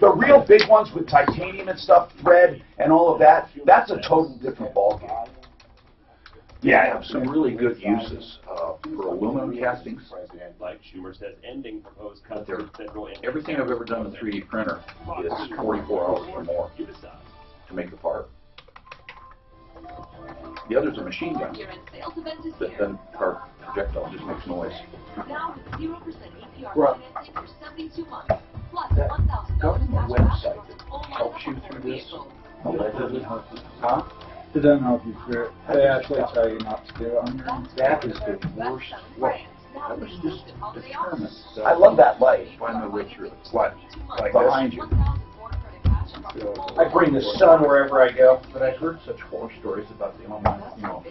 the real big ones with titanium and stuff, thread and all of that, that's a total different ballgame. Yeah, I have some really good uses for aluminum castings. Like Schumer says, ending proposed cuts in federal income Everything I've ever done with a 3D printer is 44 hours or more to make the part. The other's a machine gun. That then our projectile just makes noise. Now with 0% APR Right. financing for 72 months, plus That $1,000 government cash website back that on helps you through this, allegedly, Huh? It doesn't help you through it. They actually tell you not to do it on your own. that is the worst way. That was just determined. I love that light. Find my way through it. What? Like behind you. I bring the sun wherever I go. But I've heard such horror stories about the online,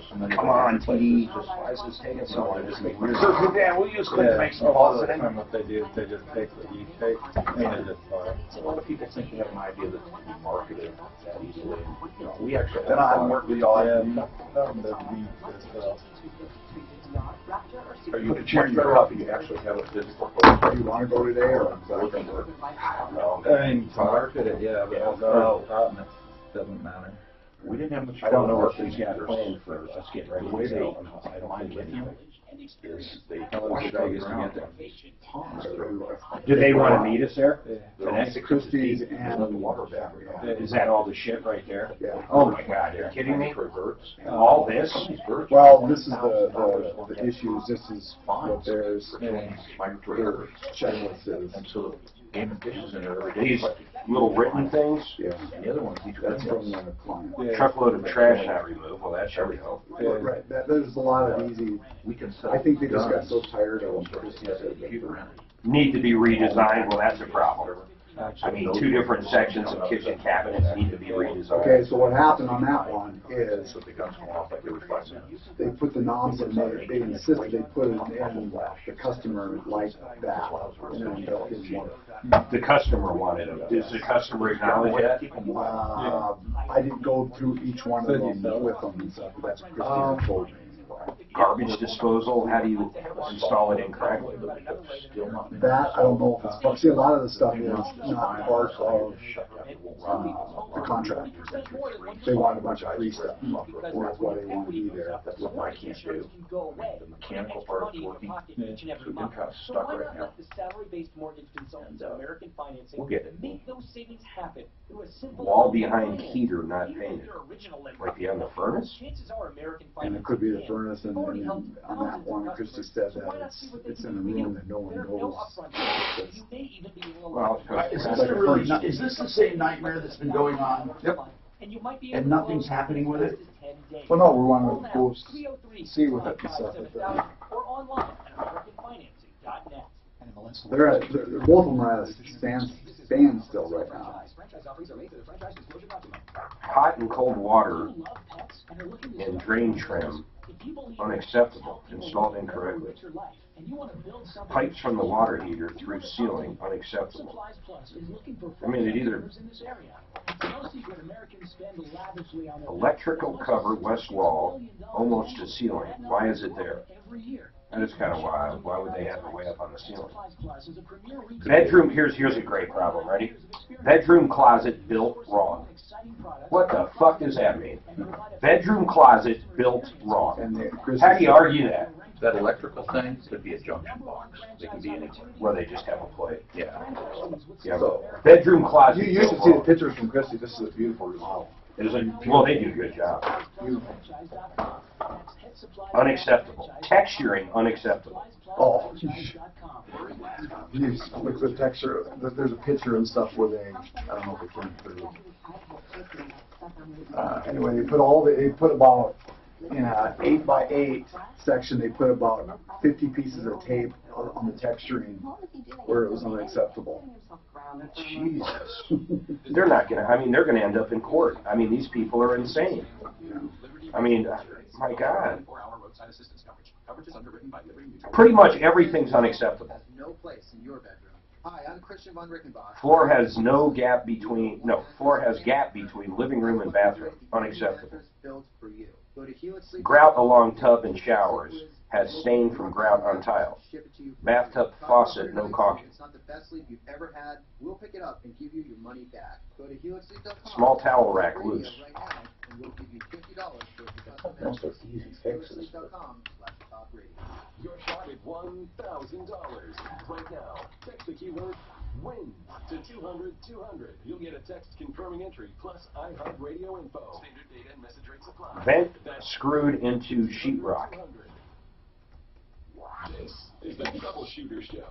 so many Come on, places TV. just why is this taking so long? Just make weird. So, Dan, we'll use Clint to make some a lot calls of the today. time what they do is they just take what you take and they just file. A lot of people think they have an idea that can be marketed that easily. We actually Then I haven't worked with y'all. Yeah, that doesn't mean as well. Are you much better off if you actually have a physical photo? Do you want to go today or? Looking for I mean, to market it, yeah, but it's already out and it doesn't matter. we didn't have much. I don't know fun what they've got planned for us getting ready The way to they go. I don't think anything. is they How wash much it out Vegas to around get there? ponds. Do they want to meet us there? They're only 6 Christie's feet and the water battery. Is that all the shit right there? Yeah. Oh my God, you're kidding me? For birds. All this? These birds. Well, this is the issue. This is what there's Migratory checklist is. and so game and fish is in there every day. These little written things? Yeah. And the other one's each That's from one. the client. Yeah. Truckload of trash not removed. Well, that should help. Yeah. Right. There's a lot of easy. We can set I think they just got guns. so tired of them. Christie has a computer in it. Need to be redesigned. Well, that's a problem. I mean, 2 different sections of kitchen cabinets need to be redesigned. Okay, so what happened on that one is So the guns go off like every 5 minutes. they put the knobs in, they insisted they put it in, the customer liked that, and then that didn't work. The customer wanted them. Does the customer acknowledge that? I didn't go through each one of them with them and stuff, but that's what Christine told me. Garbage disposal, how do you install it incorrectly? That, I don't know if it's, but see, a lot of the stuff is not part of the contract. They want a bunch of free stuff, and that's why they want to be there. That's what I can't do. The mechanical part is working. So we've been kind of stuck right now. We'll get it. Wall behind heater not painted. Like the on the furnace? And it could be the furnace, and then on that one, Christie said that it's in a room that no one goes. Well, Is this the same nightmare that's been going on? Yep. And nothing's happening with it? Well, no, we want to go see with it and stuff. They're both of them are at a standstill right now. Hot and cold water and drain trim unacceptable, installed incorrectly. Pipes from the water heater through ceiling unacceptable. I mean, it either electrical cover west wall almost to ceiling. Why is it there? That is kind of wild. Why would they have it way up on the ceiling? Bedroom, here's a great problem. Ready? Bedroom closet built wrong. What the fuck does that mean? Bedroom closet built wrong. How do you argue that? That electrical thing could be a junction box. They can be anything. Where they just have a plate. Yeah. Yeah. So, Bedroom closet. You should see the pictures from Christie. This is a beautiful remodel. Is it? Well, they do a good job. Beautiful. Unacceptable. Texturing unacceptable. Oh, you look at the texture. There's a picture and stuff where they, I don't know if it came through. Anyway, they put about in a 8x8 section. They put about 50 pieces of tape on the texturing where it was unacceptable. Jesus. They're not gonna. I mean, they're gonna end up in court. I mean, these people are insane. I mean, my God. Pretty much everything's unacceptable. No place in your bedroom. Hi, I'm Christian von Rickenbach. Floor has no gap between. No, floor has gap between living room and bathroom. Unacceptable. Built for you. Go to HelixSleep. Grout along tub and showers. Has stain from grout on tile. Bathtub faucet, no caution. It's not the best sleep you've ever had. We'll pick it up and give you your money back. Go to HelixSleep.com. Small towel rack loose. Right now, and we'll give you $50 for the best Those are easy fixes. HelixSleep.com/talkradio. Your shot at $1,000 right now. Text the keyword WIN to 200-200. You'll get a text confirming entry plus iHeartRadio info. Standard data and message rate supply. Vent screwed into sheetrock. This is the Troubleshooter Show.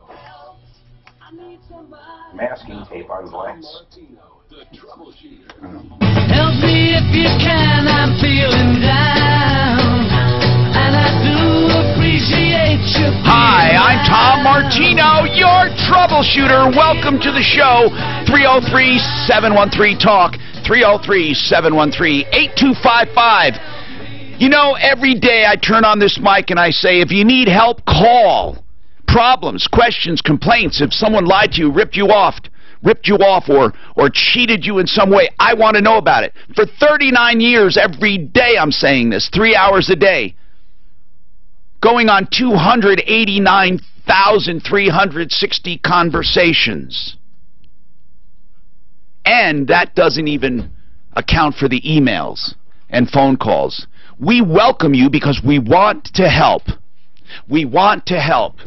Masking tape on glass. Martino, the Troubleshooter. Help me if you can, I'm feeling down, and I do appreciate you. Hi, I'm Tom Martino, your Troubleshooter. Welcome to the show. 303-713-TALK, 303-713-8255. You know, every day I turn on this mic and I say, if you need help, call. Problems, questions, complaints, if someone lied to you, ripped you off, or cheated you in some way, I want to know about it. For 39 years, every day I'm saying this, 3 hours a day. Going on 289,360 conversations. And that doesn't even account for the emails and phone calls. We welcome you because we want to help. We want to help.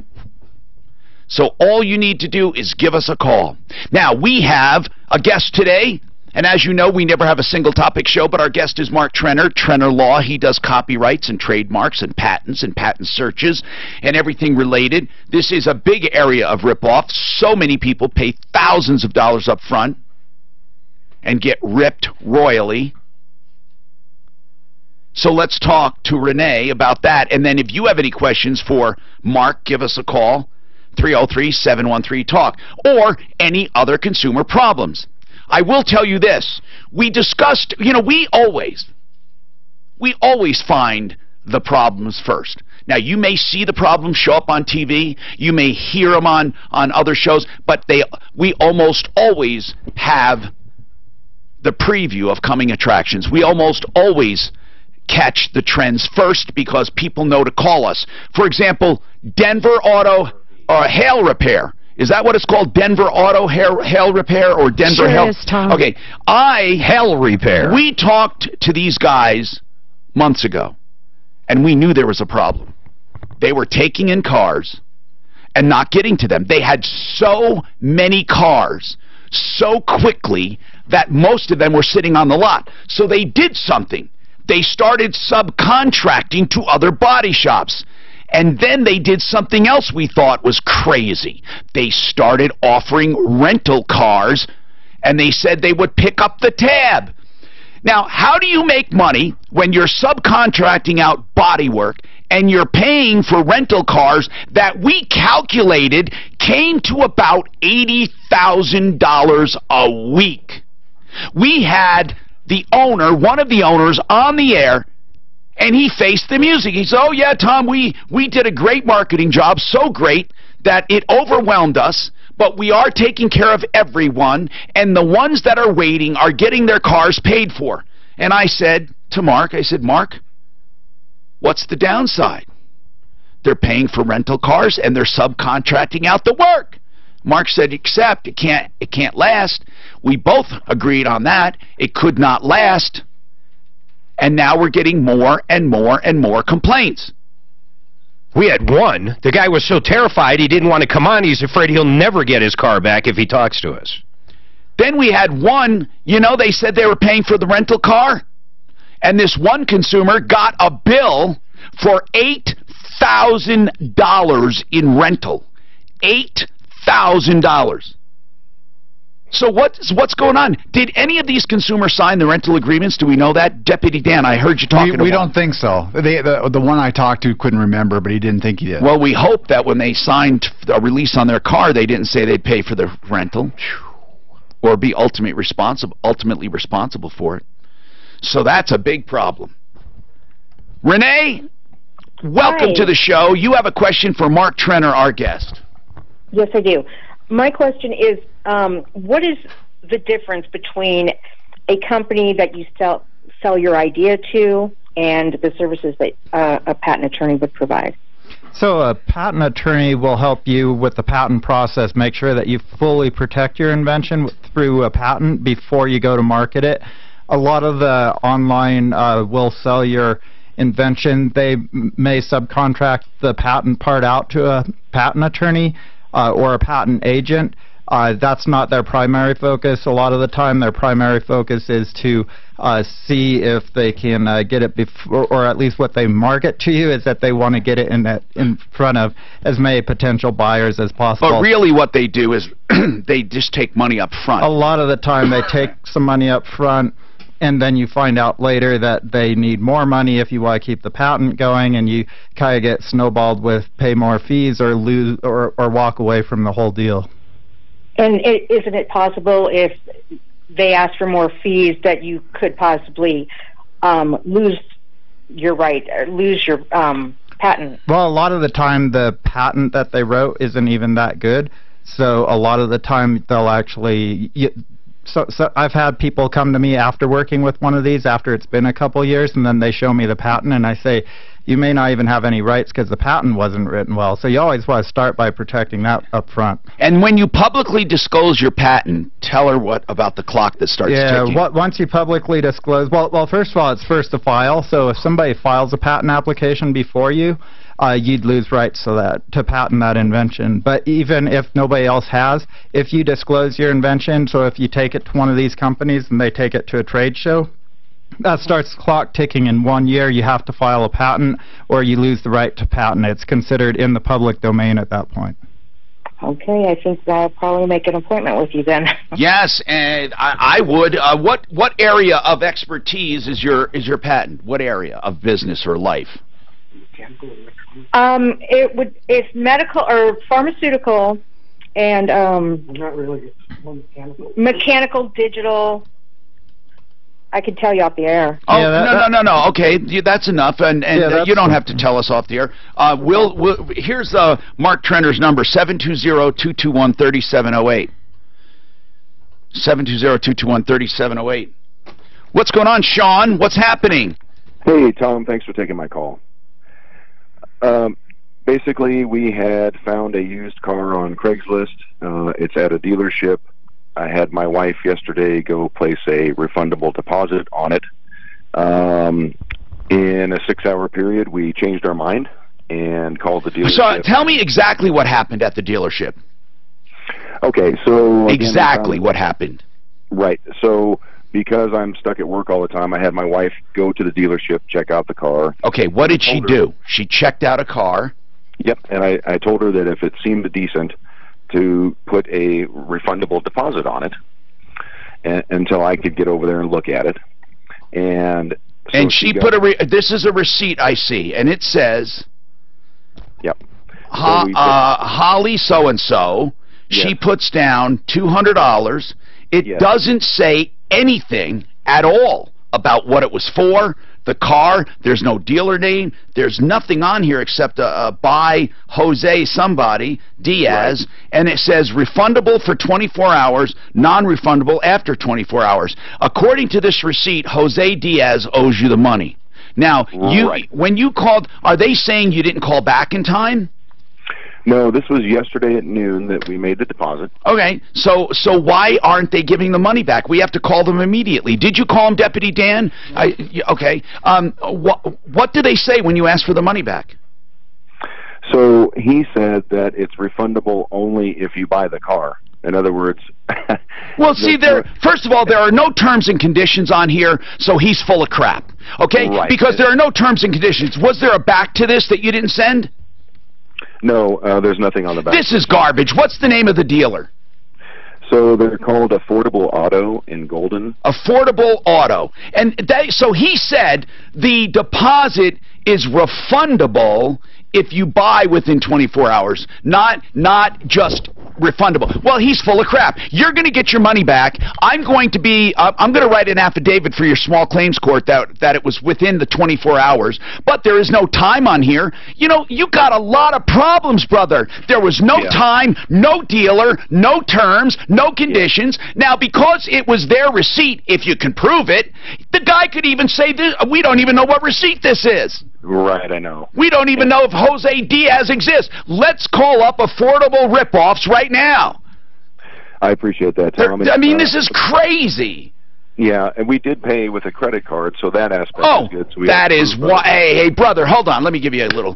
So all you need to do is give us a call. Now, we have a guest today, and as you know, we never have a single topic show, but our guest is Mark Trenner, Trenner Law. He does copyrights and trademarks and patents and patent searches and everything related. This is a big area of ripoff. So many people pay thousands of dollars up front and get ripped royally. So let's talk to Renee about that. And then if you have any questions for Mark, give us a call, 303-713-TALK, or any other consumer problems. I will tell you this. We discussed, you know, we always find the problems first. Now, you may see the problems show up on TV. You may hear them on other shows, but we almost always have the preview of coming attractions. We almost always catch the trends first because people know to call us. For example, Denver Auto Hail Repair. Is that what it's called? Denver Auto Hail Repair or Denver sure Hail? Is, Tom. Okay, Hail Repair. We talked to these guys months ago, and we knew there was a problem. They were taking in cars and not getting to them. They had so many cars so quickly that most of them were sitting on the lot. So they did something. They started subcontracting to other body shops. And then they did something else we thought was crazy. They started offering rental cars, and they said they would pick up the tab. Now, how do you make money when you're subcontracting out body work and you're paying for rental cars that we calculated came to about $80,000 a week? We had the owner, one of the owners, on the air, and he faced the music. He said, oh yeah, Tom, we did a great marketing job, so great that it overwhelmed us, but we are taking care of everyone, and the ones that are waiting are getting their cars paid for. And I said to Mark, Mark, what's the downside? They're paying for rental cars and they're subcontracting out the work. Mark said, except it can't last. We both agreed on that. It could not last. And now we're getting more and more and more complaints. We had one. The guy was so terrified he didn't want to come on. He's afraid he'll never get his car back if he talks to us. Then we had one, you know, they said they were paying for the rental car. And this one consumer got a bill for $8,000 in rental. $8,000. So what's going on? Did any of these consumers sign the rental agreements? Do we know that? Deputy Dan, I heard you talking about. We don't think so. The one I talked to couldn't remember, but he didn't think he did. Well, we hope that when they signed a release on their car, they didn't say they'd pay for the rental or be ultimately responsible for it. So that's a big problem. Renee, welcome to the show. You have a question for Mark Trenner, our guest. Yes, I do. My question is, what is the difference between a company that you sell sell your idea to, and the services that a patent attorney would provide. So a patent attorney will help you with the patent process, make sure that you fully protect your invention through a patent before you go to market it. A lot of the online will sell your invention. They may subcontract the patent part out to a patent attorney or a patent agent. That's not their primary focus. A lot of the time their primary focus is to see if they can get it before, or at least what they market to you is that they want to get it in front of as many potential buyers as possible. But really what they do is they just take money up front. A lot of the time they take some money up front, and then you find out later that they need more money if you want to keep the patent going, and you kind of get snowballed with pay more fees or lose or walk away from the whole deal. And isn't it possible, if they ask for more fees, that you could possibly lose your right, or lose your patent? Well, a lot of the time the patent that they wrote isn't even that good, so a lot of the time they'll actually... So I've had people come to me after working with one of these, after it's been a couple years, and then they show me the patent, and I say, you may not even have any rights because the patent wasn't written well. So you always want to start by protecting that up front. And when you publicly disclose your patent, tell her what about the clock that starts ticking. Yeah, once you publicly disclose, well, first of all, it's first to file. So if somebody files a patent application before you, you'd lose rights to patent that invention. But even if nobody else has, if you disclose your invention, so if you take it to one of these companies and they take it to a trade show, that starts the clock ticking. In 1 year, you have to file a patent, or you lose the right to patent. It's considered in the public domain at that point. Okay, I think I'll probably make an appointment with you then. Yes, and I would. What area of expertise is your patent? What area of business or life? It's medical or pharmaceutical, and Not really. mechanical, digital. I can tell you off the air. Oh, yeah, no. Okay, that's enough, and yeah, you don't have to tell us off the air. Here's Mark Trenner's number: 720-221-3708. 720-221-3708. What's going on, Sean? What's happening? Hey, Tom. Thanks for taking my call. Basically, we had found a used car on Craigslist. It's at a dealership. I had my wife yesterday go place a refundable deposit on it. In a 6-hour period, we changed our mind and called the dealership. So tell me exactly what happened at the dealership. Okay, so... Exactly what happened. Right. So because I'm stuck at work all the time, I had my wife go to the dealership, check out the car. Okay, what did she do? She checked out a car. Yep, and I told her that if it seemed decent, to put a refundable deposit on it until I could get over there and look at it. And so she put this is a receipt I see, and it says, yep, Holly so-and-so, she puts down $200. It doesn't say anything at all about what it was for, the car. There's no dealer name. There's nothing on here except by Jose somebody, Diaz, and it says refundable for 24 hours, non-refundable after 24 hours. According to this receipt, Jose Diaz owes you the money. Now, when you called, are they saying you didn't call back in time? No, this was yesterday at noon that we made the deposit. Okay, so why aren't they giving the money back? We have to call them immediately. Did you call him, Deputy Dan? Okay. What do they say when you ask for the money back? So he said that it's refundable only if you buy the car. In other words... Well, see, first of all, there are no terms and conditions on here, so he's full of crap. Okay? Right. Because there are no terms and conditions. Was there a back to this that you didn't send? No, there's nothing on the back. This is garbage. What's the name of the dealer? So they're called Affordable Auto in Golden. Affordable Auto. And so he said the deposit is refundable if you buy within 24 hours, not just refundable. Well, he's full of crap. You're going to get your money back. I'm going to write an affidavit for your small claims court that it was within the 24 hours, but there is no time on here. You know, you got a lot of problems, brother. There was no time, no dealer, no terms, no conditions. Now, because it was their receipt, if you can prove it, The guy could even say, this, we don't even know what receipt this is. Right, I know. We don't even know if Jose Diaz exists. Let's call up affordable ripoffs right now. I appreciate that, Tom. I mean, this is crazy. Yeah, and we did pay with a credit card, so that aspect is good. So that is why. Hey, brother, hold on. Let me give you a little.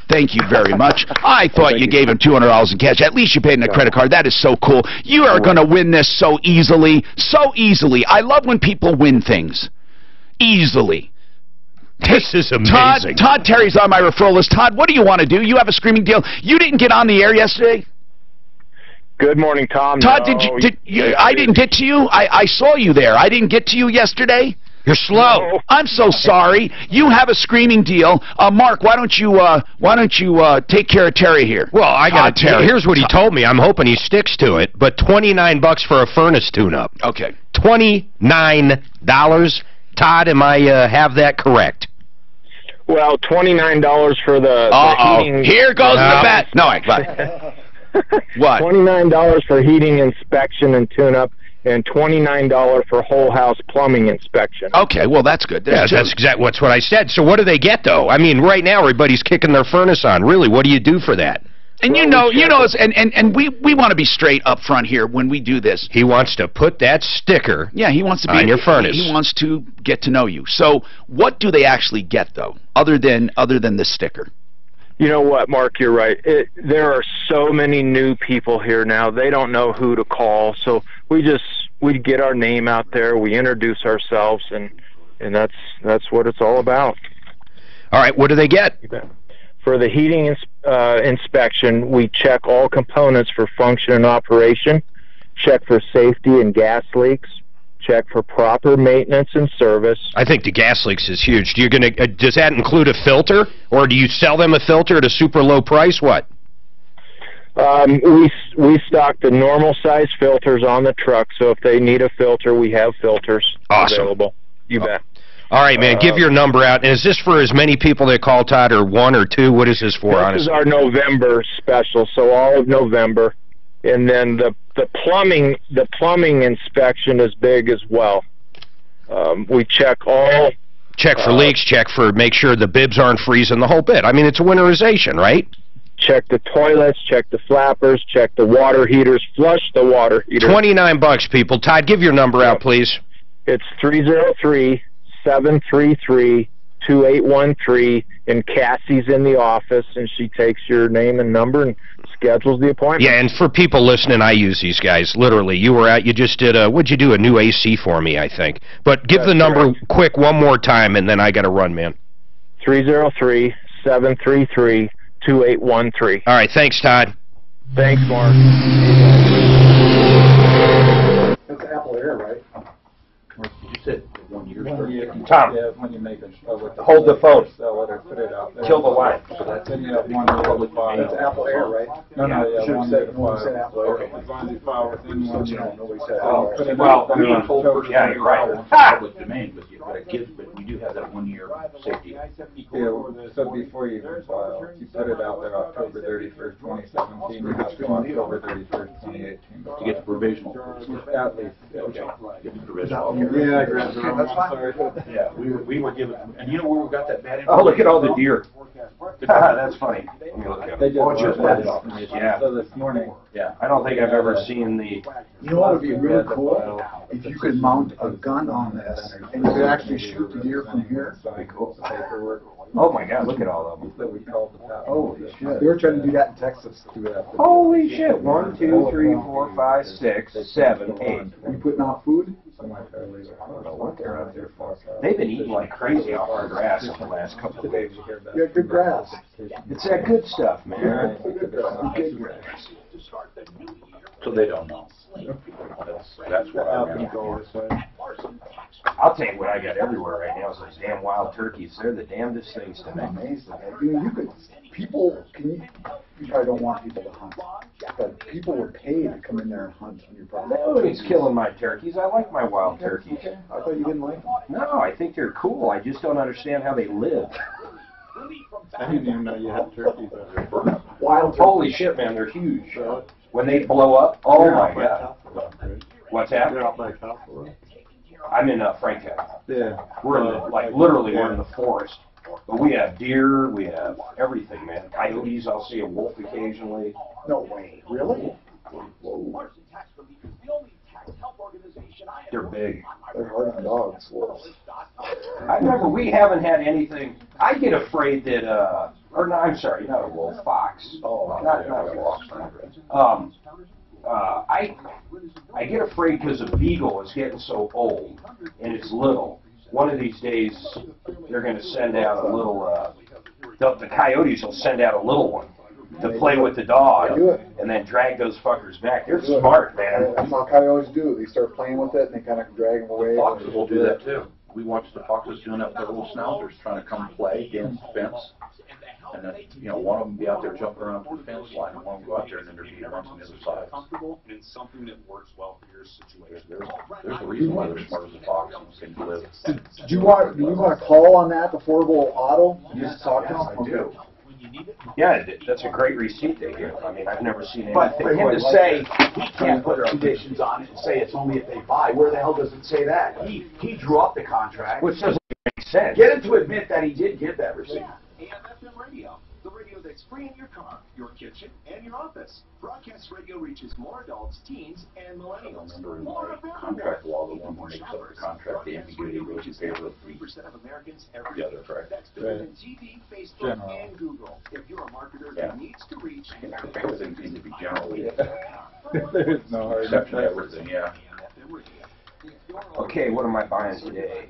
Thank you very much. I thought you gave him $200 in cash. At least you paid in a credit card. That is so cool. You are going to win this so easily. So easily. I love when people win things. Easily. This is amazing. Todd Terry's on my referral list. Todd, what do you want to do? You have a screaming deal. You didn't get on the air yesterday? Good morning, Tom. Todd, did you I didn't get to you? I saw you there. I didn't get to you yesterday? You're slow. No. I'm so sorry. You have a screaming deal. Mark, why don't you take care of Terry here? Well, I got Terry. Here's what he told me. I'm hoping he sticks to it. But $29 for a furnace tune-up. Okay. $29. Todd, am I have that correct? Well, $29 for the heating. Here goes the bet. No, what? $29 for heating inspection and tune-up, and $29 for whole house plumbing inspection. Okay, well that's good. That's exactly what I said. So what do they get though? I mean, right now everybody's kicking their furnace on. Really, what do you do for that? And we want to be straight up front here when we do this. He wants to put that sticker. Yeah, he wants to be on your furnace. He wants to get to know you. So what do they actually get though, other than the sticker? You know what, Mark, you're right. There are so many new people here now. They don't know who to call. So we get our name out there, we introduce ourselves, and that's what it's all about. All right, what do they get? For the heating inspection, we check all components for function and operation, check for safety and gas leaks, check for proper maintenance and service. I think the gas leaks is huge. Does that include a filter, or do you sell them a filter at a super low price? What? We stock the normal size filters on the truck, so if they need a filter, we have filters available. You bet. All right, man, give your number out. And is this for as many people that call, Todd, or one or two? What is this for, honestly? This is our November special, so all of November. And then the plumbing inspection is big as well. We check for leaks, make sure the bibs aren't freezing, the whole bit. I mean, it's a winterization, right? Check the toilets, check the flappers, check the water heaters, flush the water heaters. $29, people. Todd, give your number out, please. It's 303-733-2813, and Cassie's in the office, and she takes your name and number and schedules the appointment. Yeah, and for people listening, I use these guys, literally. You were out, you just did what'd you do, a new AC for me, I think. But give the number quick one more time, and then I got to run, man. 303-733-2813. All right, thanks, Todd. Thanks, Mark. That's Apple Air, right? You said 1 year. Tom. Yeah, when you make it. Hold the phone. Sell it or put it out there. Kill the line. So that's Then you have 1 year public file. That's Apple Air, right? No, Yeah, 1 said, year no one file. said Apple Air. As long as you file within 1 year. Nobody said Put Apple it Air. out there we on told October first, yeah, you're right. 24th. It's public domain, but we do have that 1 year safety. Yeah, so before you even file, if you put it out there October 31st, 2017, you have to October 31st, 2018. To get the provisional. At least. Okay. Get the provisional. Yeah, that's fine. Yeah, we were given, and you know where we got that bad information? Oh, look at all the deer. That's funny. Let me look at They it. just it's your reported bad. it. Yeah. So this morning. Yeah. I don't think I've ever seen the... You know what would be really cool? If you could mount a gun on this, and you could actually shoot the deer from here. That'd be cool. Oh my God, look at all of them. That we called the top. Holy shit. They were trying to do that in Texas. Holy shit. 1, 2, 3, 4, 5, 6, 7, 8. You putting out food? I don't know what they're out there for. They've been eating like crazy off our grass in the last couple of days. You got good grass. It's that good stuff, man. Good grass. So they don't know. That's what I mean. I'll tell you what I got everywhere right now is those damn wild turkeys. They're the damnedest things to me. Amazing. You know, you probably don't want people to hunt, but people would pay to come in there and hunt on your property. Nobody's killing my turkeys. I like my wild turkeys. Okay. I thought you didn't like them. No, I think they're cool. I just don't understand how they live. I didn't even know you had turkeys over there. Wild, holy shit, man, they're huge. When they blow up, oh my God. What's that? They're out by Copper. I'm in Frank County. Yeah. We're in the, like literally we're in the forest. But we have deer, we have everything, man. Coyotes, I'll see a wolf occasionally. No way. Really? Whoa. They're big. They're hard on dogs. Wolves. I remember we haven't had anything. I get afraid that, or no, I'm sorry, not a wolf, fox. Oh, not a wolf. I get afraid because a beagle is getting so old and it's little. One of these days, they're going to send out a little. The coyotes will send out a little one to play with the dog, and then drag those fuckers back. They're smart, man. That's how coyotes do. They start playing with it, and they kind of drag them away. Foxes will do that too. We watched the foxes doing that with their little schnauzers, trying to come play against the fence. And then, you know, one of them be out there jumping around the fence line, and one will go out there and then there'd be a bunch on the other side. In something that works well for your situation. There's a reason why they're smart as a fox and seem to live. Do you want to call on that, Affordable Auto? Just talk to them? I do. Yeah, that's a great receipt they give. I mean, I've never seen anything. But for him to say he can't put conditions on it and say it's only if they buy, where the hell does it say that? He drew up the contract. Which doesn't make sense. Get him to admit that he did get that receipt. AM/FM radio, the radio that's free in your car, your kitchen, and your office. Broadcast radio reaches more adults, teens, and millennials. More Contract law, the one who makes up the contract, the ambiguity goes in favor of 3% of Americans every the other, right? That's better than TV, Facebook, and Google. If you're a marketer who needs to reach, everything seems to be generally. There's no hard exception to everything, yeah. Okay, what am I buying today?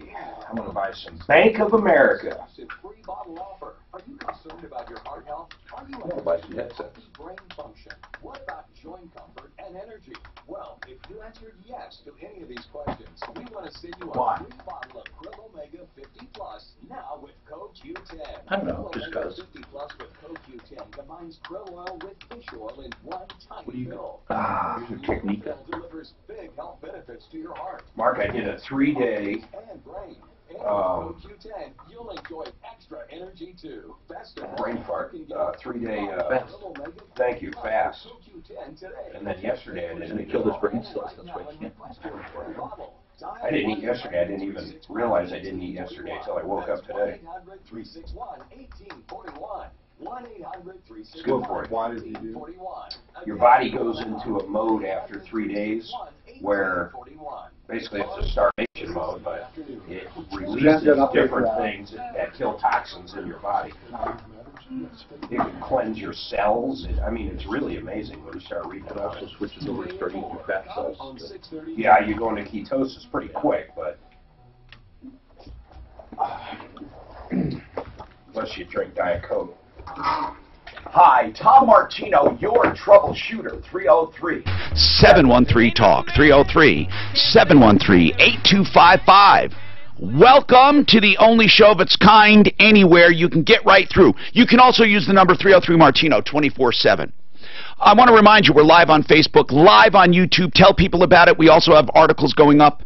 I'm going to buy some Bank of America. Free bottle offer. Are you concerned about your heart health? Are you I'll buy some headsets. brain function? What about joint comfort and energy? Well, if you answered yes to any of these questions, we want to send you a free bottle of Krill Omega 50 Plus now with code Q10. I don't know, just because. 50 Plus with code Q10 combines krill oil with fish oil in one tiny pill. Here's a technique. Delivers big health benefits to your heart. Mark, I did a 3-day and brain. Q10, you'll enjoy extra energy too. brain fart, 3-day thank you fast. And then yesterday I didn't kill this brain cells. That's why I can't. I didn't eat yesterday. I didn't even realize I didn't eat yesterday until I woke up today. It's good for it. Why did you do? Your body goes into a mode after 3 days where basically it's a starvation mode, but it releases different things that kill toxins in your body. It can cleanse your cells. I mean, it's really amazing when you start reading about it. Also switches over to start eating your fat cells. Yeah, you go into ketosis pretty quick, but unless you drink Diet Coke. Hi, Tom Martino, your troubleshooter, 303-713-TALK, 303-713-8255. Welcome to the only show of its kind anywhere you can get right through. You can also use the number 303-MARTINO 24/7. I want to remind you, we're live on Facebook, live on YouTube. Tell people about it. We also have articles going up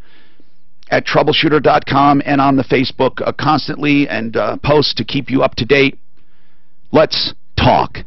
at troubleshooter.com and on the Facebook constantly, and posts to keep you up to date. Let's talk.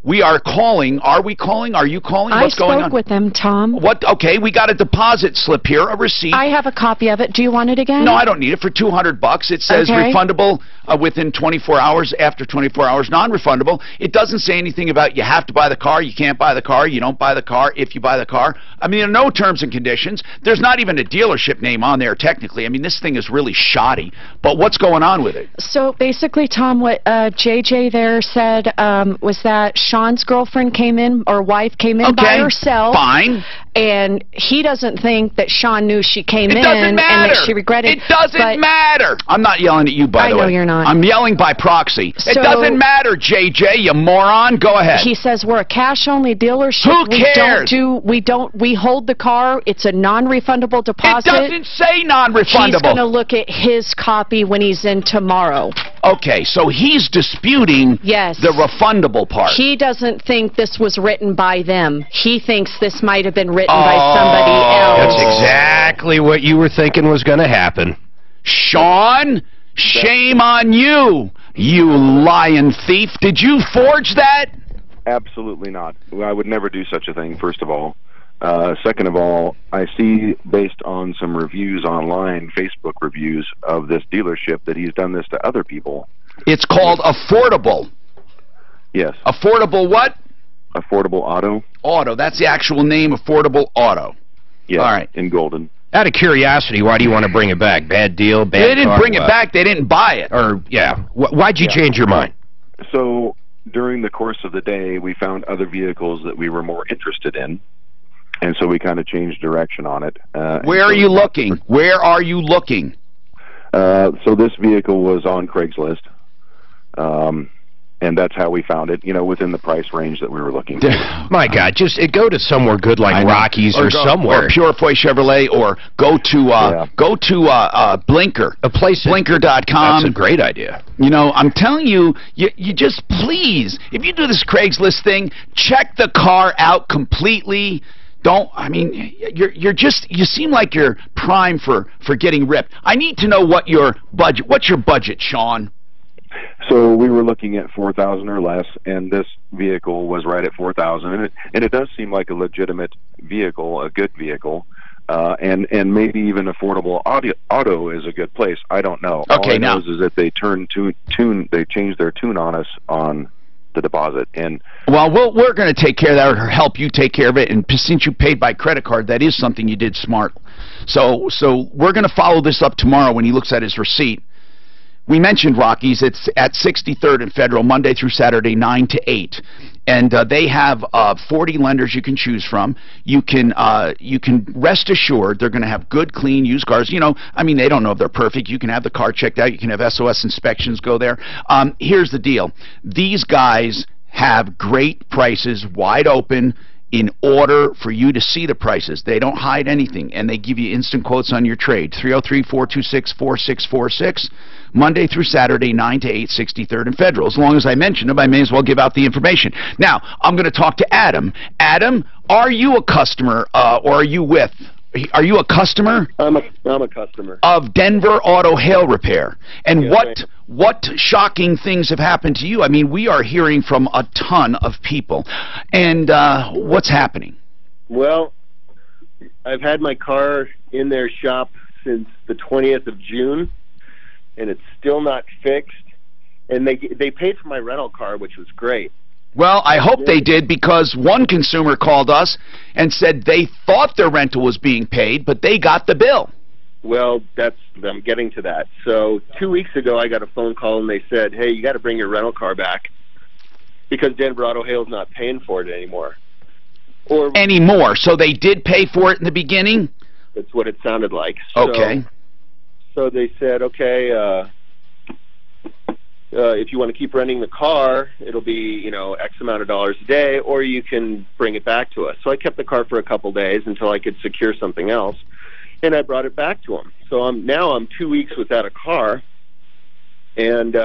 We are calling. Are we calling? Are you calling? What's going on? I spoke with them, Tom. What? Okay, we got a deposit slip here, a receipt. I have a copy of it. Do you want it again? No, I don't need it. For $200, it says refundable within 24 hours. After 24 hours, non-refundable. It doesn't say anything about you have to buy the car, you can't buy the car, you don't buy the car if you buy the car. I mean, there are no terms and conditions. There's not even a dealership name on there technically. I mean, this thing is really shoddy. But what's going on with it? So basically, Tom, what JJ there said was that Sean's girlfriend came in, or wife came in by herself. Fine. And he doesn't think that Sean knew she came in and that she regretted. It doesn't matter. I'm not yelling at you, by the way. I know you're not. I'm yelling by proxy. So, it doesn't matter, JJ, you moron. Go ahead. He says we're a cash-only dealership. Who cares? We hold the car. It's a non-refundable deposit. It doesn't say non-refundable. He's going to look at his copy when he's in tomorrow. Okay, so he's disputing the refundable part. He doesn't think this was written by them. He thinks this might have been written by somebody else. That's exactly what you were thinking was going to happen. Sean, shame on you, you lying thief. Did you forge that? Absolutely not. I would never do such a thing, first of all. Second of all, I see, based on some reviews online, Facebook reviews of this dealership, that he's done this to other people. It's called Affordable. Yes. Affordable what? Affordable Auto. Auto. That's the actual name, Affordable Auto. Yeah. All right. In Golden. Out of curiosity, why do you want to bring it back? Bad deal, bad They didn't car, bring it what? back. They didn't buy it. Or, yeah. Why'd you change your mind? So, during the course of the day, we found other vehicles that we were more interested in, and so we kind of changed direction on it. Where are you looking? Where are you looking? So this vehicle was on Craigslist, and that's how we found it, within the price range that we were looking for. My God, just go to somewhere good like Rockies or somewhere. Or Purefoy Chevrolet, or go to Blinker. A place Blinker.com. That's a great idea. I'm telling you, you just please, if you do this Craigslist thing, check the car out completely. You seem like you're prime for getting ripped. I need to know what's your budget, Sean? So we were looking at $4,000 or less, and this vehicle was right at $4,000, and it does seem like a legitimate vehicle, a good vehicle, and maybe even Affordable Auto is a good place. I don't know. Okay, all I know is that they they changed their tune on us on the deposit, and we're going to take care of that, or help you take care of it. And since you paid by credit card, that is something you did smart. So we're going to follow this up tomorrow when he looks at his receipt. We mentioned Rockies. It's at 63rd and Federal, Monday through Saturday, 9 to 8. And they have 40 lenders you can choose from. You can rest assured they're going to have good, clean, used cars. They don't know if they're perfect. You can have the car checked out. You can have SOS inspections go there. Here's the deal. These guys have great prices, wide open, in order for you to see the prices. They don't hide anything, and they give you instant quotes on your trade. 303-426-4646, Monday through Saturday, 9 to 8, 63rd and Federal. As long as I mention them, I may as well give out the information. Now, I'm going to talk to Adam. Adam, are you a customer, or are you a customer? I'm a customer of Denver Auto Hail Repair. And what shocking things have happened to you? We are hearing from a ton of people. And what's happening? Well, I've had my car in their shop since the 20th of June, and it's still not fixed. And they paid for my rental car, which was great. Well, I hope they did, because one consumer called us and said they thought their rental was being paid, but they got the bill. Well, I'm getting to that. So 2 weeks ago, I got a phone call, and they said, hey, you got to bring your rental car back because Denver Auto Hail's not paying for it anymore. So they did pay for it in the beginning? That's what it sounded like. Okay. So they said, okay, if you want to keep renting the car, it'll be, X amount of dollars a day, or you can bring it back to us. So I kept the car for a couple days until I could secure something else, and I brought it back to them. So I'm 2 weeks without a car, and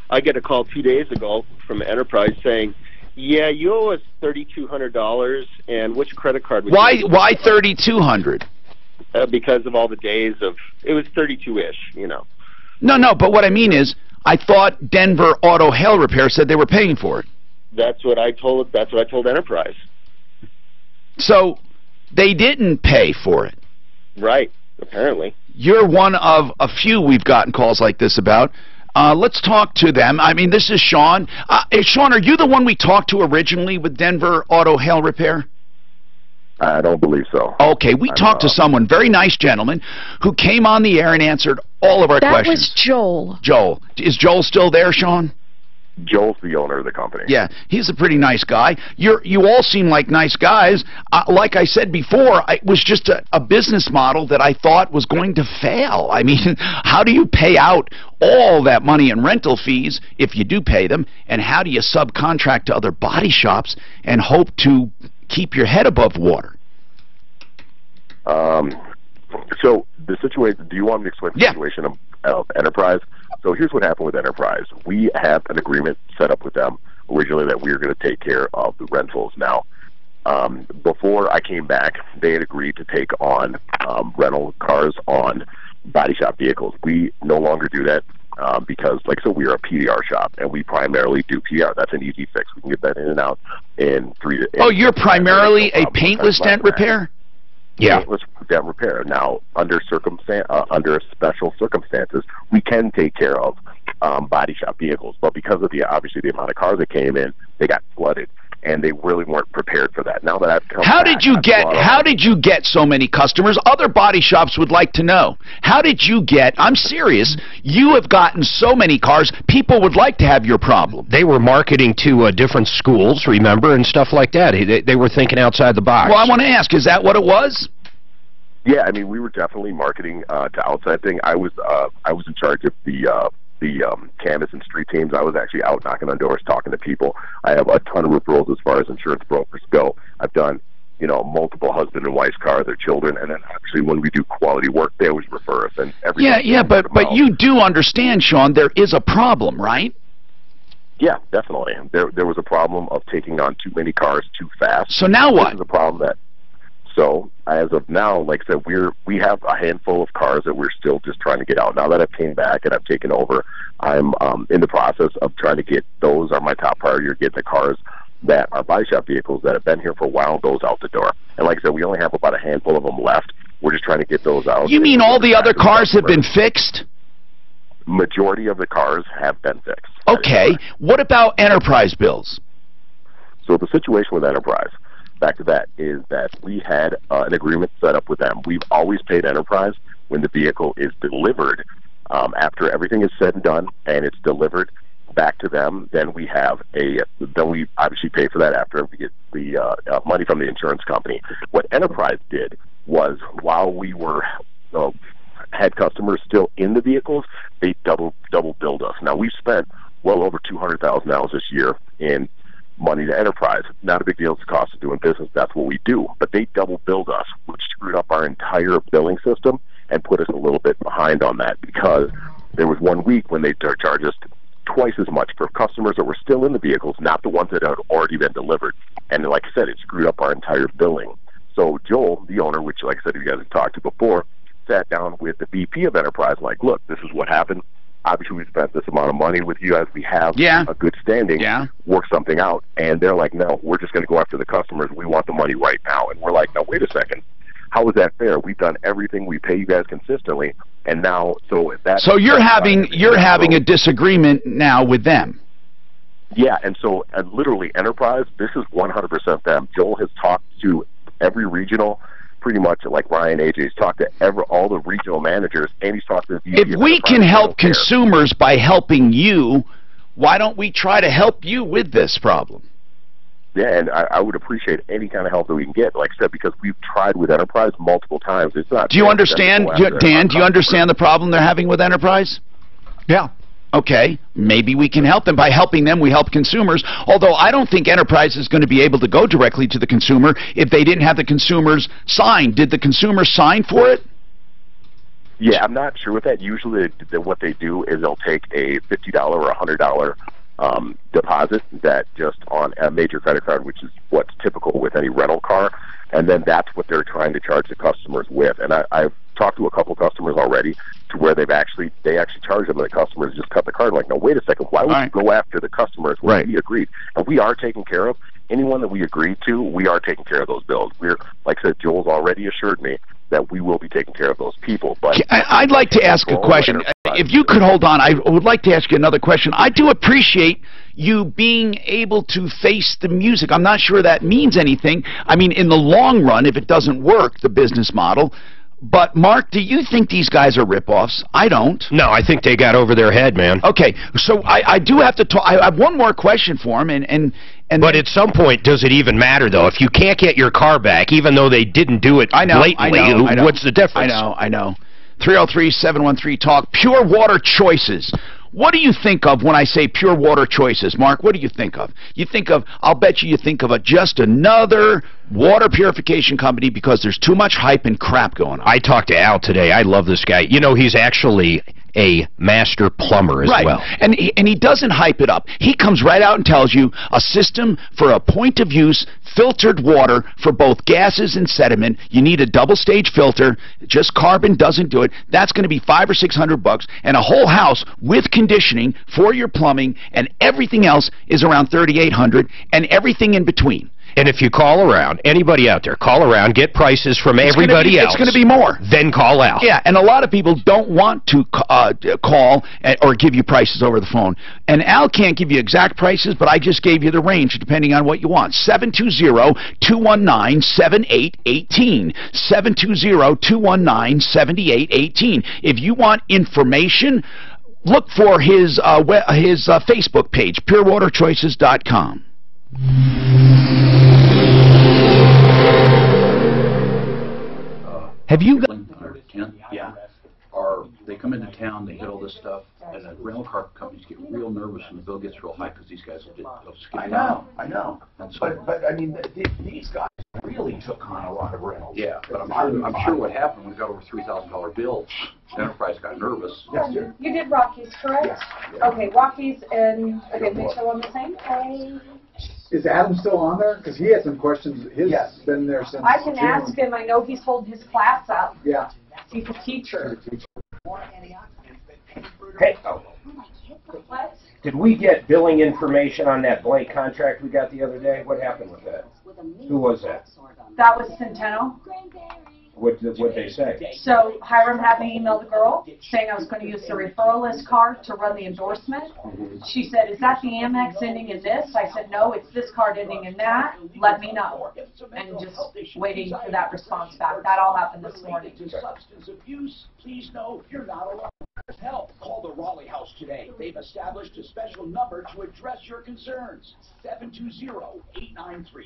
I get a call 2 days ago from Enterprise saying, yeah, you owe us $3,200, and which credit card would you Why $3,200? Because of all the days it was 32-ish, No, but what I mean is, I thought Denver Auto Hail Repair said they were paying for it. That's what I told Enterprise. So they didn't pay for it. Right, apparently. You're one of a few we've gotten calls like this about. Let's talk to them. This is Sean. Sean, are you the one we talked to originally with Denver Auto Hail Repair? I don't believe so. Okay, we talked to someone, very nice gentleman, who came on the air and answered all of our questions. That was Joel. Joel. Is Joel still there, Sean? Joel's the owner of the company. Yeah, he's a pretty nice guy. You all seem like nice guys. Like I said before, it was just a business model that I thought was going to fail. How do you pay out all that money in rental fees, if you do pay them, and how do you subcontract to other body shops and hope to keep your head above water? So the situation, do you want me to explain the situation of Enterprise? So here's what happened with Enterprise. We had an agreement set up with them originally that we were going to take care of the rentals. Now, before I came back, they had agreed to take on rental cars on body shop vehicles. We no longer do that. because, like I said, we are a PDR shop, and we primarily do PDR. That's an easy fix. We can get that in and out in 3 to. Oh, you're primarily a paintless dent repair? Yeah, paintless dent repair. Now, under special circumstances, we can take care of body shop vehicles, but because of obviously the amount of cars that came in, they got flooded, and they really weren't prepared for that. Now that I've come How did you get so many customers? Other body shops would like to know. How did you get, I'm serious, you have gotten so many cars, people would like to have your problem. They were marketing to different schools, remember, and stuff like that. They were thinking outside the box. Well, I want to ask, is that what it was? Yeah, I mean, we were definitely marketing to outside thing. I was in charge of the canvas and street teams. I was actually out knocking on doors, talking to people. I have a ton of referrals as far as insurance brokers go. I've done, multiple husband and wife's cars, their children, and then actually when we do quality work, they always refer us. And but you do understand, Sean, there is a problem, right? Yeah, definitely. There was a problem of taking on too many cars too fast. So now what? This is a problem that. So as of now, like I said, we have a handful of cars that we're still just trying to get out. Now that I've came back and I've taken over, I'm in the process of trying to get those are my top priority, or get the cars that are body shop vehicles that have been here for a while, those out the door. And like I said, we only have about a handful of them left. We're just trying to get those out. You mean all the other cars have been fixed? Majority of the cars have been fixed. Okay. What about enterprise bills? So the situation with enterprise, back to that, is that we had an agreement set up with them. We've always paid enterprise when the vehicle is delivered. After everything is said and done and it's delivered back to them, then we obviously pay for that after we get the money from the insurance company. What enterprise did was, while we had customers still in the vehicles, they double billed us. Now, we've spent well over $200,000 this year in money to enterprise. Not a big deal. It's the cost of doing business. That's what we do. But they double billed us, which screwed up our entire billing system and put us a little bit behind on that, because there was 1 week when they charged us twice as much for customers that were still in the vehicles, not the ones that had already been delivered. And like I said, it screwed up our entire billing. So Joel, the owner, which like I said, you guys have talked to before, sat down with the VP of Enterprise, like, look, this is what happened. Obviously, we spent this amount of money with you guys. We have a good standing. Work something out. And they're like, no, we're just going to go after the customers. We want the money right now. And we're like, no, wait a second. How is that fair? We've done everything. We pay you guys consistently. And now, so you're having a disagreement now with them. Yeah, and so literally Enterprise, this is 100% them. Joel has talked to every regional, pretty much like Ryan AJ. He's talked to all the regional managers, and he's talked to the VP. If we can help consumers by helping you, why don't we try to help you with this problem? Yeah, and I would appreciate any kind of help that we can get. Like I said, because we've tried with Enterprise multiple times. It's not. Do you understand, Dan? Do you understand the problem they're having with Enterprise? Yeah. Okay, maybe we can help them. By helping them, we help consumers. Although I don't think Enterprise is going to be able to go directly to the consumer if they didn't have the consumers sign. Did the consumer sign for it? Yeah, I'm not sure with that. Usually what they do is they'll take a $50 or $100 deposit that just on a major credit card, which is what's typical with any rental car, and then that's what they're trying to charge the customers with. And I've talked to a couple customers already to where they actually charge them, and the customers just cut the card. Like, no, wait a second, why would you go after the customers when we agreed? And we are taking care of anyone that we agreed to. We are taking care of those bills. We're, like I said, Joel's already assured me that we will be taking care of those people. But I'd like to ask a question. If you could hold on, I would like to ask you another question. I do appreciate you being able to face the music. I'm not sure that means anything. I mean, in the long run, if it doesn't work, the business model. But, Mark, do you think these guys are ripoffs? I don't. No, I think they got over their head, man. Okay, so I do have to talk. I have one more question for him, but at some point, does it even matter, though? If you can't get your car back, even though they didn't do it blatantly, I know. What's the difference? I know. 303-713-TALK. Pure Water Choices. What do you think of when I say Pure Water Choices? Mark, what do you think of? You think of, I'll bet you think of just another water purification company because there's too much hype and crap going on. I talked to Al today. I love this guy. You know, he's actually a master plumber as well. And he doesn't hype it up. He comes right out and tells you a system for a point of use filtered water for both gases and sediment. You need a double stage filter. Just carbon doesn't do it. That's going to be $500 or $600, and a whole house with conditioning for your plumbing and everything else is around $3,800, and everything in between. And if you call around, anybody out there, call around, get prices from everybody else. It's going to be more. Then call out. Yeah, and a lot of people don't want to call or give you prices over the phone. And Al can't give you exact prices, but I just gave you the range depending on what you want. 720-219-7818. 720-219-7818. If you want information, look for his Facebook page, purewaterchoices.com. Have you got yeah. They come into town, they hit all this stuff, and the rental car companies get real nervous when the bill gets real high because these guys will skip I down. know. So, But I mean, these guys really took on a lot of rentals. yeah, but I'm sure what happened when we got over $3,000 bills, the enterprise got nervous. Yes, sir. You did Rockies, correct? Yes. Okay, Rockies and, okay, make sure I'm the same page. Is Adam still on there? Because he had some questions. His been there since I can June. ask him, I know he's holding his class up. Yeah. He's a teacher. Hey, What? did we get billing information on that blank contract we got the other day? What happened with that? Who was that? That was Centeno. What did they say? So Hiram had me email the girl saying I was going to use the referral list card to run the endorsement. She said, is that the Amex ending in this? I said, no, it's this card ending in that. Let me know. And just waiting for that response back. That all happened this morning. Substance abuse, please know you're not alone. Help. Call the Raleigh House today. They've established a special number to address your concerns. 720-893-5559.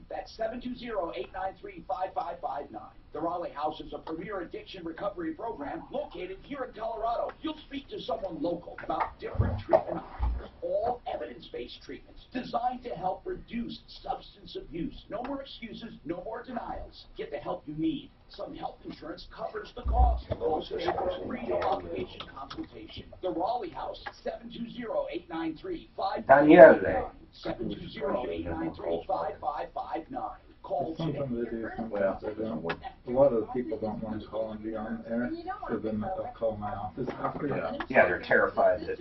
That's 720-893-5559. The Raleigh House is a premier addiction recovery program located here in Colorado. You'll speak to someone local about different treatment options, all evidence-based treatments designed to help reduce substance abuse. No more excuses, no more denials. Get the help you need. Some health insurance covers the cost. Also, for a free no-obligation consultation. The Raleigh House, 720-893-5559. Daniele. 720-893-5559. Call today. Sometimes they do, sometimes they don't. A lot of the people don't want to call and be on air, so then they'll call my office after. Yeah, they're terrified that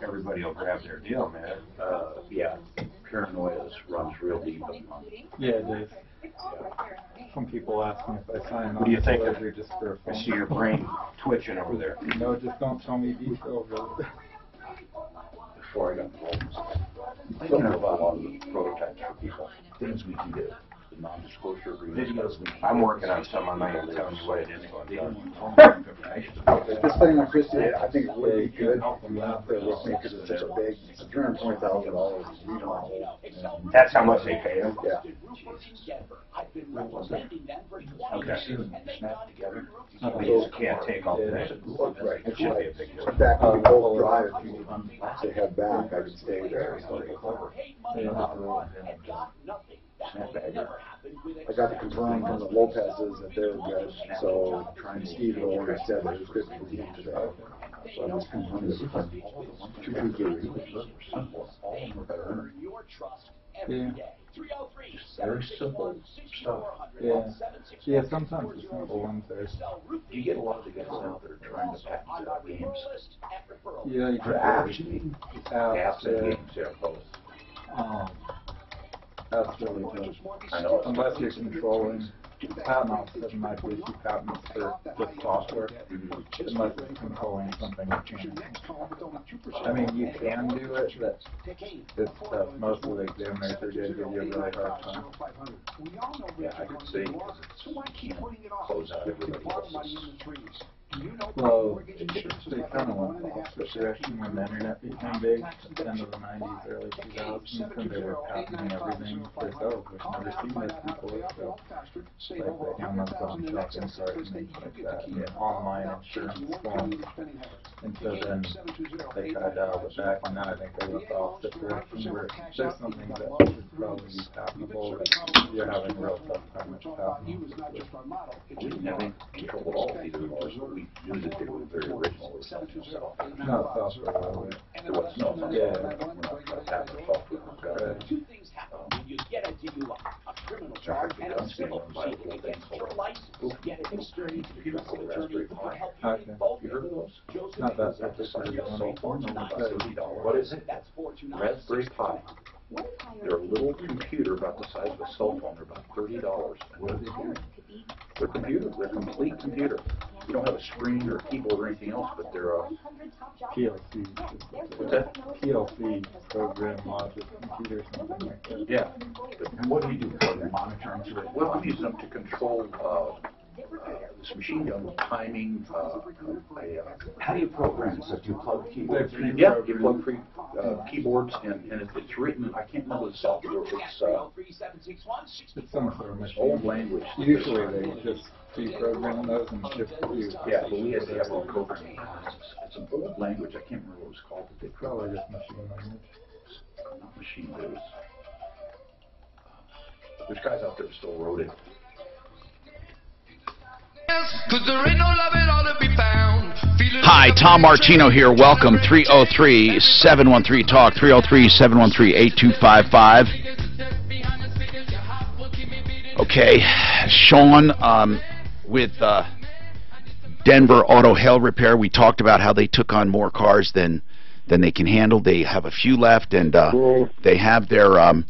everybody will grab their deal, man. Yeah, paranoia runs real deep. Yeah, Dave. Some people ask me if I sign What do you on think? delivery just for a I phone. see your brain twitching over there. No, just don't tell me details. Before I got involved, thinking about a lot of the prototypes for people, things we can do, the non-disclosure agreements. I'm working on some. I'm not going to tell you what it is. This thing on Christie, I think it would be good from out there with me because it's such a big, it's $320,000. That's how much they pay them? Yeah. Okay. Those can't take all day. Right. It should be a big deal. In fact, on the whole drive, if you need to head back, I can stay there. I got to confirm from the Lopez's that they're good, so Steve had already said that it was good for you today. So I'm just confirming it with them. Yeah. Very simple stuff. Yeah, sometimes the simple ones are. You get a lot of the guys out there trying to patent their games. Yeah, you For can apps and games, yeah, both. That's really good. I know. Unless you're controlling patent office might be patents for just software. Unless it's controlling something you can't. I mean, you can do it, but it's tough. Most of the examiners are going to give you a really hard time. Yeah, I could see. Close out everybody else's. Well, they kind of went the opposite direction when the internet became big at the end of the 90s, early 2000s, and they were patenting everything themselves, which never seen this before. So, like the Amazon shopping cart and things like that, and online insurance forms. And so then they kind of dialed it back, and now I think they went the opposite direction where there's something that should probably be patentable, but you're having a real tough time with patents. We didn't have any control at all either. We knew that they were very Not software, though. It was, no, it's not. Yeah. We're not tapping software. Right. Two things happen when you get into a criminal charge and a civil proceeding against your license. Get an experienced defense attorney who can help you in both of those. Joseph, Not that That's the size of a cell phone, about $30. What is it? That's $429. Raspberry Pi. They're a little computer about the size of a cell phone. They're about $30. What do they do? They're computers. They're complete computer. You don't have a screen or a keyboard or anything else, but they're PLC. What's that? PLC, program logic computer, something like that. Yeah. But what do you do? Monitoring through it? Well, I'm using them to control this machine gun timing. How do you program this? Do you plug keyboards? Yeah, you plug free keyboards, and it's written. I can't remember the software. It's some sort of machine. Old language. Usually they just pre-program those and ship to you. Yeah, but we had to have a programming. It's an old language. I can't remember what it was called. But they Probably just machine language. Not machine. There's guys out there who still wrote it. Hi, Tom Martino here. Welcome. 303-713-TALK, 303-713-8255. Okay, Sean with Denver Auto Hail Repair. We talked about how they took on more cars than they can handle. They have a few left, and they have their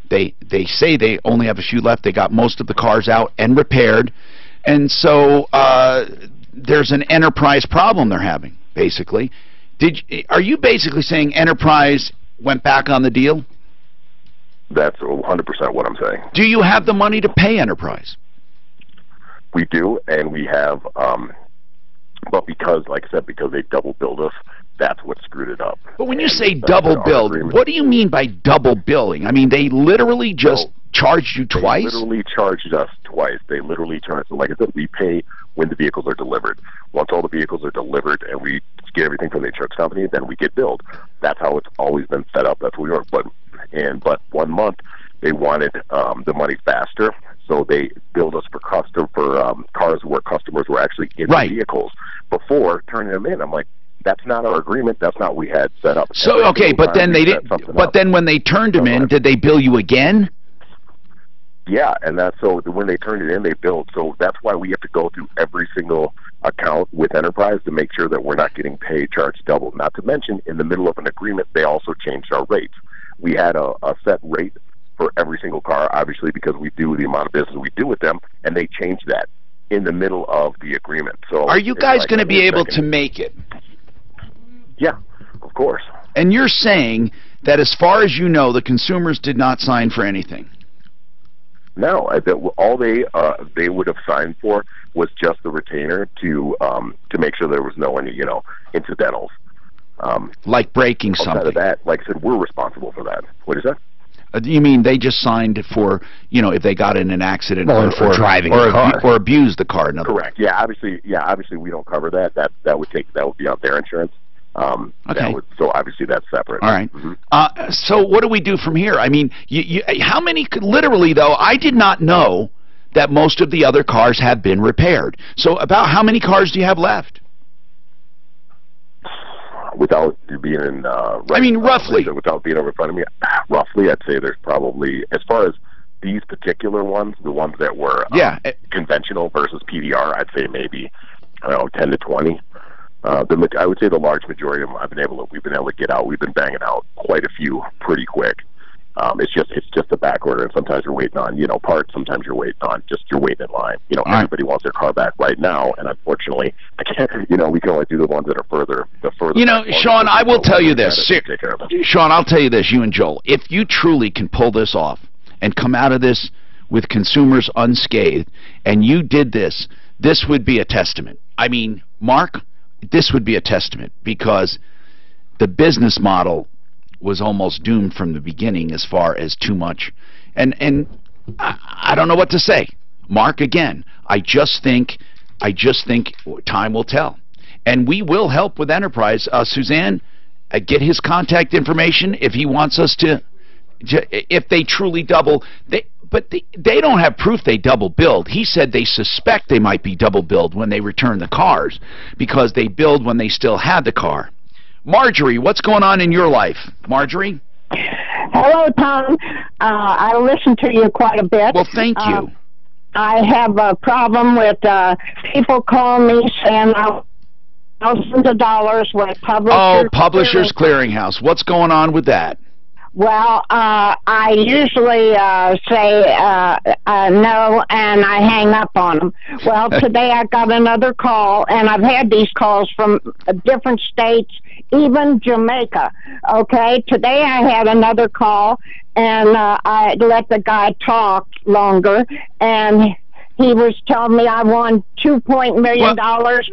they say they only have a few left. They got most of the cars out and repaired. And so there's an enterprise problem they're having, basically. Are you basically saying Enterprise went back on the deal? That's 100% what I'm saying. Do you have the money to pay Enterprise? We do, and we have, but because, like I said, because they double billed us, that's what screwed it up. But when you say double billed, what do you mean by double billing? I mean, they literally just charged you twice? They literally charged us twice. They literally charged, so like I said, we pay when the vehicles are delivered. Once all the vehicles are delivered and we get everything from the insurance company, then we get billed. That's how it's always been set up. That's what we are. But 1 month they wanted the money faster, so they billed us for cars where customers were actually in the vehicles before turning them in. I'm like, that's not our agreement. That's not what we had set up. So okay, but then they did. But then when they turned them in, did they bill you again? Yeah, and that's so when they turned it in, they billed. So that's why we have to go through every single account with Enterprise to make sure that we're not getting charged double. Not to mention, in the middle of an agreement, they also changed our rates. We had a set rate for every single car, obviously, because we do the amount of business we do with them, and they changed that in the middle of the agreement. So are you guys going to be able to make it? Yeah, of course. And you're saying that as far as you know, the consumers did not sign for anything? No, all they would have signed for was just the retainer to make sure there was no any incidentals. Like breaking something. Outside of that, like I said, we're responsible for that. What is that? You mean they just signed for if they got in an accident or driving or a car or abused the car? Correct. Yeah, obviously we don't cover that. That would be on their insurance. Okay. So obviously that's separate. All right. Mm-hmm. So what do we do from here? I mean, how many? Literally, though, I did not know that most of the other cars had been repaired. So about how many cars do you have left? Without being in, roughly. Without being over in front of me, roughly, I'd say there's probably, as far as these particular ones, the ones that were conventional versus PDR, I'd say maybe 10 to 20. I would say the large majority of them we've been able to get out. We've been banging out quite a few pretty quick. It's just a back order, and sometimes you're waiting on parts. Sometimes you're waiting in line. Everybody wants their car back right now, and unfortunately, I can't. We can only do the ones that are further. Sean, I will tell you this. Sean, I'll tell you this. You and Joel, if you truly can pull this off and come out of this with consumers unscathed, and you did this, this would be a testament. I mean, Mark, this would be a testament, because the business model was almost doomed from the beginning as far as too much. And I don't know what to say. Mark, again, I just think time will tell. And we will help with Enterprise. Suzanne, get his contact information if he wants us to if they truly double. But they don't have proof they double billed. He said they suspect they might be double billed when they return the cars, because they billed when they still had the car. Marjorie, what's going on in your life? Marjorie? Hello, Tom. I listen to you quite a bit. Well, thank you. I have a problem with people calling me saying thousands of dollars with Publishers. Oh, Publishers Clearinghouse. What's going on with that? Well, I usually say no, and I hang up on them. Well, today I got another call, and I've had these calls from different states, even Jamaica. Okay, today I had another call, and I let the guy talk longer, and he was telling me I won $2 million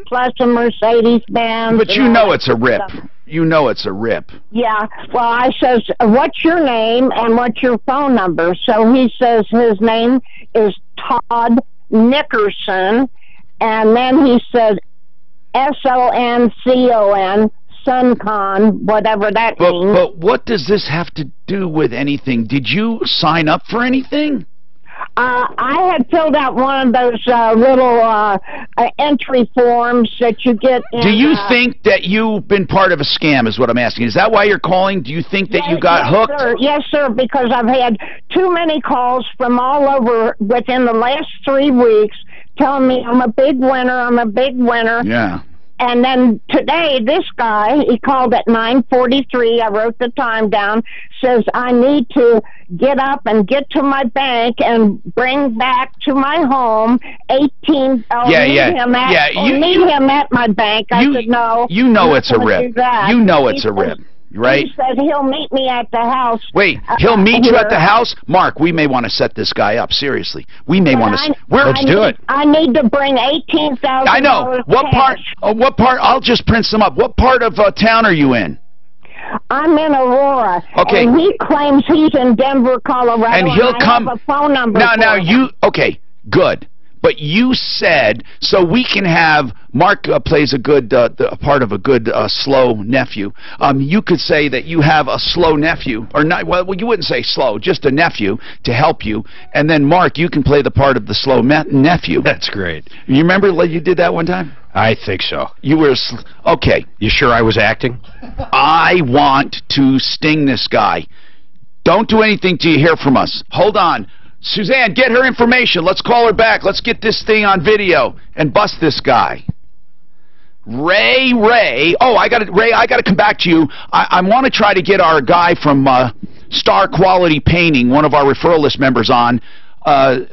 plus a Mercedes-Benz. But you know it's a rip. You know it's a rip. Yeah. Well, I says, what's your name and what's your phone number? So he says his name is Todd Nickerson, and then he said SONCON, SunCon, whatever that means. But what does this have to do with anything? Did you sign up for anything? I had filled out one of those little entry forms that you get in... Do you think that you've been part of a scam, is what I'm asking? Is that why you're calling? Do you think that you got hooked? Sir. Yes, sir, because I've had too many calls from all over within the last 3 weeks telling me I'm a big winner, I'm a big winner. Yeah. And then today, this guy, he called at 9:43. I wrote the time down. Says I need to get up and get to my bank and bring back to my home 18. Meet him at my bank. I said no. You know it's a rip. You know it's a rip. Right? He said he'll meet me at the house. Wait, he'll meet you at the house? Mark, we may want to set this guy up, seriously. We may want to... Let's do it. I need to bring $18,000. I know. What part? I'll just print some up. What part of town are you in? I'm in Aurora. Okay. And he claims he's in Denver, Colorado. And he'll come... I have a phone number Now, you... Okay, good. But you said, so we can have, Mark plays a good, part of a good slow nephew. You could say that you have a slow nephew, or not, well, you wouldn't say slow, just a nephew to help you. And then, Mark, you can play the part of the slow nephew. That's great. You remember you did that one time? I think so. You were, okay. You sure I was acting? I want to sting this guy. Don't do anything till you hear from us. Hold on. Suzanne, get her information. Let's call her back. Let's get this thing on video and bust this guy. Ray. Oh, Ray, I got to come back to you. I want to try to get our guy from Star Quality Painting, one of our referral list members on,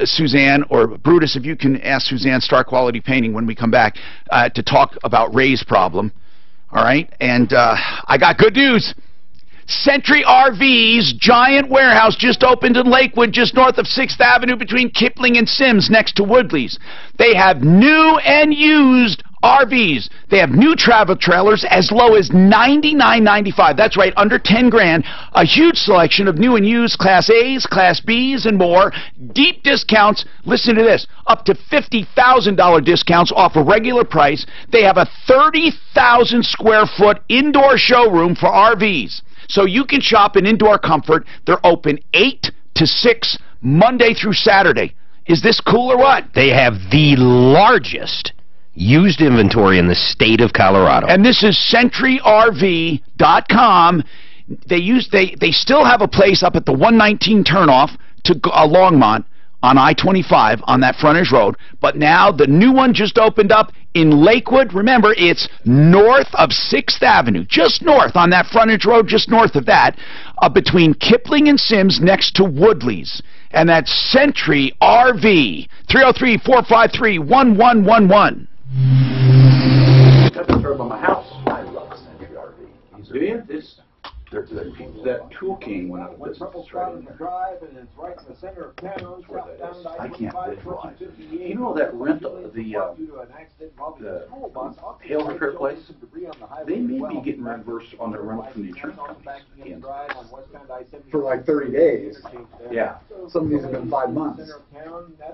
Suzanne, or Brutus, if you can ask Suzanne, Star Quality Painting, when we come back to talk about Ray's problem. All right? And I got good news. Century RV's giant warehouse just opened in Lakewood, just north of 6th Avenue between Kipling and Sims, next to Woodley's. They have new and used RVs. They have new travel trailers as low as $99.95. That's right, under 10 grand. A huge selection of new and used Class A's, Class B's, and more. Deep discounts. Listen to this. Up to $50,000 discounts off a regular price. They have a 30,000 square foot indoor showroom for RVs. So you can shop in indoor comfort. They're open 8 to 6, Monday through Saturday. Is this cool or what? They have the largest used inventory in the state of Colorado. And this is CentryRV.com. They still have a place up at the 119 turnoff to Longmont on I-25 on that frontage road. But now the new one just opened up in Lakewood. Remember, it's north of 6th Avenue, just north on that frontage road, just north of that, between Kipling and Sims next to Woodley's. And that's Century RV, 303-453-1111. That's the term on my house. I love Century RV. Do you? That Tool King went out of business right in there. I can't visualize it. You know that rental, the hail repair place? They may be getting reimbursed on their rental from the insurance companies again. For like 30 days. Yeah. Some of these have been 5 months.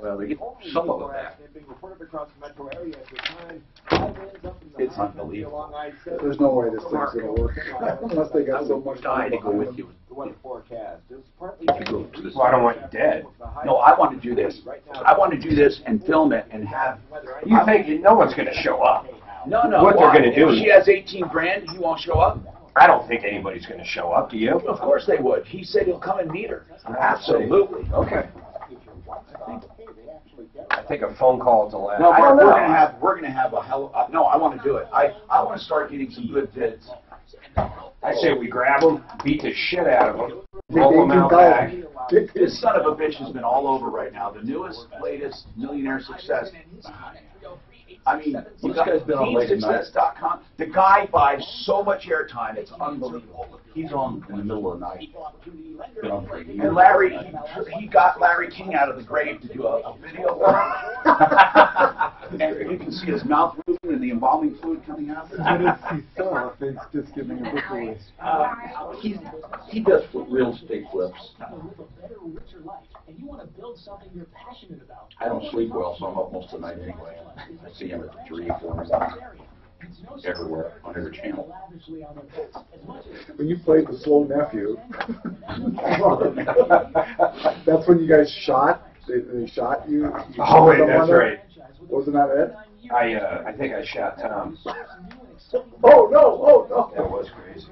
Well, they get some of it back. It's unbelievable. There's no way this thing's going to work unless they got so much die to go with you. Well, I don't want you dead. No, I want to do this. I want to do this and film it and have... You think no one's going to show up? No, what why? they're going to do. If she has 18 grand, he won't show up? I don't think anybody's going to show up. Do you? Of course they would. He said he'll come and meet her. Absolutely. Okay. I think a phone call to last. No, we're gonna have a hell. No, I want to do it. I want to start getting some good bids. I say we grab them, beat the shit out of them, roll them out back. This son of a bitch has been all over right now. The newest, latest millionaire success. I mean, you guys been on success.com. The guy buys so much airtime, it's unbelievable. He's on in the middle of the night. Been on for a year. And Larry, he got Larry King out of the grave to do a video for him. And you can see his mouth moving and the embalming fluid coming out. What is he stuff? It's just giving a book away. He does real estate flips. I don't sleep well, so I'm up most of the night anyway. I see him at 3, 4 in the morning. Everywhere, on every channel. When you played the Slow Nephew, that's when you guys shot? They shot you? Oh, wait, that's right. Wasn't that it? I think I shot Tom. Oh, no, That was crazy.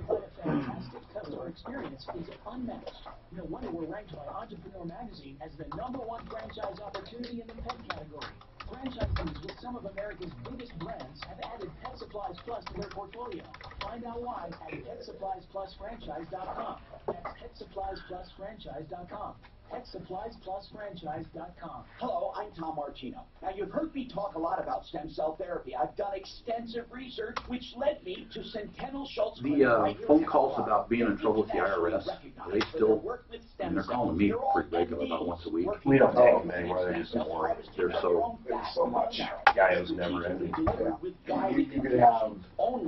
Experience is unmatched. No wonder we're ranked by Entrepreneur Magazine as the #1 franchise opportunity in the pet category. Franchisees with some of America's biggest brands have added Pet Supplies Plus to their portfolio. Find out why at PetSuppliesPlusFranchise.com. That's PetSuppliesPlusFranchise.com. PetSuppliesPlusFranchise.com. Hello, I'm Tom Martino. Now, you've heard me talk a lot about stem cell therapy. I've done extensive research, which led me to Centennial Schultz. The phone calls about being in trouble with the IRS, are they still, and they're calling me pretty regular, about once a week. We don't take them anymore, they're just boring. They're so much. Guyos never ending. You could have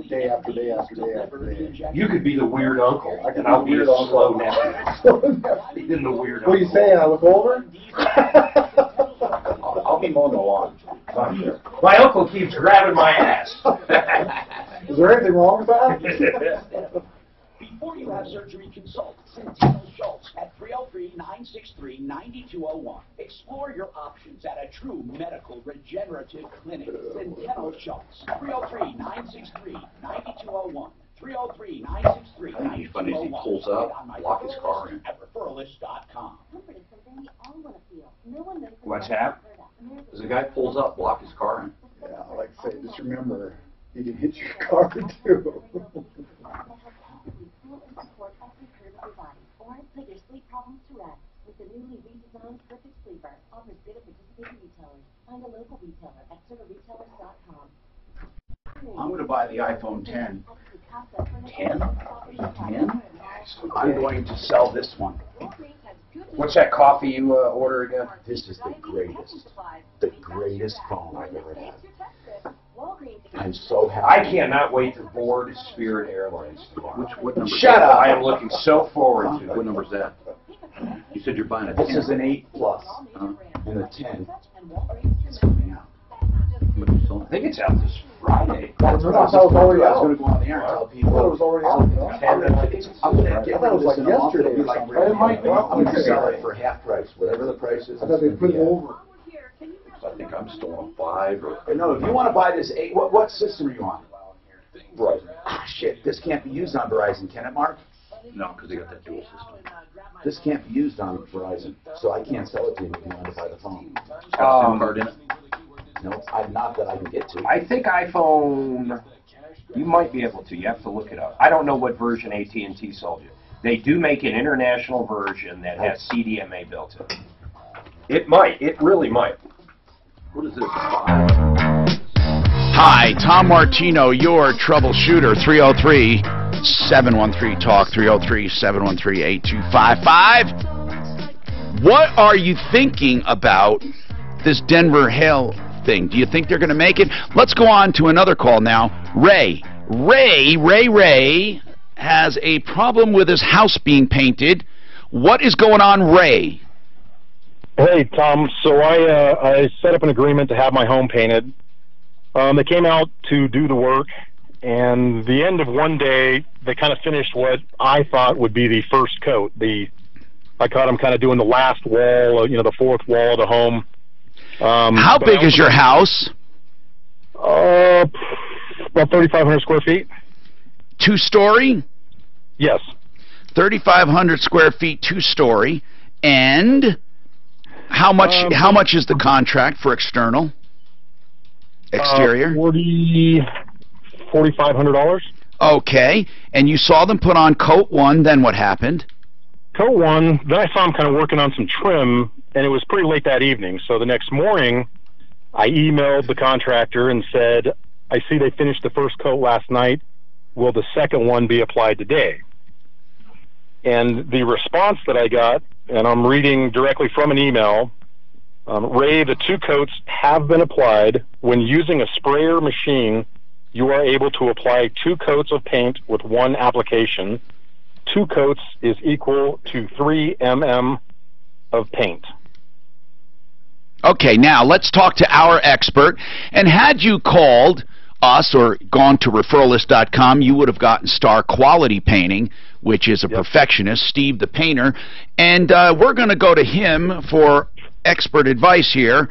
day after day after day after day. You could be the weird uncle, and I'll be the slow nephew. Then the weird uncle. What are you saying? I look over? I'll be mowing the lawn. My uncle keeps grabbing my ass. Is there anything wrong with that? Before you have surgery, consult Centennial Schultz at 303-963-9201. Explore your options at a true medical regenerative clinic. Centennial Schultz, 303-963-9201. 303-963-9201. He's funny as he pulls up, lock his car in. At referralist.com. What's that? As the guy pulls up, lock his car in. Yeah, I like to say, just remember, you can hit your car too. Put your sleep problems to rest with the newly redesigned Perfect Sleeper. Offers good at participating retailers. Find a local retailer at serverretailers.com. I'm going to buy the iPhone 10. 10? 10? I'm going to sell this one. What's that coffee you order again? This is the greatest phone I've ever had. I'm so happy. I cannot wait to board Spirit Airlines tomorrow. What number? Shut up! I am looking so forward to it. What number is that? You said you're buying a 10. This is an 8 Plus and a 10. It's coming out. I think it's out this Friday. I thought it was already out. I was going to go on the air and tell people. I thought it was already out. I'm going to get it was like yesterday or something. I'm going to sell it for half price, whatever the price is. I thought they put it over. I think I'm still on 5 or... No, if you want to buy this 8, what system are you on? Verizon. Ah, shit, this can't be used on Verizon, can it, Mark? No, because they got that dual system. This can't be used on Verizon, so I can't sell it to you if you want to buy the phone. It's got a SIM card in it? No, not that I can get to. I think iPhone, you might be able to. You have to look it up. I don't know what version AT&T sold you. They do make an international version that has CDMA built in. It might. It really might. What is this? Hi, Tom Martino, your troubleshooter, 303-713-TALK, 303-713-8255. What are you thinking about this Denver Hail thing? Do you think they're going to make it? Let's go on to another call now. Ray has a problem with his house being painted. What is going on, Ray? Hey, Tom. So I set up an agreement to have my home painted. They came out to do the work, and the end of one day, they kind of finished what I thought would be the first coat. I caught them kind of doing the last wall, the fourth wall of the home. How big is your house? About 3,500 square feet. 2-story? Yes. 3,500 square feet, 2-story. And how much is the contract for external? Exterior? $4,500. Okay. And you saw them put on coat 1, then what happened? Coat 1, then I saw them kind of working on some trim, and it was pretty late that evening. So the next morning, I emailed the contractor and said, I see they finished the first coat last night. Will the second one be applied today? And the response that I got, and I'm reading directly from an email, Ray, the 2 coats have been applied. When using a sprayer machine, you are able to apply 2 coats of paint with 1 application. 2 coats is equal to 3 mm of paint. Okay, now let's talk to our expert. And had you called us or gone to referralist.com, you would have gotten Star Quality Painting, which is a perfectionist, Steve the painter. And we're going to go to him for expert advice here.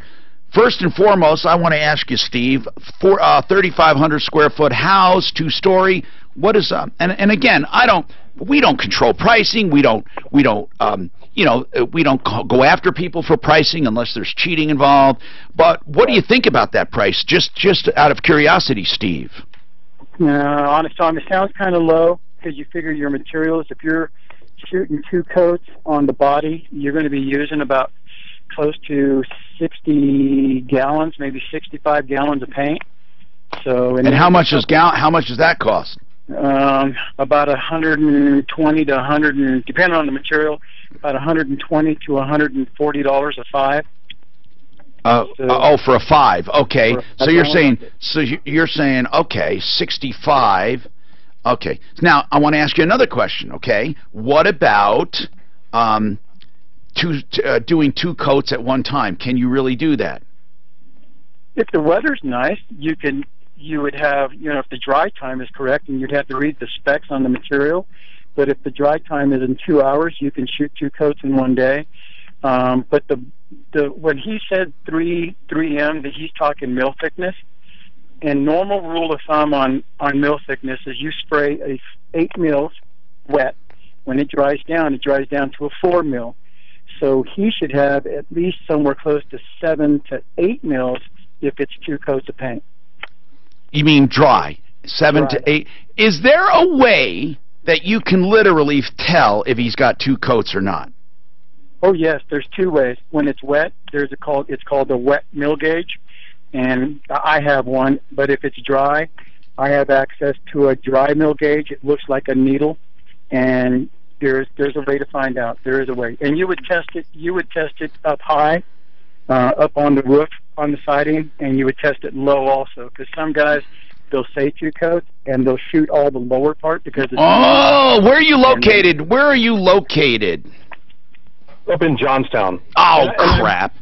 First and foremost, I want to ask you, Steve, for 3,500 square foot house, 2-story, what is and again, we don't control pricing. We don't go after people for pricing unless there's cheating involved. But what do you think about that price? Just out of curiosity, Steve. Honest, Tom, it sounds kind of low because you figure your materials. If you're shooting 2 coats on the body, you're going to be using about close to 60 gallons, maybe 65 gallons of paint. So, and how much does that cost? About 120 to 100, depending on the material, about 120 to $140 a 5. For a 5. Okay. So you're saying okay, 65. Okay. Now I want to ask you another question. Okay. What about doing 2 coats at one time? Can you really do that? If the weather's nice, you would have, if the dry time is correct, and you'd have to read the specs on the material. But if the dry time is in 2 hours, you can shoot 2 coats in one day. But when he said 3M, that he's talking mill thickness. And normal rule of thumb on mill thickness is you spray 8 mils wet. When it dries down to a 4 mil. So he should have at least somewhere close to 7 to 8 mils if it's 2 coats of paint. You mean dry? 7 to 8. Is there a way that you can literally tell if he's got 2 coats or not? Oh yes, there's 2 ways. When it's wet, it's called a wet mill gauge, and I have one. But if it's dry, I have access to a dry mill gauge. It looks like a needle, and there's a way to find out. There is a way, and you would test it. You would test it up high, up on the roof, on the siding, and you would test it low also, because some guys, they'll say 2 coats and they'll shoot all the lower part because it's where are you located? Where are you located? Up in Johnstown. Oh, crap.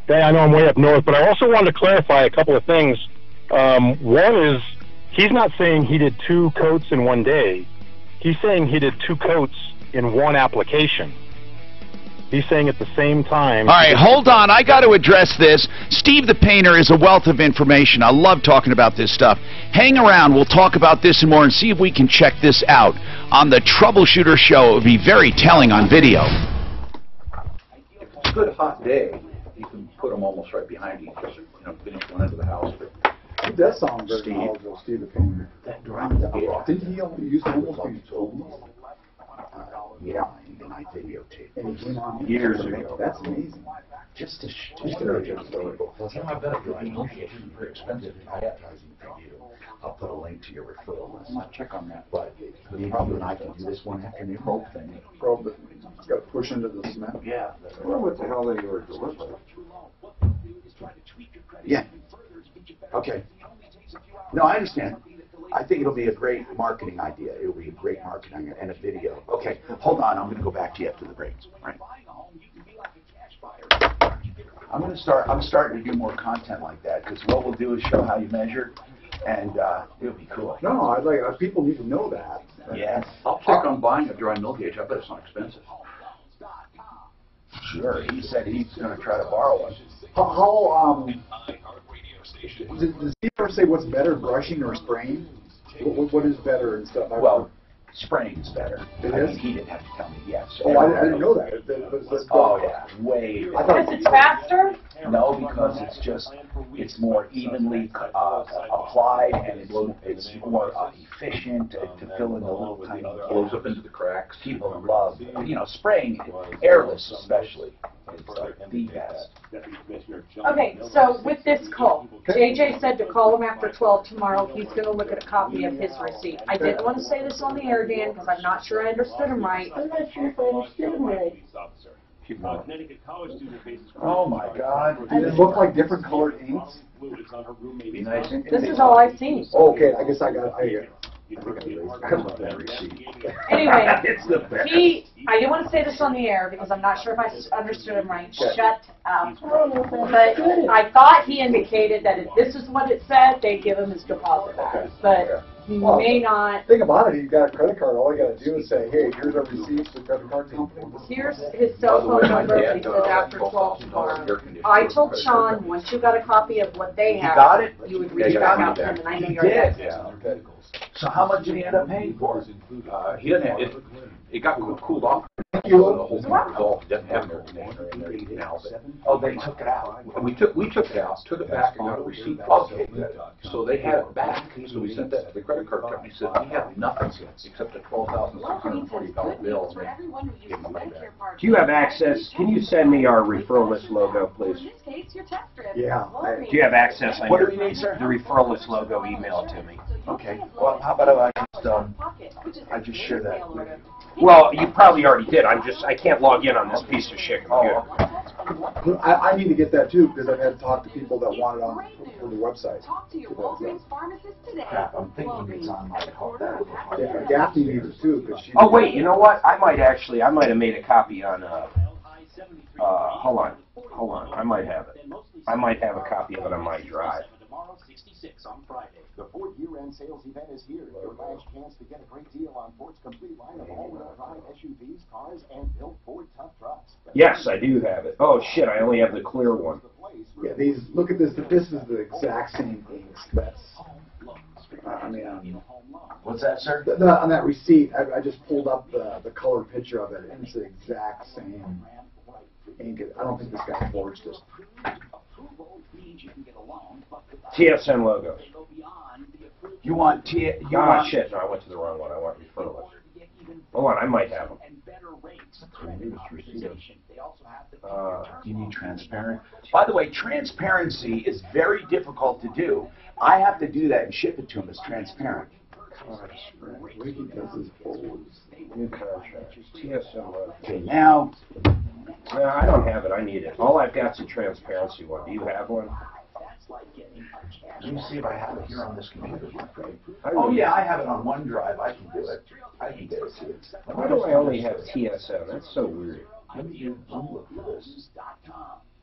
I know I'm way up north, but I also wanted to clarify a couple of things. One is, he's not saying he did 2 coats in one day. He's saying he did 2 coats in 1 application. He's saying at the same time... All right, hold on. I got to address this. Steve the Painter is a wealth of information. I love talking about this stuff. Hang around. We'll talk about this and more and see if we can check this out on the Troubleshooter Show. It would be very telling on video. It's a good hot day. You can put them almost right behind each other. Finish one end of the house. But it does sound very knowledgeable, Steve the Painter. Didn't he only use almost these tools? Yeah, and I videotaped. And he came on years ago. That's amazing. Just to encourage people. I bet if you're negotiating very expensive advertising for you, I'll put a link to your referral list. I'll check on that. But the problem and I can do this one afternoon. Probe thing. Probe it. It's got to push into the cement. Yeah. I wonder what the hell they were delivering. Yeah. Okay. No, I understand. I think it'll be a great marketing idea. It'll be a great marketing and a video. Okay, hold on. I'm going to go back to you after the break. Right. I'm starting to do more content like that, because what we'll do is show how you measure, and it'll be cool. No, people need to know that. Yes. I'll check on buying a dry mill gauge. I bet it's not expensive. Sure. He said he's going to try to borrow one. Does he ever say what's better, brushing or spraying? What is better and stuff? Well, spraying is better. It I is? mean, he didn't have to tell me, yes. Oh, I didn't know that. Oh, yeah, way. Because it's faster? No, because it's more evenly applied, and it's more efficient to fill in the little tiny blows up into the cracks. People love, spraying, airless especially, is like the best. Okay, so with this call, JJ said to call him after 12 tomorrow. He's going to look at a copy of his receipt. I didn't want to say this on the air, Dan, because I'm not sure I understood him right. I'm not sure if I understood him right. Oh my God! Did it look like different colored inks? Be nice. This is all I've seen. Okay, I guess I got it. Anyway, It's the best. I didn't want to say this on the air because I'm not sure if I understood him right. Shut up. But I thought he indicated that if this is what it said, they'd give him his deposit back. But he may not. Think about it. You've got a credit card. All you got to do is say, hey, here's our receipts for the credit card company. Here's his cell phone number. He says after 12 tomorrow. I told Sean once you got a copy of what they have, got it? you would reach back out to him, and I know you're did. yeah. Okay. So how much did he end up paying for it? He didn't have it. It got cooled off. The whole thing resolved. It doesn't have an originator in there now. Oh, they took it out. And we took it out, took it back, and got a receipt. Okay, good. So they had it back. So we sent that to the credit card company. Said we have nothing except a $12,640 bill. Do you have access? Can you send me our referral list logo, please? Yeah. Do you have access? What do you need, sir? The referral list logo. Email it to me. Okay. Well, how about I just share that with you? Well, you probably already did. I can't log in on this piece of shit computer. I need to get that too because I've had to talk to people that want it on for the website. Crap, I'm thinking it's on my card. Yeah, Daphne needs it too because she. Oh wait, you know what? I might have made a copy on. Hold on. I might have it. I might have a copy of it on my drive. On Friday. The Ford year-end sales event is here. Your last chance to get a great deal on Ford's complete line of all-wheel drive SUVs, cars, and built Ford tough trucks. Yes, I do have it. Oh shit, I only have the clear one. Yeah, look at this. This is the exact same inks. That's. I mean, what's that, sir? On that receipt, I just pulled up the color picture of it, and it's the exact same ink. I don't think this guy forged it. TSN logo. You want shit, no, I went to the wrong one. I want referral list. Hold on, I might have them. You need transparent. By the way, transparency is very difficult to do. I have to do that and ship it to him as transparent. New contract. TSN logo. Okay, now. No, I don't have it. I need it. All I've got is a transparency one. Do you have one? Let me see if I have it here on this computer. Oh yeah, I have it on OneDrive. I can do it. I can get it to you. Why do I only have TSN? That's so weird. Let me look for this.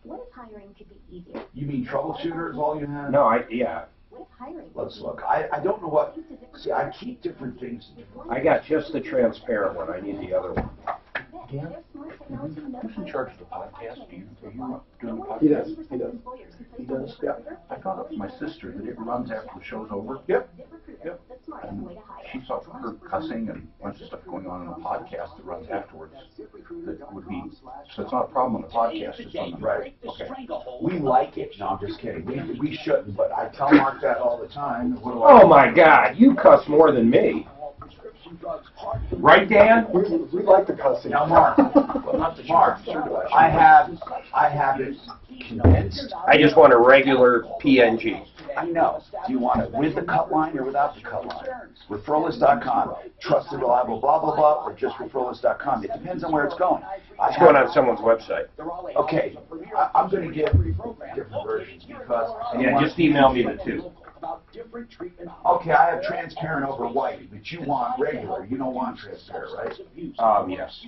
What if hiring could be easier? You mean Troubleshooter is all you have? No, yeah. What if hiring? Let's look. I don't know what. See, I keep different things. I got just the transparent one. I need the other one. Yeah. Who's in charge of the podcast? Are you doing the podcast? He does. He does? Yeah. I found out from my sister that it runs after the show's over. Yep. And she saw her cussing and a bunch of stuff going on in the podcast that runs afterwards. That would be, so it's not a problem on the podcast, it's on the right. Okay. We like it. No, I'm just kidding. We shouldn't, but I tell Mark that all the time. Oh my God, you cuss more than me. Right, Dan? We like the cussing. Now, Mark, well, not the Mark. I have it condensed. I just want a regular PNG. I know. Do you want it with the cut line or without the cut line? Referralist.com. Trusted, reliable, blah, blah, blah, or just referralist.com. It depends on where it's going. It's going on someone's website. Okay. I'm going to give different versions because... Yeah, just email me the two. Okay, I have transparent over white, but you want regular. You don't want transparent, right? Yes.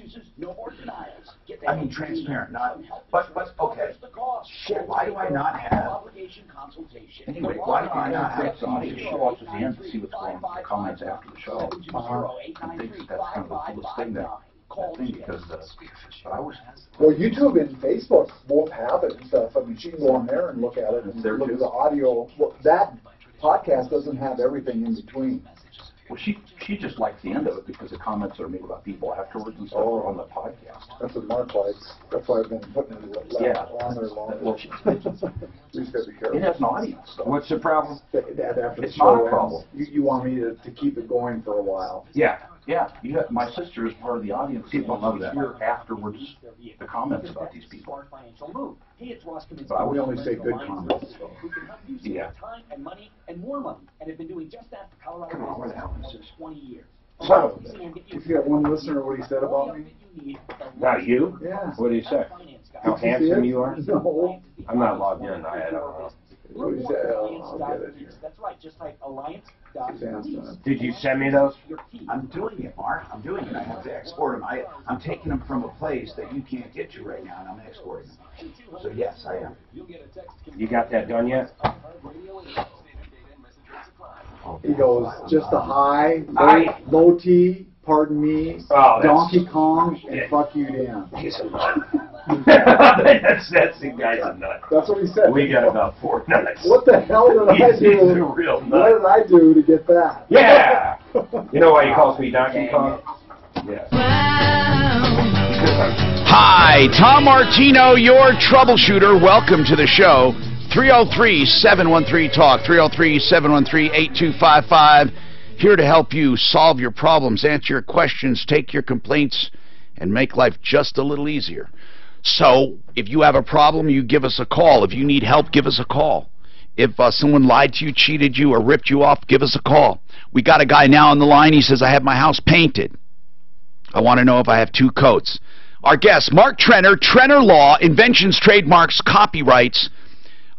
I mean transparent, not. But okay. Shit, why do I not have? Anyway, why do I not have somebody to show up at the end to see what's going on in the comments after the show? I think that's kind of the coolest thing that because I was. Well, YouTube and Facebook both have it and stuff. I mean, she can go on there and look at it and look at the audio. Well, that podcast doesn't have everything in between. Well, she just likes the end of it because the comments that are made about people afterwards and stuff are on the podcast. That's what Mark likes. That's why I've been putting it on there longer. Well, You just got to be careful. it has an audience, though. What's the problem? After It's the show not a ends, problem. You want me to keep it going for a while. Yeah. My sister is part of the audience. People love that. Hear afterwards the comments about these people. But we only say good comments. So. Yeah. Time and money and more money, and have been doing just that for Colorado Where the hell is for this? 20 years. So, if you got one listener, what he said about me? Not you? Yeah. What did he say? How Did you see handsome it? you are? No. I'm not logged in. I don't know. What did he say? I'll get it here. That's right, just type alliance. Did you send me those? I'm doing it, Mark. I'm doing it. I have to export them. I'm taking them from a place that you can't get to right now, and I'm exporting them. So yes, I am. You got that done yet? He goes, just a high, low T, pardon me, Oh, Donkey Kong, and fuck you, Dan. He's a nut. that's the guy's a nut. That's what he said. We got about 4 nuts. What the hell did I He's do? a real nut. What did I do to get that? Yeah! You know why he calls me Donkey Kong? Yeah. Hi, Tom Martino, your troubleshooter. Welcome to the show. 303-713-TALK, 303-713-8255. Here to help you solve your problems, answer your questions, take your complaints, and make life just a little easier. So, if you have a problem, you give us a call. If you need help, give us a call. If someone lied to you, cheated you, or ripped you off, give us a call. We got a guy now on the line. He says, I have my house painted. I want to know if I have 2 coats. Our guest, Mark Trenner, Trenner Law, inventions, trademarks, copyrights.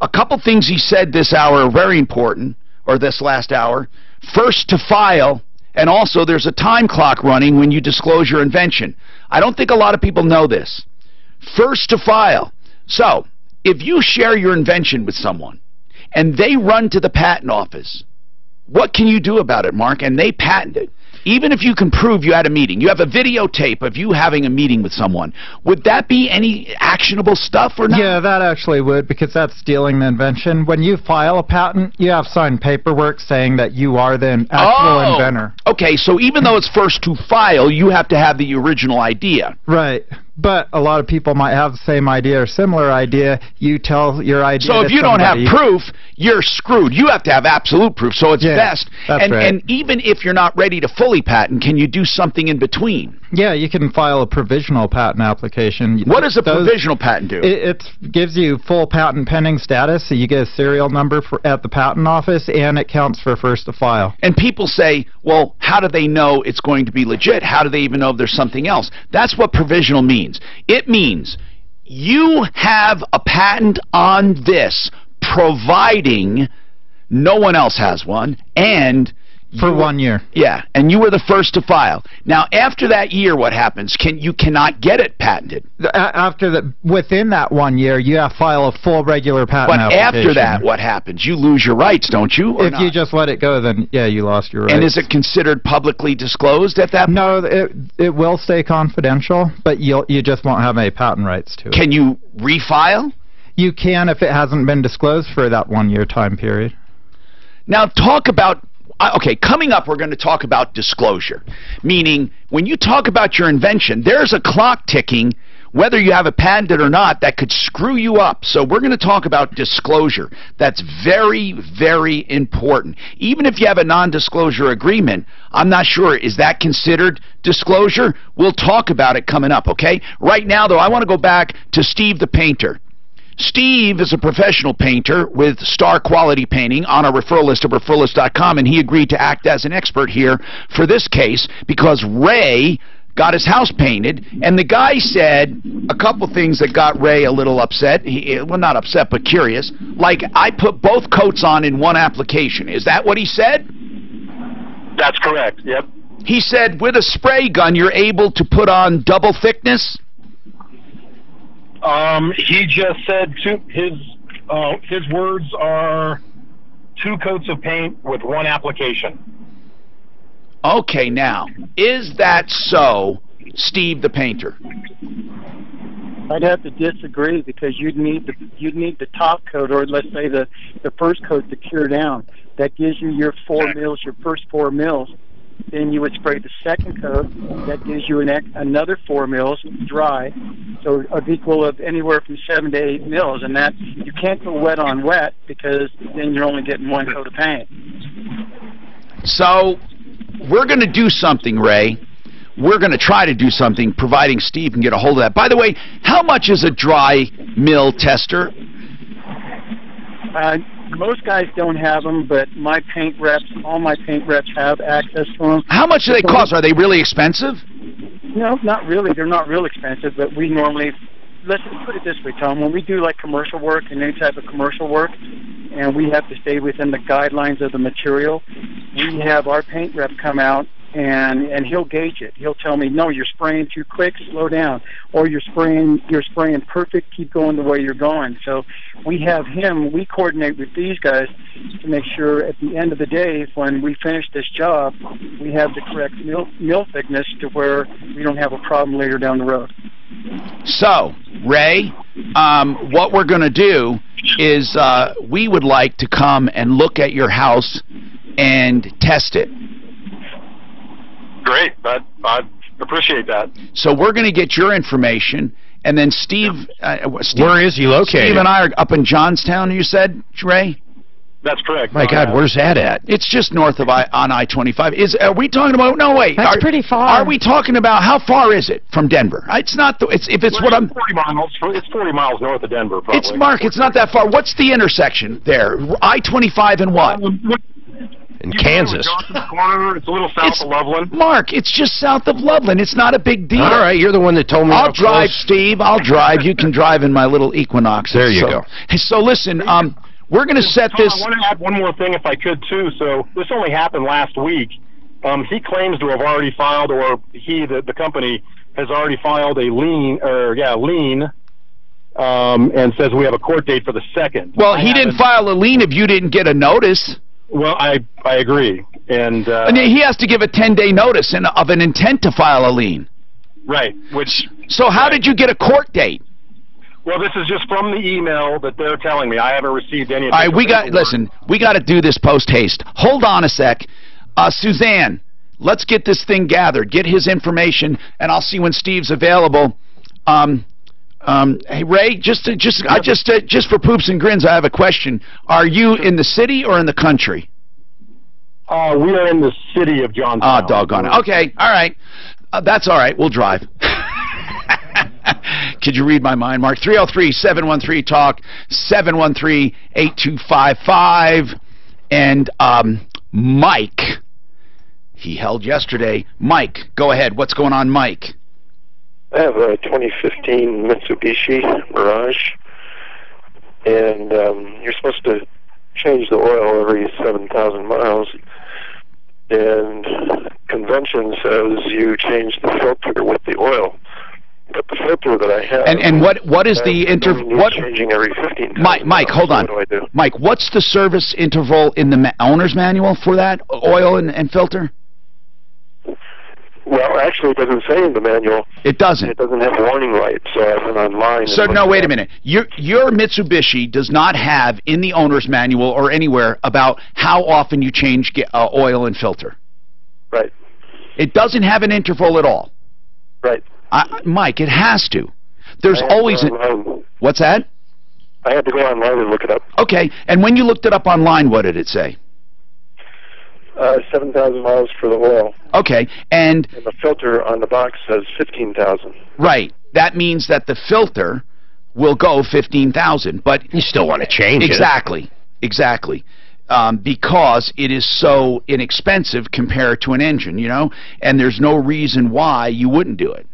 A couple things he said this hour are very important, or this last hour. First to file, and also there's a time clock running when you disclose your invention. I don't think a lot of people know this. First to file. So, if you share your invention with someone, and they run to the patent office, what can you do about it, Mark? And they patent it. Even if you can prove you had a meeting, you have a videotape of you having a meeting with someone, would that be any actionable stuff or not? Yeah, that actually would, because that's stealing the invention. When you file a patent, you have signed paperwork saying that you are the actual inventor. Okay, so even though it's first to file, you have to have the original idea. Right. But a lot of people might have the same idea or similar idea. You tell your idea So if you don't have proof, you're screwed. You have to have absolute proof, so it's best. That's right. And even if you're not ready to fully patent, can you do something in between? Yeah, you can file a provisional patent application. What does a provisional patent do? It gives you full patent pending status, so you get a serial number at the patent office, and it counts for first to file. And people say, well, how do they know it's going to be legit? How do they even know if there's something else? That's what provisional means. It means you have a patent on this, providing no one else has one, and for 1 year. Yeah, and you were the first to file. Now, after that year, what happens? You cannot get it patented. Within that 1 year, you have to file a full regular patent application. But after that, what happens? You lose your rights, don't you? If you just let it go, then yeah, you lost your rights. And is it considered publicly disclosed at that point? No, it will stay confidential, but you just won't have any patent rights to it. Can you refile? You can if it hasn't been disclosed for that 1 year time period. Now talk about, okay, coming up we're going to talk about disclosure. Meaning, when you talk about your invention, there's a clock ticking, whether you have it patented or not, that could screw you up. So we're going to talk about disclosure. That's very, very important. Even if you have a non-disclosure agreement, I'm not sure, is that considered disclosure? We'll talk about it coming up, okay? Right now, though, I want to go back to Steve the painter. Steve is a professional painter with Star Quality Painting on our referral list at referrallist.com, and he agreed to act as an expert here for this case because Ray got his house painted, and the guy said a couple things that got Ray a little upset. Well, not upset, but curious. Like, I put both coats on in one application. Is that what he said? That's correct, yep. He said with a spray gun you're able to put on double thickness? He just said his words are 2 coats of paint with 1 application. Okay, now, is that so Steve the painter? I'd have to disagree because you'd need the top coat, or let's say the first coat to cure down. That gives you your 4 mils, your first 4 mils. Then you would spray the second coat. That gives you another 4 mils dry, so an equal of anywhere from 7 to 8 mils. And that you can't go wet on wet because then you're only getting 1 coat of paint. So we're going to do something, Ray. We're going to try to do something, providing Steve can get a hold of that. By the way, how much is a dry mill tester? Most guys don't have them, but all my paint reps have access to them. How much do they cost? Are they really expensive? No, not really. They're not real expensive, but we normally, let's put it this way, Tom, when we do like commercial work and any type of commercial work, and we have to stay within the guidelines of the material, we have our paint rep come out and he'll gauge it. He'll tell me, no, you're spraying too quick, slow down, or you're spraying perfect, keep going the way you're going. So we coordinate with these guys to make sure at the end of the day, when we finish this job, we have the correct mill thickness to where we don't have a problem later down the road. So, Ray, what we're going to do is we would like to come and look at your house and test it. Great. I appreciate that. So we're going to get your information, and then Steve, where is he located? Steve and I are up in Johnstown, you said, Ray? That's correct. My God, where's that at? It's just north of on I-25. Are we talking about? No, wait. That's pretty far. Are we talking about how far is it from Denver? It's not. It's what I'm. 40 miles. It's 40 miles north of Denver. Probably. It's Mark. It's not that far. What's the intersection there? I-25 and what? In Kansas. Corner, it's a little south of Loveland. Mark, it's just south of Loveland. It's not a big deal. All right, you're the one that told me. I'll drive, Steve. I'll drive. You can drive in my little Equinox. There you go. Hey, so listen, we're going to set Tom, this. I want to add one more thing, if I could, too. So this only happened last week. He claims to have already filed, or the company has already filed a lien, and says we have a court date for the 2nd. Well, he didn't file a lien if you didn't get a notice. Well, I agree, and he has to give a 10-day notice of an intent to file a lien. Right. So how did you get a court date? Well, this is just from the email that they're telling me. I haven't received any. All right, we got to do this post haste. Hold on a sec, Suzanne. Let's get this thing gathered. Get his information, and I'll see when Steve's available. Hey Ray, just for poops and grins, I have a question. Are you in the city or in the country? We are in the city of Johnstown. Ah, doggone it. Okay, all right. That's all right. We'll drive. Could you read my mind, Mark? 303-713-TALK, 713-8255. And Mike, he held yesterday. Mike, go ahead. What's going on, Mike? I have a 2015 Mitsubishi Mirage, and you're supposed to change the oil every 7,000 miles, and convention says you change the filter with the oil. But the filter that I have... And what is the changing every 15,000 Mike, hold on. What do I do? Mike, what's the service interval in the owner's manual for that oil and filter? Well, actually, it doesn't say in the manual. It doesn't. It doesn't have warning lights, so I went online. So, no, wait a minute. Your Mitsubishi does not have in the owner's manual or anywhere about how often you change oil and filter. Right. It doesn't have an interval at all. Right. Mike, it has to. There's always... What's that? I had to go online and look it up. Okay, and when you looked it up online, what did it say? 7,000 miles for the oil. Okay, and the filter on the box says 15,000. Right. That means that the filter will go 15,000, but you still want to change it. Exactly. Because it is so inexpensive compared to an engine, and there's no reason why you wouldn't do it.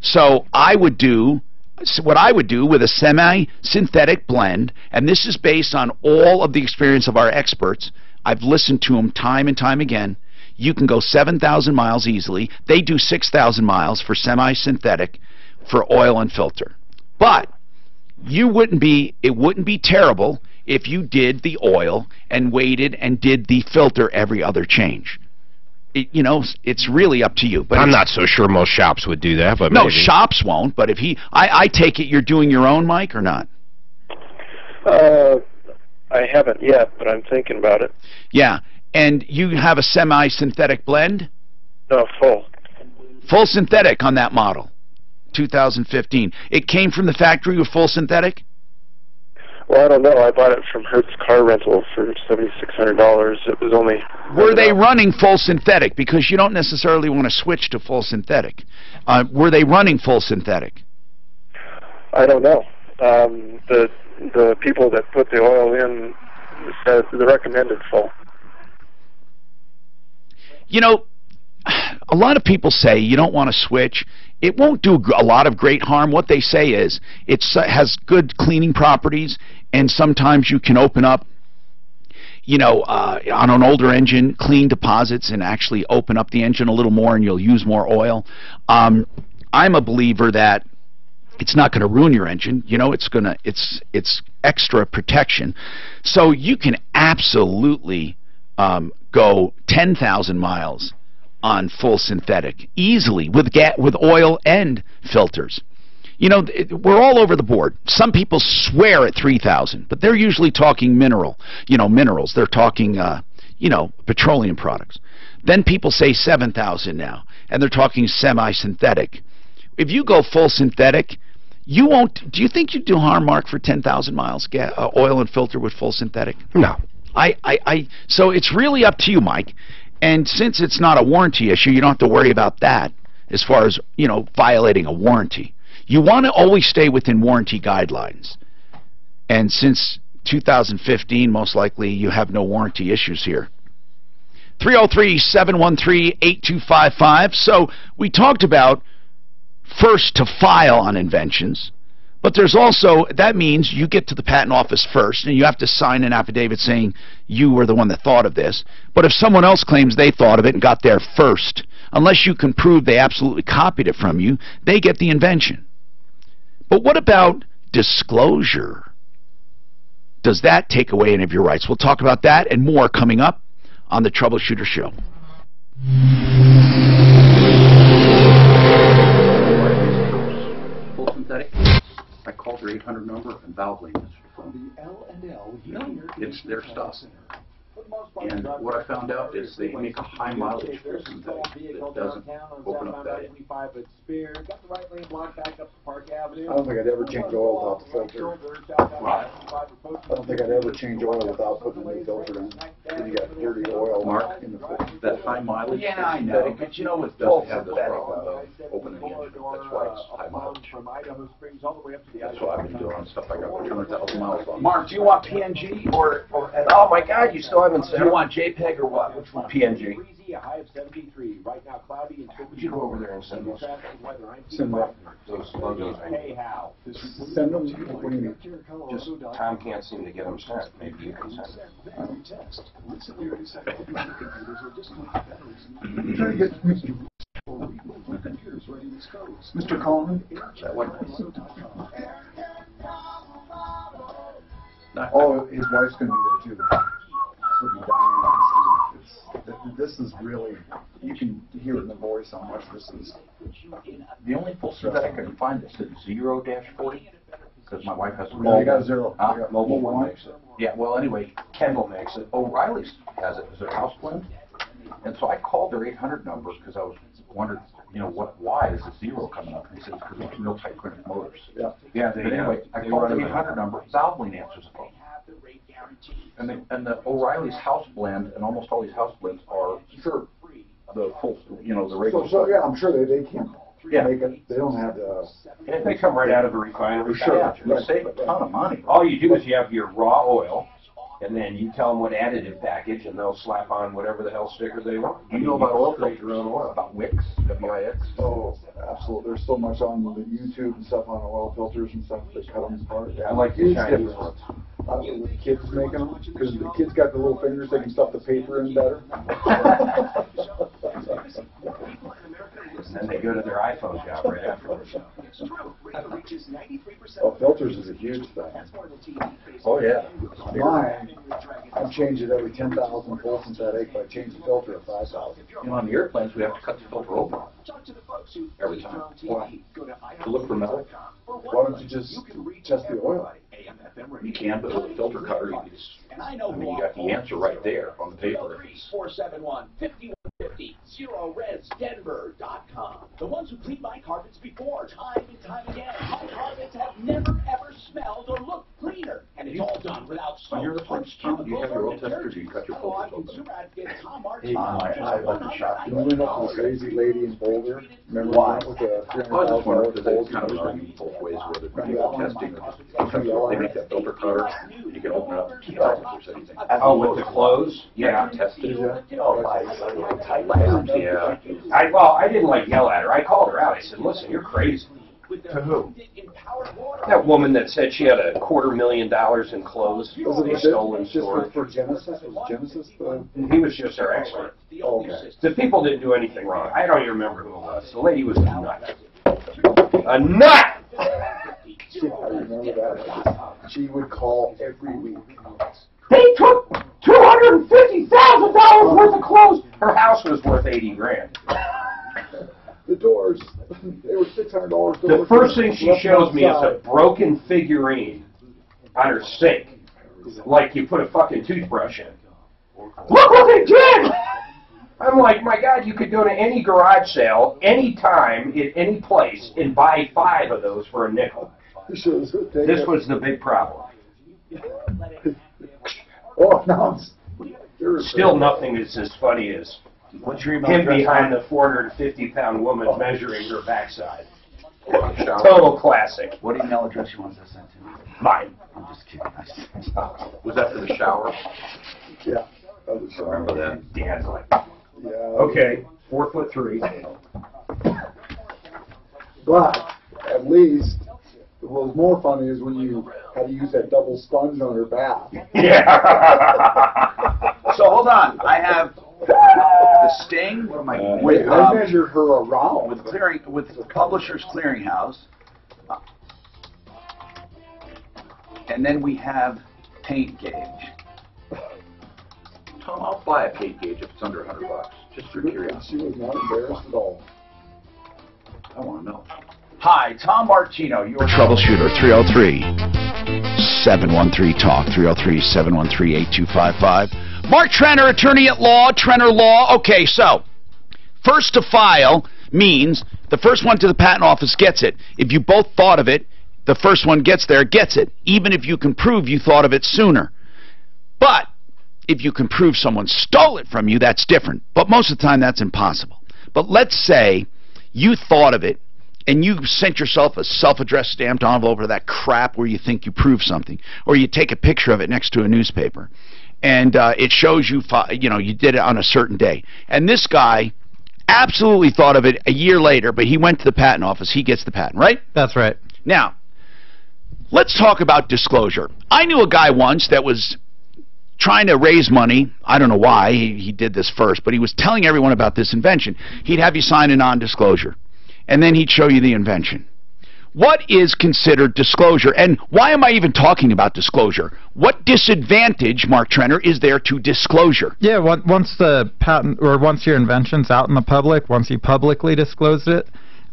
So what I would do with a semi-synthetic blend, and this is based on all of the experience of our experts. I've listened to them time and time again. You can go 7,000 miles easily. They do 6,000 miles for semi-synthetic for oil and filter. But it wouldn't be terrible if you did the oil and waited and did the filter every other change. you know, it's really up to you. But I'm not so sure most shops would do that, but no, maybe. shops won't. But if I take it you're doing your own, Mike, or not? I haven't yet, but I'm thinking about it. Yeah, and you have a semi-synthetic blend? No, full. Full synthetic on that model, 2015. It came from the factory with full synthetic? Well, I don't know. I bought it from Hertz Car Rental for $7,600. It was only... Were they running full synthetic? Because you don't necessarily want to switch to full synthetic. Were they running full synthetic? I don't know. The people that put the oil in said they recommended full. You know, a lot of people say you don't want to switch. It won't do a lot of great harm. What they say is it has good cleaning properties, and sometimes you can open up, you know, on an older engine, clean deposits and actually open up the engine a little more, and you'll use more oil. I'm a believer that it's not going to ruin your engine. You know, it's extra protection. So you can absolutely go 10,000 miles on full synthetic easily with oil and filters. You know, we're all over the board. Some people swear at 3,000, but they're usually talking minerals. They're talking, you know, petroleum products. Then people say 7,000 now, and they're talking semi-synthetic. If you go full synthetic, you won't. Do you think you'd do harm, Mark, for 10,000 miles oil and filter with full synthetic? No. So it's really up to you, Mike. And since it's not a warranty issue, you don't have to worry about that as far as, you know, violating a warranty. You want to always stay within warranty guidelines. And since 2015, most likely you have no warranty issues here. 303-713-8255. So we talked about first to file on inventions, but there's also, that means you get to the patent office first and you have to sign an affidavit saying you were the one that thought of this. But if someone else claims they thought of it and got there first, unless you can prove they absolutely copied it from you, they get the invention. But what about disclosure? Does that take away any of your rights? We'll talk about that and more coming up on the Troubleshooter Show. Full synthetic. I called their 800 number and valve lane answered the phone. It's their stuff. And what I found out is they make a high mileage full synthetic that doesn't open up that. I don't think I'd ever change oil without the filter. I don't think I'd ever change oil without putting a new filter in. Then you got dirty oil Mark, in the filter. that high mileage Yeah, I know, synthetic, but you know what doesn't have this problem of opening the engine. That's why it's high mileage. That's what I've been doing on stuff I got 200,000 miles on. Mark, do you want PNG or Oh my God, you still haven't do said you want JPEG or what? Which one? PNG. Would you go over there and send those? Send what? Those logos. Send them? What do you mean? Just Tom can't seem to get them sent. Maybe you can send them. Mr. Coleman? Oh, his wife's going to be there too. She'll be dying to see it. This is really, you can hear it in the voice how much this is. The only full synthetic I can find is at 0-40, because my wife has a Yeah, I got 0. I got mobile one. one makes it. Yeah, well, anyway, Kendall makes it. O'Reilly's has it as their house blend. And so I called their 800 number because I was wondering, you know, why is the 0 coming up? And he said it's because it's real tight crank motors. Yeah. Yeah, But anyway, I called the 800 number. Valve lane answers the phone. And the O'Reilly's house blend and almost all these house blends are the full, you know, the regular. So yeah, I'm sure they can't make it. They don't have the. And they come right out of the refinery. Sure. Yeah, They save a ton of money. all you do is you have your raw oil, and then you tell them what additive package, and they'll slap on whatever the hell sticker they want. You know about oil Create your own oil. About Wix, W-I-X? Oh, absolutely. There's so much on the YouTube and stuff on oil filters and stuff. They cut them apart. I like the Huge Chinese difference. The kids making them because the kids got the little fingers. They can stuff the paper in better. And then they go to their iPhone shop right afterwards. Oh, filters is a huge thing. Oh, yeah. Mine, I've changed it every 10,000 volts since that egg, but I changed the filter at 5,000. You know, on the airplanes, we have to cut the filter open every time. Why? To look for metal. Why don't you just test the oil? You can, but with a filter cutter, I mean, you got the answer right there on the paper. 471-5150, ZeroResDenver.com. The ones who cleaned my carpets before, time and time again. My carpets have never, ever smelled or looked cleaner. And it's all done without soap, punch, Do you have your oil tester, or do you cut your filters open? I like the shop. You went up with the crazy lady in Boulder? Remember Why? with the I was just wondering, because it's $300,000 kind of an argument both ways, whether people testing, they make that filter cutter, you can open it up and keep out if there's anything. Oh, with the clothes? Yeah, test it. Oh, yeah. Well, I didn't like yell at her. I called her out. I said, listen, you're crazy. To who? That woman that said she had $250,000 in clothes they stole in store. For Genesis? Was Genesis the... He was just our expert. Oh, okay. The people didn't do anything wrong. I don't even remember who it was. The lady was a nut. A nut! I remember that. She would call every week. They took $250,000 worth of clothes. Her house was worth $80,000. The doors, they were $600. The first thing she shows me is a broken figurine on her sink, like you put a fucking toothbrush in. Look what they did! I'm like, my God, you could go to any garage sale, any time, at any place, and buy 5 of those for a nickel. This was the big problem. Oh, no. Still nothing is as funny as What's your email him address? behind the 450-pound woman measuring her backside. Total classic. What email address you want us to send to? Mine. I'm just kidding. Was that for the shower? Yeah. I remember that. Dan's like, Yeah. okay, 4'3". But at least what was more funny is when you had to use that double sponge on her bath. Yeah. So hold on. I have the Sting with I measured her around with Publishers Clearinghouse, and then we have paint gauge. Tom, I'll buy a paint gauge if it's under $100, just for curiosity. She was not embarrassed at all. I want to know. Hi, Tom Martino, your Troubleshooter, 303-713-TALK, 303-713-8255. Mark Trenner, attorney at law, Trenner Law. Okay, so, first to file means the first one to the patent office gets it. If you both thought of it, the first one gets there, gets it, even if you can prove you thought of it sooner. But if you can prove someone stole it from you, that's different. But most of the time, that's impossible. But let's say you thought of it, and you sent yourself a self-addressed stamped envelope or that crap where you think you proved something, or you take a picture of it next to a newspaper, and it shows you, you did it on a certain day. And this guy absolutely thought of it a year later, but he went to the patent office. He gets the patent, right? That's right. Now, let's talk about disclosure. I knew a guy once that was trying to raise money. I don't know why he did this first, but he was telling everyone about this invention. He'd have you sign a non-disclosure, and then he'd show you the invention. What is considered disclosure, and why am I even talking about disclosure? What disadvantage, Mark Trenner, is there to disclosure? Yeah, once the patent, or once your invention's out in the public, once you publicly disclose it,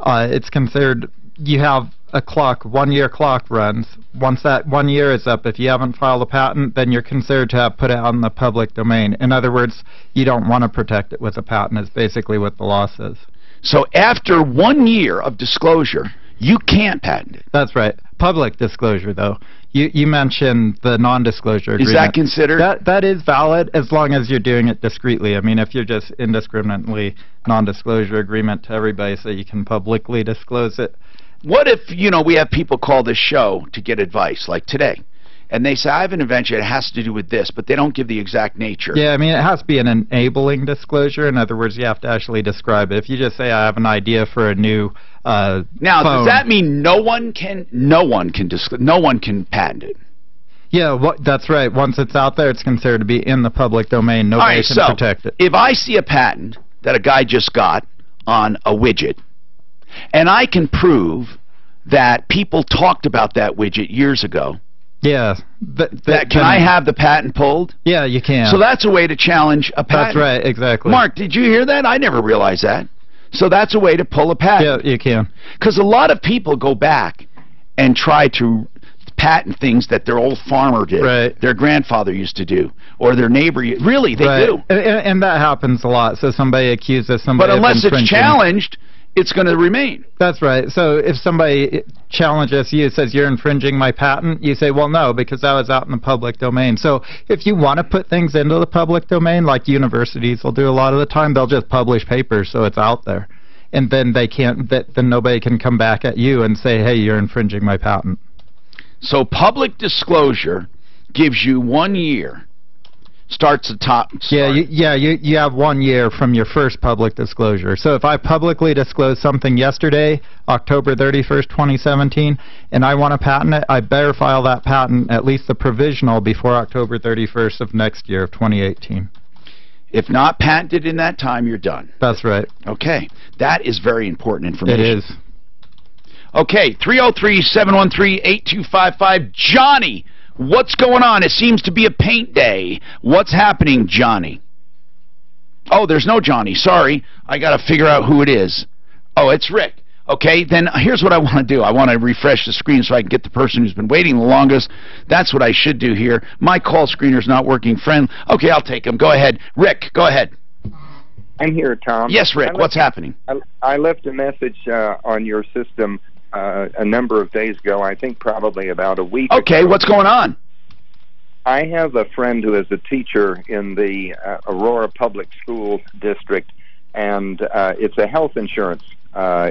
it's considered, you have a clock, 1-year clock runs. Once that 1 year is up, if you haven't filed a patent, then you're considered to have put it on the public domain. In other words, you don't want to protect it with a patent, is basically what the law says. So after 1 year of disclosure, you can't patent it. That's right. Public disclosure, though. You mentioned the non-disclosure agreement. Is that considered? That is valid as long as you're doing it discreetly. I mean, if you're just indiscriminately non-disclosure agreement to everybody so you can publicly disclose it. What if, we have people call this show to get advice, like today, and they say, I have an invention, it has to do with this, but they don't give the exact nature. Yeah, I mean, it has to be an enabling disclosure. In other words, you have to actually describe it. If you just say, I have an idea for a new now, phone, does that mean no one can patent it? Yeah, that's right. Once it's out there, it's considered to be in the public domain. Nobody can protect it. If I see a patent that a guy just got on a widget, and I can prove that people talked about that widget years ago, Yeah. Can I have the patent pulled? Yeah, you can. So that's a way to challenge a patent. That's right, exactly. Mark, did you hear that? I never realized that. So that's a way to pull a patent. Yeah, you can. Because a lot of people go back and try to patent things that their old farmer did, right, their grandfather used to do, or their neighbor. Really, they do. And that happens a lot. So somebody accuses somebody But unless of it's challenged, it's going to remain. That's right. So if somebody challenges you, says you're infringing my patent, you say, well, no, because that was out in the public domain. So if you want to put things into the public domain, like universities will do a lot of the time, they'll just publish papers so it's out there. And then they can't, then nobody can come back at you and say, hey, you're infringing my patent. So public disclosure gives you 1 year. Starts at top. You have 1 year from your first public disclosure. So if I publicly disclose something yesterday, October 31st, 2017, and I want to patent it, I better file that patent, at least the provisional, before October 31st of next year, of 2018. If not patented in that time, you're done. That's right. Okay. That is very important information. It is. Okay, 303-713-8255. Johnny, what's going on? It seems to be a paint day. What's happening, Johnny? Oh, there's no Johnny. Sorry. I got to figure out who it is. Oh, it's Rick. Okay, then here's what I want to do. I want to refresh the screen so I can get the person who's been waiting the longest. That's what I should do here. My call screener's not working. Okay, I'll take him. Go ahead. Rick, go ahead. I'm here, Tom. Yes, Rick. What's happening? I left a message on your system a number of days ago, I think probably about a week ago. What's going on? I have a friend who is a teacher in the Aurora Public School District, and it's a health insurance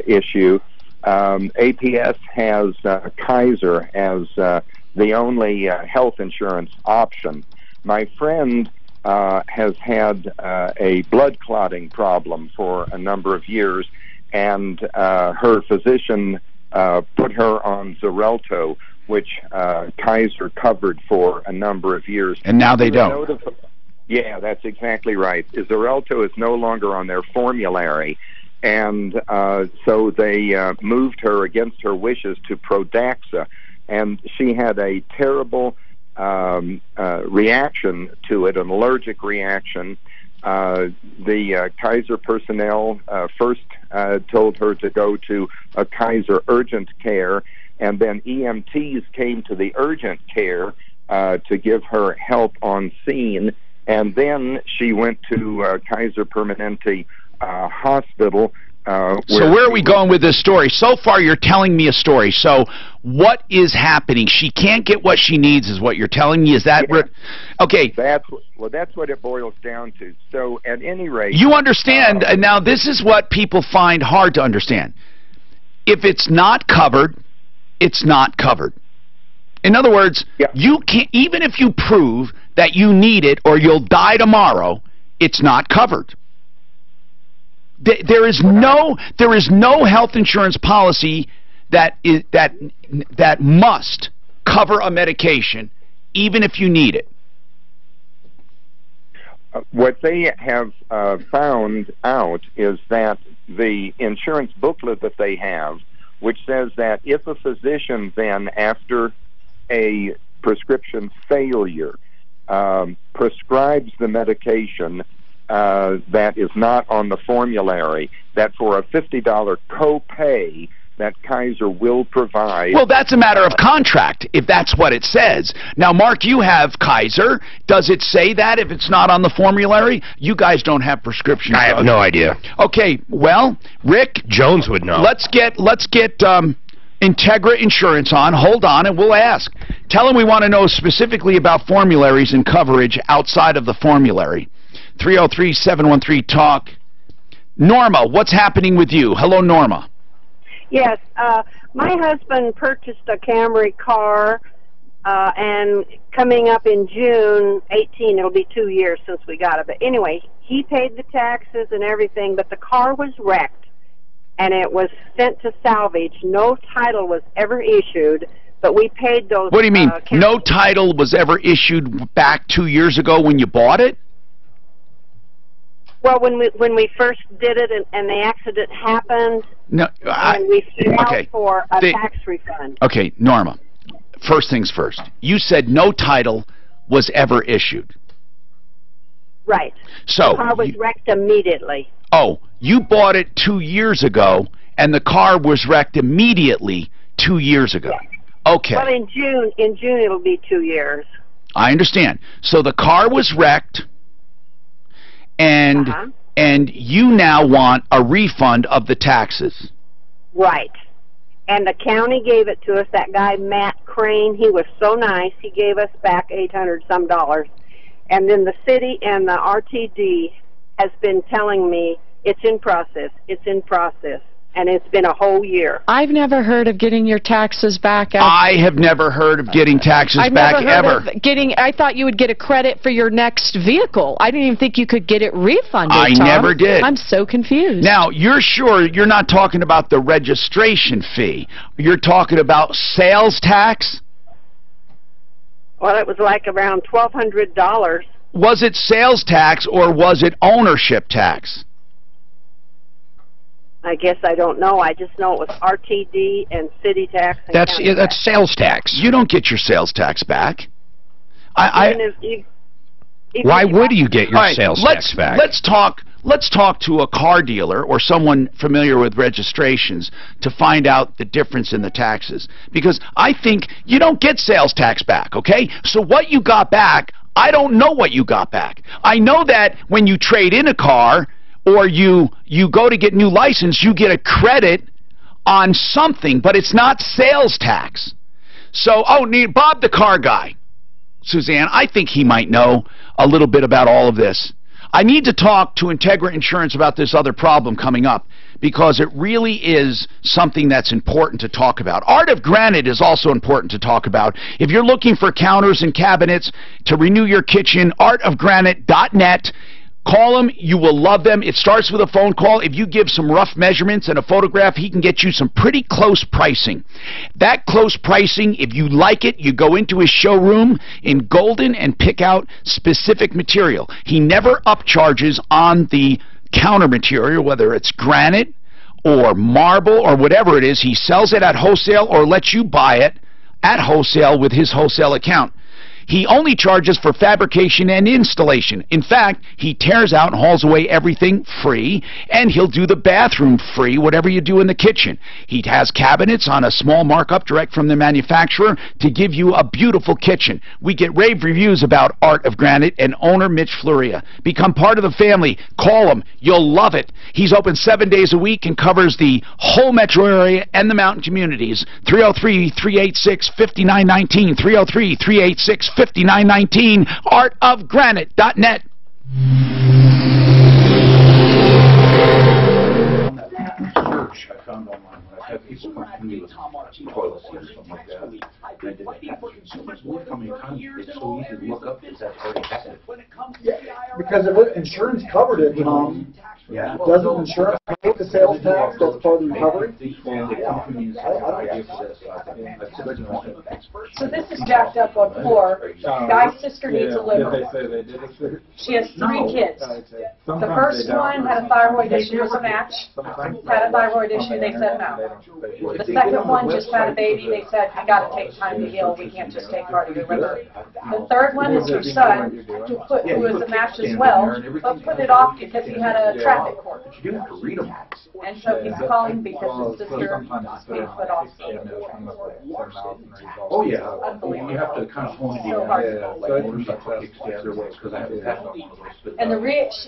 issue. APS has Kaiser as the only health insurance option. My friend has had a blood clotting problem for a number of years, and her physician put her on Xarelto, which Kaiser covered for a number of years. And now they don't. Yeah, that's exactly right. Xarelto is no longer on their formulary, and so they moved her against her wishes to Prodaxa, and she had a terrible reaction to it, an allergic reaction. The Kaiser personnel first told her to go to a Kaiser urgent care, and then EMTs came to the urgent care to give her help on scene, and then she went to Kaiser Permanente Hospital. So where are we going with this story? So far you're telling me a story. So what is happening? She can't get what she needs is what you're telling me. Is that okay? That's what it boils down to. So at any rate, you understand, and now this is what people find hard to understand. If it's not covered, it's not covered. In other words, you can't, even if you prove that you need it or you'll die tomorrow, it's not covered. There is no health insurance policy that must cover a medication, even if you need it. What they have found out is that the insurance booklet that they have, which says that if a physician then, after a prescription failure, prescribes the medication that is not on the formulary, that for a $50 copay that Kaiser will provide. Well, that's a matter of contract, if that's what it says. Now, Mark, you have Kaiser. Does it say that if it's not on the formulary? You guys don't have prescription drugs. I have no idea. Okay, well, Rick Jones would know. Let's get Integra Insurance on. Hold on, and we'll ask. Tell them we want to know specifically about formularies and coverage outside of the formulary. 303-713-TALK. Norma, what's happening with you? Hello, Norma. Yes, my husband purchased a Camry car, and coming up in June 18, it'll be 2 years since we got it. But anyway, he paid the taxes and everything, but the car was wrecked, and it was sent to salvage. No title was ever issued, but we paid those... What do you mean? No title was ever issued back 2 years ago when you bought it? Well, when we first did it and the accident happened, no, and we filed for a tax refund. Okay, Norma, first things first. You said no title was ever issued. Right. So the car was wrecked immediately. Oh, you bought it 2 years ago, and the car was wrecked immediately 2 years ago. Yes. Okay. Well, in June it'll be 2 years. I understand. So the car was wrecked, and you now want a refund of the taxes. Right. And the county gave it to us. That guy, Matt Crane, he was so nice. He gave us back $800-some. And then the city and the RTD has been telling me it's in process, and it's been a whole year. I've never heard of getting your taxes back. I have never heard of getting taxes back ever. I thought you would get a credit for your next vehicle. I didn't even think you could get it refunded, I Tom. never did. I'm so confused. Now, you're sure you're not talking about the registration fee? You're talking about sales tax? Well, it was like around $1,200. Was it sales tax or was it ownership tax? I guess I don't know. I just know it was RTD and city tax. And That's sales tax. You don't get your sales tax back. Why would you get your sales tax back? Let's talk to a car dealer or someone familiar with registrations to find out the difference in the taxes. Because I think you don't get sales tax back, okay? So what you got back, I don't know what you got back. I know that when you trade in a car or you go to get new license, you get a credit on something, but it's not sales tax. So, Bob the car guy, Suzanne, I think he might know a little bit about all of this. I need to talk to Integra Insurance about this other problem coming up because it really is something that's important to talk about. Art of Granite is also important to talk about. If you're looking for counters and cabinets to renew your kitchen, artofgranite.net. Call him. You will love them. It starts with a phone call. If you give some rough measurements and a photograph, he can get you some pretty close pricing. That close pricing, if you like it, you go into his showroom in Golden and pick out specific material. He never upcharges on the counter material, whether it's granite or marble or whatever it is. He sells it at wholesale or lets you buy it at wholesale with his wholesale account. He only charges for fabrication and installation. In fact, he tears out and hauls away everything free, and he'll do the bathroom free, whatever you do in the kitchen. He has cabinets on a small markup direct from the manufacturer to give you a beautiful kitchen. We get rave reviews about Art of Granite and owner Mitch Floria. Become part of the family. Call him. You'll love it. He's open 7 days a week and covers the whole metro area and the mountain communities. 303-386-5919. 303-386-5919. artofgranite.net. Search I found online. I had people come to me with toilets and stuff like that. And I did that. It's so easy to look up because that's already happened. Yeah, because if insurance covered it, doesn't insurance pay the sales tax that's part of the recovery? So this is jacked up on 4. Guy's sister needs a liver. She has 3 kids. The first one had a thyroid issue, was a match. Had a thyroid issue, they said no. The second one just had a baby, they said, you got to take time to heal, we can't just take part of your liver. The third one is her son, who was a match as well, but put it off because he had a traffic court. And so he's calling because his sister is being put off. Oh yeah, unbelievable. You have to kind of hone it in. And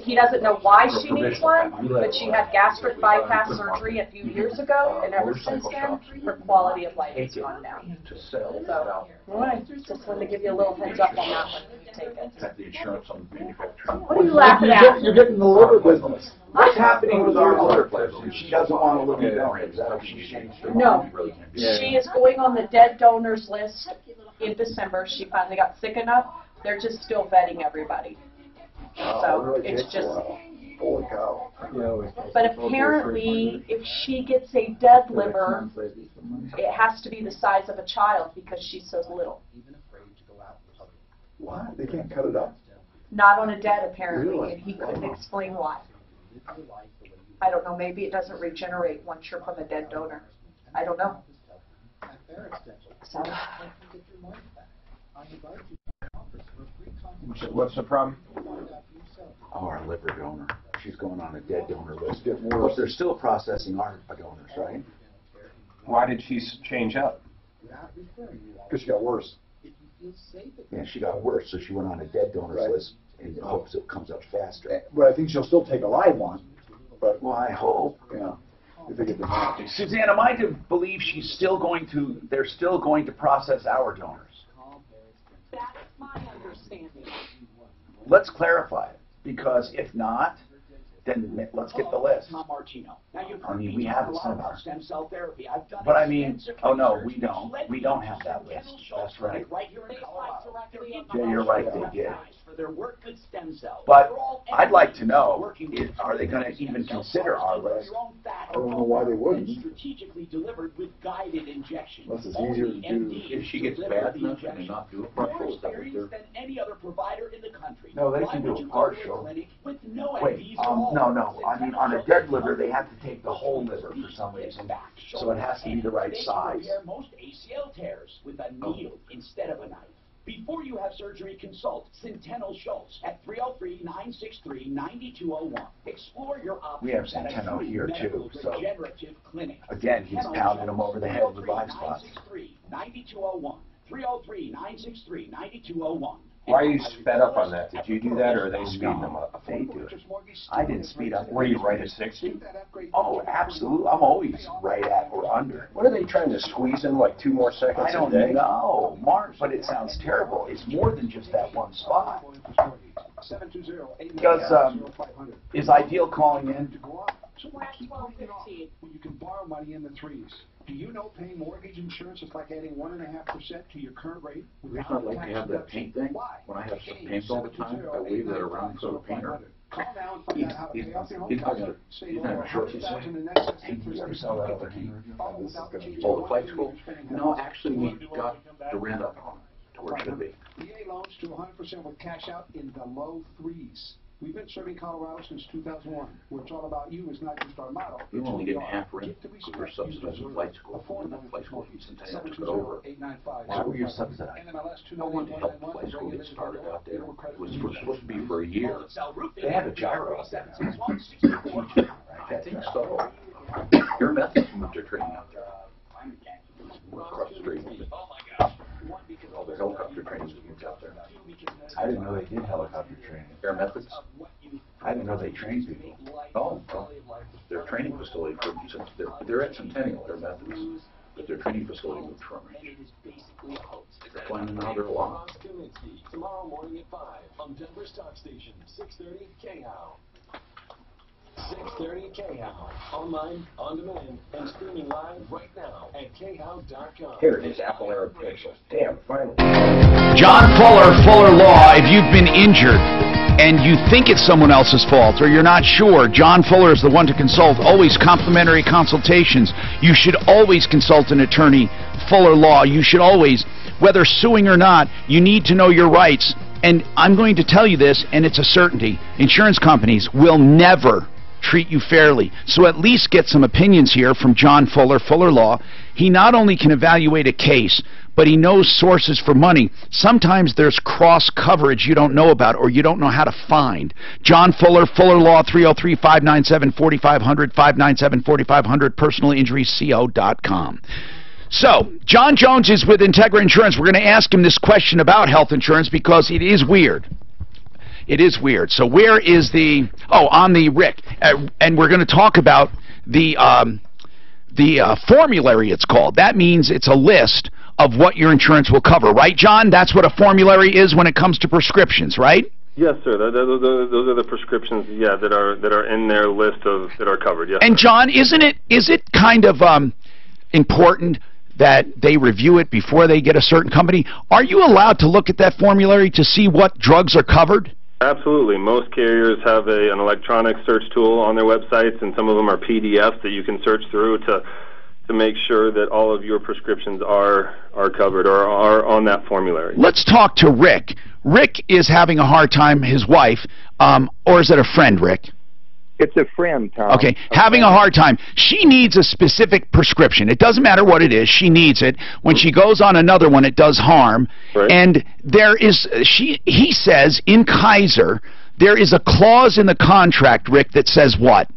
he doesn't know why she needs one, but she had gastric bypass surgery a few years ago, and ever since then, her quality of life has gone down. So, just wanted to give you a little heads up on that one. Take it. What are you laughing at? You're getting the liver business. What's happening with our other person? She doesn't want to live in donor. Is that what she's saying? No. She is going on the dead donors list in December. She finally got sick enough. They're just still vetting everybody. So it's just... Holy cow. But apparently, if she gets a dead liver, it has to be the size of a child because she's so little. What? They can't cut it up? Not on a dead, apparently, and he couldn't explain why. I don't know. Maybe it doesn't regenerate once you're from a dead donor. I don't know. What's the problem? Oh, our liver donor. She's going on a dead donor list. But they're still processing our donors, right? Why did she change up? Because she got worse. Yeah, she got worse, so she went on a dead donors list in hopes it comes up faster. But I think she'll still take a live one. But well, I hope. Yeah. If they get the match. Suzanne, am I to believe she's still going to? They're still going to process our donors. That's my understanding. Let's clarify it, because if not, then let's get the list. Tom Martino. Now you've I heard mean, me we talk have a a lot seminar. about stem cell therapy. I've done But I mean, extensive oh no, research. we don't. We don't have that list. That's right. Right here in Colorado. Yeah, you're right, they did. For their work with stem cells. But I'd like to know, are they going to even consider our list? I don't know why they wouldn't. Strategically delivered with guided injections. Unless it's easier to do. If she gets bad enough and they not do it More properly, experience than any other provider in the country. No, they Why can do would a you partial. go to a clinic with no Wait, IVs at all? no. I mean, on a dead liver, they have to take the whole liver for some reason. So it has to be the right They can size. repair most ACL tears with a needle instead of a knife. Before you have surgery, consult Centennial Schultz at 303-963-9201. Explore your options. We have at a Centennial true here, medical too, so- regenerative clinic. Again, he's pounding them over the head with live spots. 303-963-9201. 303-963-9201. Why are you sped up on that? Did you do that, or are they speeding them up? They do it. I didn't speed up. Were you right at 60? Oh, absolutely. I'm always right at or under. What are they trying to squeeze in, like 2 more seconds I don't a day? know, Mark, but it sounds terrible. It's more than just that one spot. Does is Ideal calling in? So what's the point when you can borrow money in the threes? Do you know paying mortgage insurance is like adding 1.5% to your current rate? The reason I like to have that paint thing, when I have some paint all the time, I leave that around for the painter. He's not even short, he's you ever saw that other painter? Oh, the flight school? No, actually, we got the rent up on it to where it should be. VA loans to 100% with cash out in the low threes. We've been serving Colorado since 2001. Where it's all about you is not just our motto. You only get half rent for subsidizing flight school. And the flight school from Centennial took it over. Why were you subsidized? I wanted to help the flight school get started out there. It was supposed to be for a year. They have a gyro out there. I think so. Your methods moved their training out there. Across the street. All their helicopter training moved out there. I didn't know they did helicopter training. Air Methods? I didn't know they trained people. Oh, well, their training facility, they're at Centennial, Air Methods, but their training facility moved from it. They're flying another along. Tomorrow morning at 5 on Denver Stock Station, 630 KHOW. 630 KHOW. Online, on demand, and streaming live right now at KHOW.com. Here it is, Apple Arab Pixel. Damn, finally. John Fuller, Fuller Law. If you've been injured and you think it's someone else's fault or you're not sure, John Fuller is the one to consult. Always complimentary consultations. You should always consult an attorney. Fuller Law. You should always, whether suing or not, you need to know your rights. And I'm going to tell you this, and it's a certainty. Insurance companies will never treat you fairly. So at least get some opinions here from John Fuller, Fuller Law. He not only can evaluate a case, but he knows sources for money. Sometimes there's cross coverage you don't know about or you don't know how to find. John Fuller, Fuller Law, 303-597-4500, 597-4500, personalinjuryco.com. So, John Jones is with Integra Insurance. We're going to ask him this question about health insurance because it is weird. It is weird. So where is the... Oh, on the Rick. And we're going to talk about the formulary, it's called. That means it's a list of what your insurance will cover. Right, John? That's what a formulary is when it comes to prescriptions, right? Yes, sir. Those are the prescriptions, yeah, that are in their list of that are covered. Yes. And John, is it kind of important that they review it before they get a certain company? Are you allowed to look at that formulary to see what drugs are covered? Absolutely. Most carriers have an electronic search tool on their websites, and some of them are PDFs that you can search through to make sure that all of your prescriptions are covered or are on that formulary. Let's talk to Rick. Rick is having a hard time, his wife, or is it a friend, Rick? It's a friend, Tom. Okay, having a hard time. She needs a specific prescription. It doesn't matter what it is. She needs it. When she goes on another one, it does harm. Right. And there is, he says in Kaiser, there is a clause in the contract, Rick, that says what?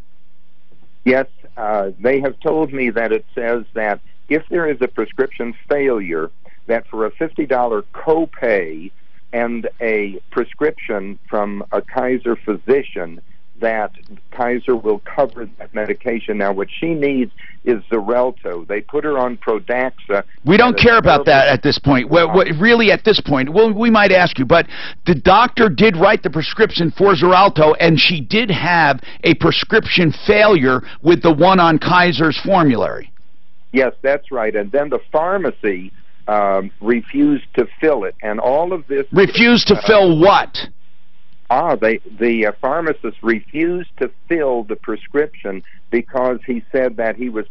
Yes, they have told me that it says that if there is a prescription failure, that for a $50 copay and a prescription from a Kaiser physician, that Kaiser will cover that medication. Now, what she needs is Xarelto. They put her on Prodaxa. We don't care about that at this point. Really, at this point, we might ask you, but the doctor did write the prescription for Xarelto, and she did have a prescription failure with the one on Kaiser's formulary. Yes, that's right. And then the pharmacy refused to fill it, and all of this... Refused to fill what? The pharmacist refused to fill the prescription because he said that he was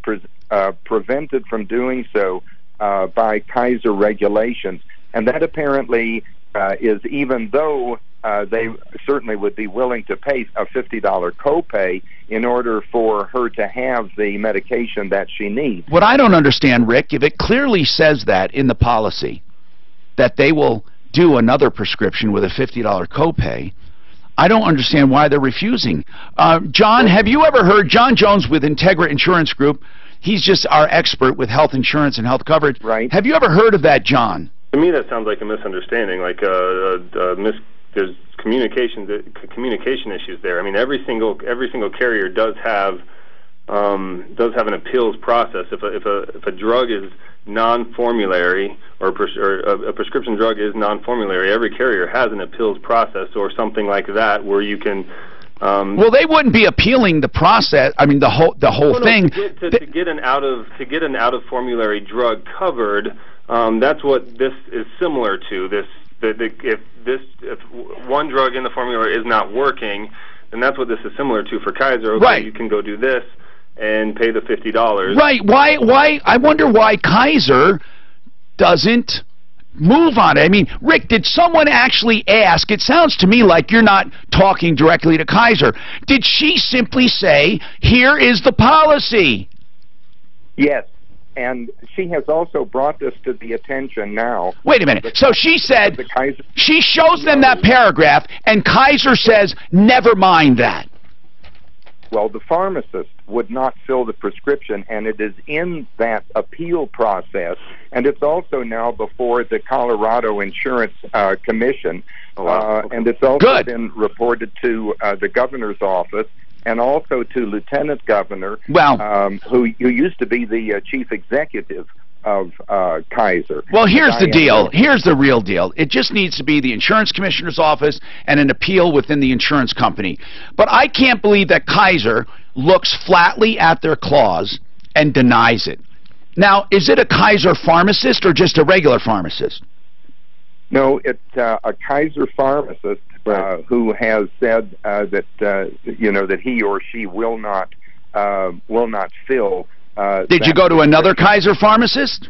prevented from doing so by Kaiser regulations. And that apparently is, even though they certainly would be willing to pay a $50 copay in order for her to have the medication that she needs. What I don't understand, Rick, if it clearly says that in the policy, that they will do another prescription with a $50 copay, I don't understand why they're refusing. John, have you ever heard, John Jones with Integra Insurance Group, he's just our expert with health insurance and health coverage. Right. Have you ever heard of that, John? To me, that sounds like a misunderstanding, like there's communication issues there. I mean, every single carrier does have an appeals process. If a drug is non-formulary or a prescription drug is non-formulary, every carrier has an appeals process or something like that where you can. Well, they wouldn't be appealing the process. I mean, the whole thing. To get an out of formulary drug covered, that's what this is similar to. If one drug in the formulary is not working, then that's what this is similar to for Kaiser. Okay, right. You can go do this and pay the $50. Right. Why? I wonder why Kaiser doesn't move on it. I mean, Rick, did someone actually ask? It sounds to me like you're not talking directly to Kaiser. Did she simply say, here is the policy? Yes. And she has also brought this to the attention now. Wait a minute. So she said, she shows them that paragraph, and Kaiser says, never mind that. Well, the pharmacist would not fill the prescription, and it is in that appeal process, and it's also now before the Colorado Insurance Commission, and it's also been reported to the governor's office, and also to Lieutenant Governor, who used to be the chief executive of Kaiser. Well, here's the deal. Here's the real deal. It just needs to be the insurance commissioner's office and an appeal within the insurance company. But I can't believe that Kaiser looks flatly at their clause and denies it. Now, is it a Kaiser pharmacist or just a regular pharmacist? No, it's a Kaiser pharmacist who has said that that he or she will not fill. Did you go to another Kaiser pharmacist?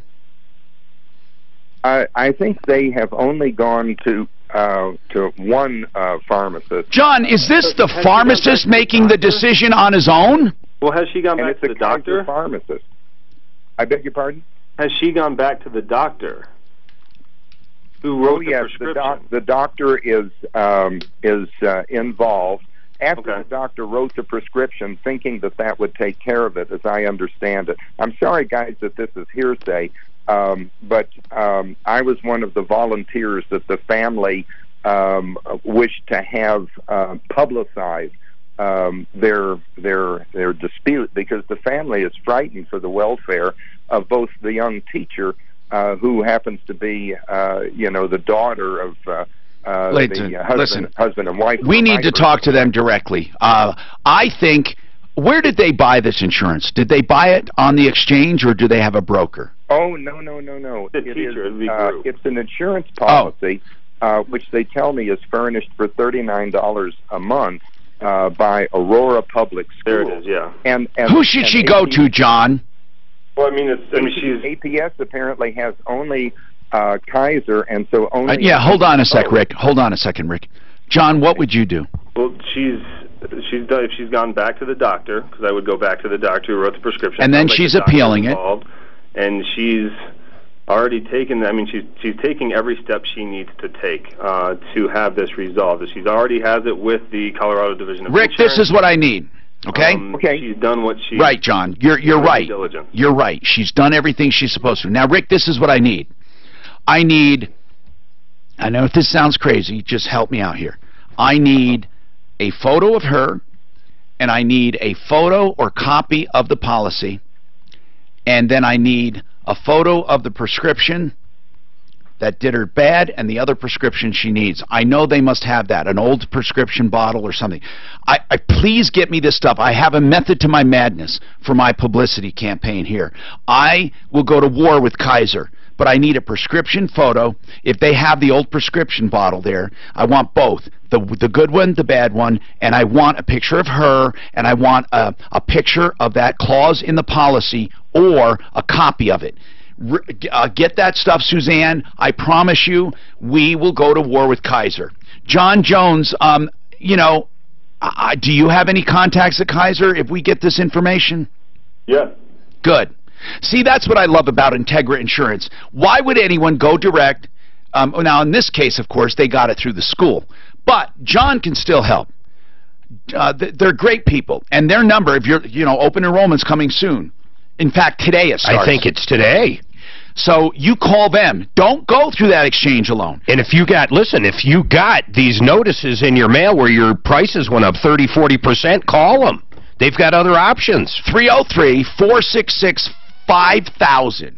I think they have only gone to one pharmacist. John, is this the pharmacist making the decision on his own? Well, has she gone back to the doctor? Pharmacist. I beg your pardon? Has she gone back to the doctor who wrote the prescription? The doctor is involved. After the doctor wrote the prescription, thinking that would take care of it, as I understand it. I'm sorry, guys, that this is hearsay, but I was one of the volunteers that the family wished to have publicized their dispute, because the family is frightened for the welfare of both the young teacher, who happens to be, the daughter of the husband and wife. We need to talk to them directly. I think, where did they buy this insurance? Did they buy it on the exchange, or do they have a broker? Oh, no. It's an insurance policy, which they tell me is furnished for $39 a month by Aurora Public Schools. There it is, yeah. And who should she go to, John? Well, she's APS apparently has only Kaiser, and so only. Hold on a sec, Rick. Hold on a second, Rick. John, what would you do? Well, she's if she's gone back to the doctor, because I would go back to the doctor who wrote the prescription. And then she's appealing it. And she's already taken, I mean, she's taking every step she needs to take to have this resolved. She's already has it with the Colorado Division of Rick, Insurance. this is what I need. Okay? Okay. She's done what she... Right, John. You're right. Diligence. You're right. She's done everything she's supposed to. Now, Rick, this is what I need. I know if this sounds crazy, just help me out here. I need a photo of her, and I need a photo or copy of the policy, and then I need a photo of the prescription that did her bad and the other prescription she needs. I know they must have that, an old prescription bottle or something. Please get me this stuff. I have a method to my madness for my publicity campaign here. I will go to war with Kaiser, but I need a prescription photo. If they have the old prescription bottle there, I want both, the good one, the bad one, and I want a picture of her, and I want a picture of that clause in the policy or a copy of it. Get that stuff, Suzanne. I promise you, we will go to war with Kaiser. John Jones, you know, do you have any contacts at Kaiser if we get this information? Yeah. Good. See, that's what I love about Integra Insurance. Why would anyone go direct? Now, in this case, of course, they got it through the school. But John can still help. They're great people. And their number, if you're, you know, open enrollment's coming soon. In fact, today it starts. I think it's today. So you call them. Don't go through that exchange alone. And if you got these notices in your mail where your prices went up 30, 40%, call them. They've got other options. 303-466-5000.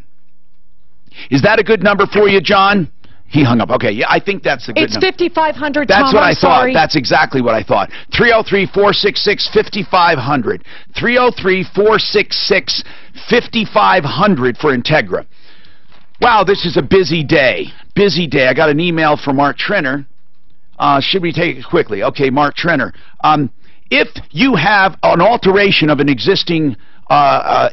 Is that a good number for you, John? He hung up. Okay, yeah, I think that's a good number. It's 5,500, That's Tom, what I sorry. thought. That's exactly what I thought. 303-466-5500. 303-466-5500 for Integra. Wow, this is a busy day. Busy day. I got an email from Mark Trenner. Should we take it quickly? Okay, Mark Trenner. If you have an alteration of an existing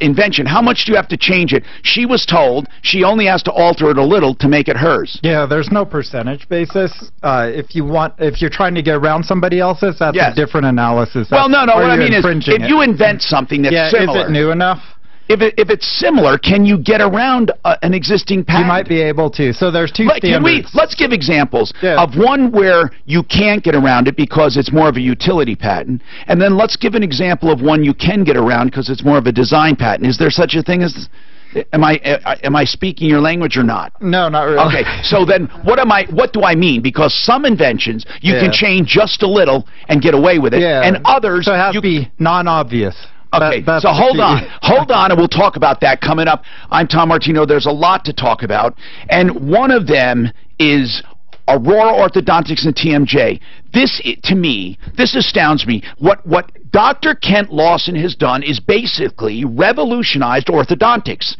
invention, how much do you have to change it? She was told she only has to alter it a little to make it hers. Yeah, there's no percentage basis. If you're trying to get around somebody else's, that's a different analysis. Well, no. What I mean is, if you invent something that's similar, is it new enough? If it's similar, can you get around an existing patent? You might be able to. So there's two standards. Let's give examples of one where you can't get around it because it's more of a utility patent, and then let's give an example of one you can get around because it's more of a design patent. Is there such a thing as... Am I speaking your language or not? No, not really. Okay, so then what do I mean? Because some inventions you can change just a little and get away with it, and others... So it has to be non-obvious. Okay, so hold on, and we'll talk about that coming up. I'm Tom Martino. There's a lot to talk about, and one of them is Aurora Orthodontics and TMJ. This, to me, this astounds me. What Dr. Kent Lawson has done is basically revolutionized orthodontics.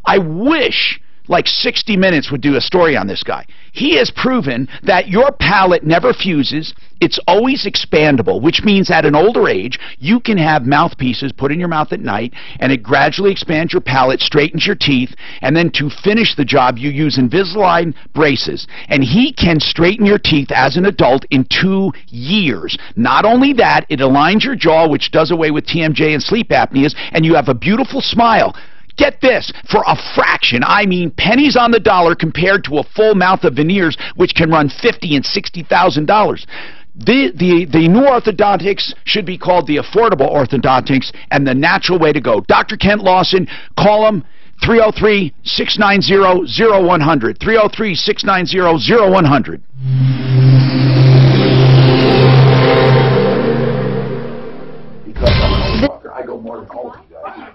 I wish, like 60 Minutes would do a story on this guy. He has proven that your palate never fuses. It's always expandable, which means at an older age, you can have mouthpieces put in your mouth at night, and it gradually expands your palate, straightens your teeth, and then to finish the job, you use Invisalign braces. And he can straighten your teeth as an adult in 2 years. Not only that, it aligns your jaw, which does away with TMJ and sleep apneas, and you have a beautiful smile. Get this, for a fraction, I mean pennies on the dollar compared to a full mouth of veneers, which can run $50,000 and $60,000. The new orthodontics should be called the affordable orthodontics and the natural way to go. Dr. Kent Lawson, call him 303-690-0100. 303-690-0100. Because I'm a motherfucker, I go more than all of you guys.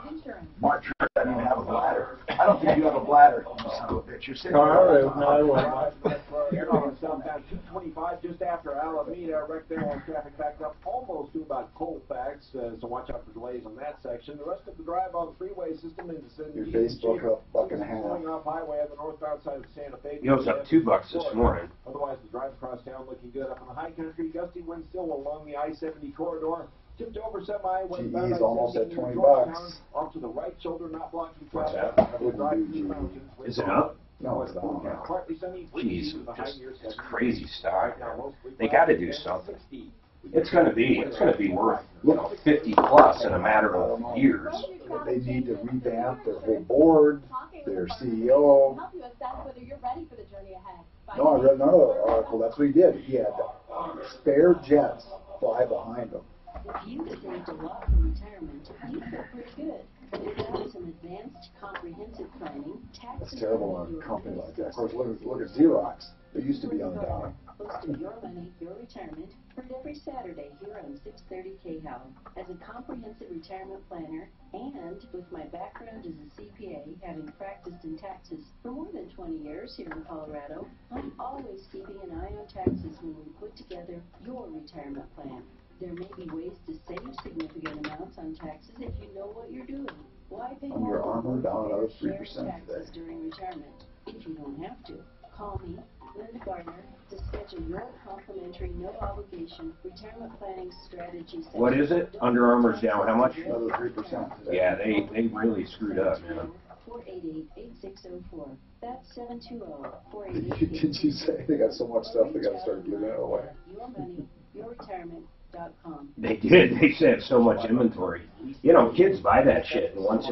Mark Trenner doesn't even have a bladder. I don't think you have a bladder. You son of a bitch. You're sitting You're on southbound 225 just after Alameda, right there on traffic backed up almost to about Colfax, so watch out for delays on that section. The rest of the drive on the freeway system is in your Facebook up $1.50. Going off highway on the northbound side of Santa Fe. It was up $2 this morning. Otherwise, the drive across town looking good. Up on the high country, gusty wind still along the I-70 corridor. Tipped over semi westbound. GE's almost at $20. Off to the right shoulder, not blocking What's traffic. that? Is it up? No, it's not. Partly sunny. Jeez, it's crazy stock. They got to do something. It's going to be worth 50 plus in a matter of years. They need to revamp their whole board, their CEO. No, I read another article. That's what he did. He had spare jets fly behind him. If you saved a lot for retirement, you feel pretty good. Without some advanced comprehensive planning, That's terrible on a company like that. Of course, look at Xerox. They used to be undone. Hosting Your Money, Your Retirement, heard every Saturday here on 630 KHOW. As a comprehensive retirement planner, and with my background as a CPA, having practiced in taxes for more than 20 years here in Colorado, I'm always keeping an eye on taxes when we put together your retirement plan. There may be ways to save significant amounts on taxes if you know what you're doing. Why pay Under Armour down another 3% taxes today. during retirement if you don't have to? Call me, Linda Gardner, to schedule your complimentary, no-obligation retirement planning strategy session. What is it? Under Armour's down how much? Another 3%. Yeah, they really screwed up, man. 488-8604. That's 720-488. Did you say they got so much stuff they got to start giving it away? Your money, your retirement. They did. They said so much inventory. You know, kids buy that shit, and once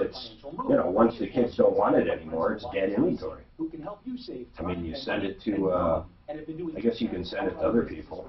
once the kids don't want it anymore, it's dead inventory. I mean, you send it to, I guess you can send it to other people.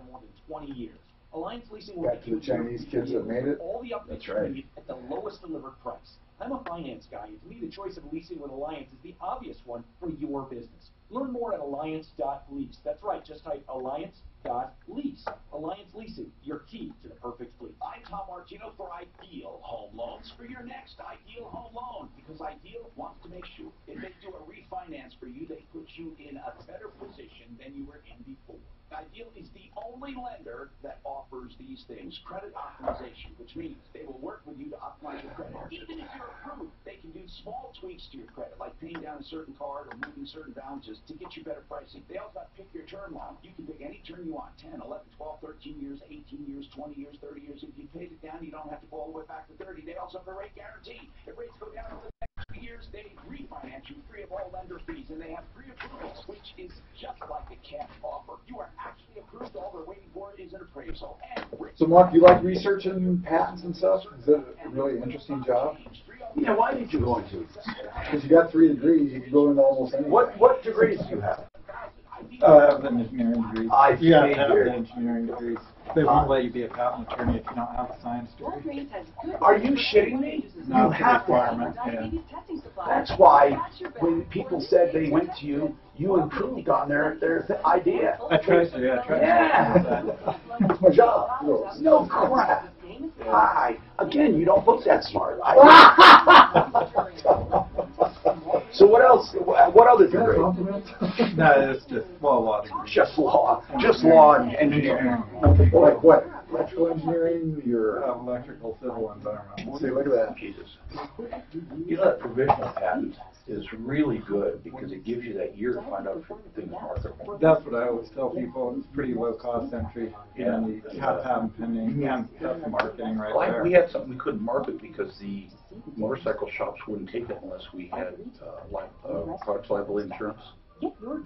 Alliance Leasing will Back to the Chinese kids that made it. all the updates That's right. you need at the lowest delivered price. I'm a finance guy, and to me, the choice of leasing with Alliance is the obvious one for your business. Learn more at alliance.lease. That's right, just type alliance.lease. Alliance Leasing, your key to the perfect fleet. I'm Tom Martino for Ideal Home Loans for your next Ideal Home Loan, because Ideal wants to make sure if they do a refinance for you, they put you in a better position than you were in before. Ideal is the only lender that offers these things. Credit optimization, which means they will work with you to optimize your credit. Even if you're approved, they can do small tweaks to your credit, like paying down a certain card or moving certain balances to get you better pricing. They also have pick your term loan. You can pick any term you want, 10, 11, 12, 13 years, 18 years, 20 years, 30 years. If you paid it down, you don't have to go all the way back to 30. They also have a rate guarantee. If rates go down over the next 2 years, they refinance you free of all lender fees, and they have pre-approvals, which is just like a cash offer. You are actually approved. All they're waiting for is an appraisal. So, Mark, you like researching patents and stuff? Is that a really interesting job? Yeah, why did you go into it? Because you got 3 degrees, you can go into almost anything. What degrees do you have? I have an engineering degree. I You have to have figured. the engineering degrees. They won't let you be a patent attorney if you don't have a science degree. Are you shitting me? No, You it's a have to. requirement. Yeah. That's why when people said they went to you, you improved on their idea. I tried to, yeah. I tried Yeah. It's my job. No crap. Again, you don't look that smart. So what else? What other degree? No, it's just, well, law degree. Just law and engineering. Like what? Electrical engineering, your electrical, civil, environmental. See, look at that. Jesus. You know, that provisional patent is really good because it gives you that year to find out if things are marketable. That's what I always tell people. It's pretty low cost entry. Yeah. And you have patent pending, and that's marketing right Like there. we had something we couldn't market because the motorcycle shops wouldn't take it unless we had product liability insurance,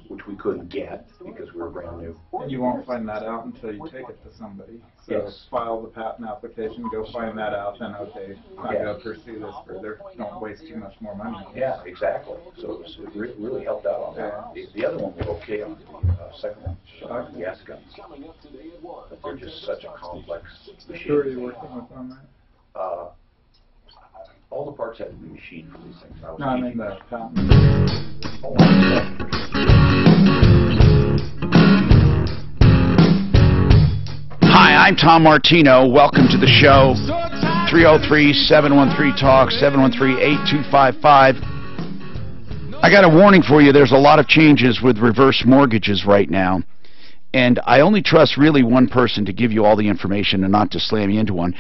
which we couldn't get because we were brand new. And you won't find that out until you take it to somebody. So Yes. file the patent application, go find that out, then okay, I'm Yeah. going to pursue this further. Don't waste too much more money. Yeah, exactly. So it really helped out on that. The other one was okay on the second one, gas guns. But they're just such a complex machine. Who are you working with on that? All the parts had to be machined for these things. No, I mean the patent. Hi, I'm Tom Martino. Welcome to the show. 303-713-TALK, 713-8255. I got a warning for you. There's a lot of changes with reverse mortgages right now. And I only trust really one person to give you all the information and not to slam you into one.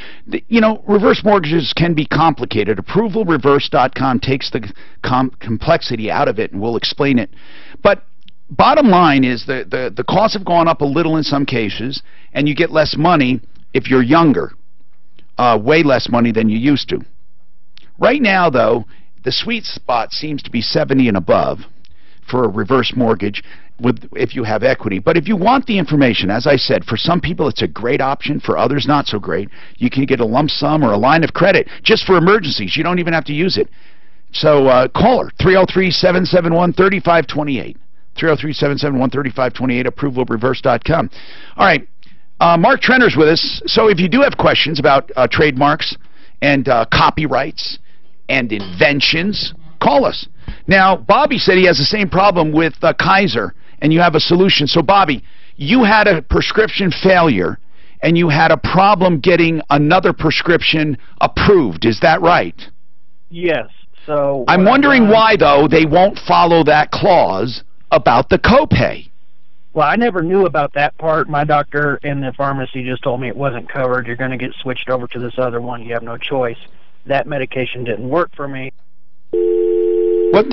You know, reverse mortgages can be complicated. ApprovalReverse.com takes the complexity out of it, and we'll explain it. But bottom line is the costs have gone up a little in some cases, and you get less money if you're younger. Way less money than you used to. Right now, though, the sweet spot seems to be 70 and above. for a reverse mortgage if you have equity. But if you want the information, as I said, for some people it's a great option, for others not so great. You can get a lump sum or a line of credit just for emergencies. You don't even have to use it. So call her, 303-771-3528. 303-771-3528, approvalreverse.com. All right, Mark Trenner's with us. So if you do have questions about trademarks and copyrights and inventions, call us. Now, Bobby said he has the same problem with Kaiser, and you have a solution. So, Bobby, you had a prescription failure, and you had a problem getting another prescription approved. Is that right? Yes. So I'm wondering why, though, they won't follow that clause about the copay. Well, I never knew about that part. My doctor in the pharmacy just told me it wasn't covered. You're going to get switched over to this other one. You have no choice. That medication didn't work for me. What?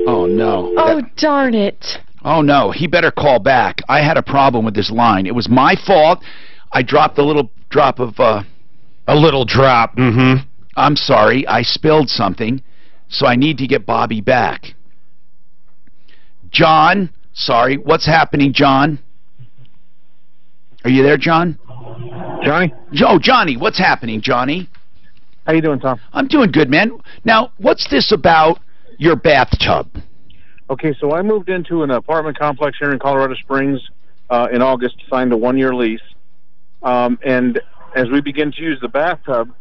Oh, no. Oh, darn it. Oh, no. He better call back. I had a problem with this line. It was my fault. I dropped a little drop of... A little drop, I'm sorry. I spilled something, so I need to get Bobby back. John, sorry. What's happening, John? Are you there, John? Johnny? Oh, Johnny. What's happening, Johnny? How you doing, Tom? I'm doing good, man. Now, what's this about your bathtub? Okay, so I moved into an apartment complex here in Colorado Springs in August, signed a 1-year lease. And as we begin to use the bathtub,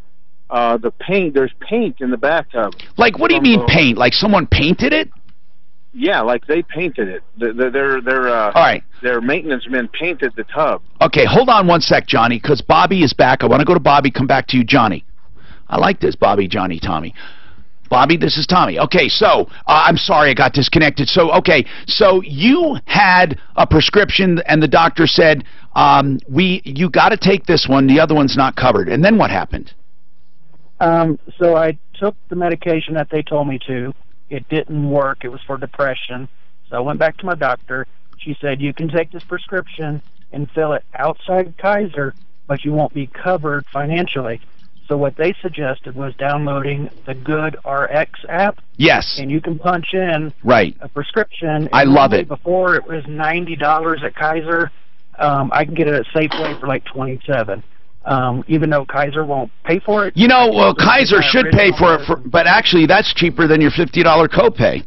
there's paint in the bathtub. Like, what do you mean paint? Like someone painted it? Yeah, like they painted it. All right. Their maintenance men painted the tub. Okay, hold on one sec, Johnny, because Bobby is back. I want to go to Bobby, come back to you, Johnny. I like this, Bobby, Johnny, Tommy. Bobby, this is Tommy. Okay, so, I'm sorry I got disconnected. So, okay, so you had a prescription and the doctor said, you got to take this one, the other one's not covered. And then what happened? So I took the medication that they told me to. It didn't work. It was for depression. So I went back to my doctor. She said, you can take this prescription and fill it outside Kaiser, but you won't be covered financially. So what they suggested was downloading the Good RX app. Yes. And you can punch in a prescription. I love it. Before it was $90 at Kaiser. I can get it at Safeway for like $27. Even though Kaiser won't pay for it. You know, well, Kaiser should pay for it, but actually that's cheaper than your $50 copay.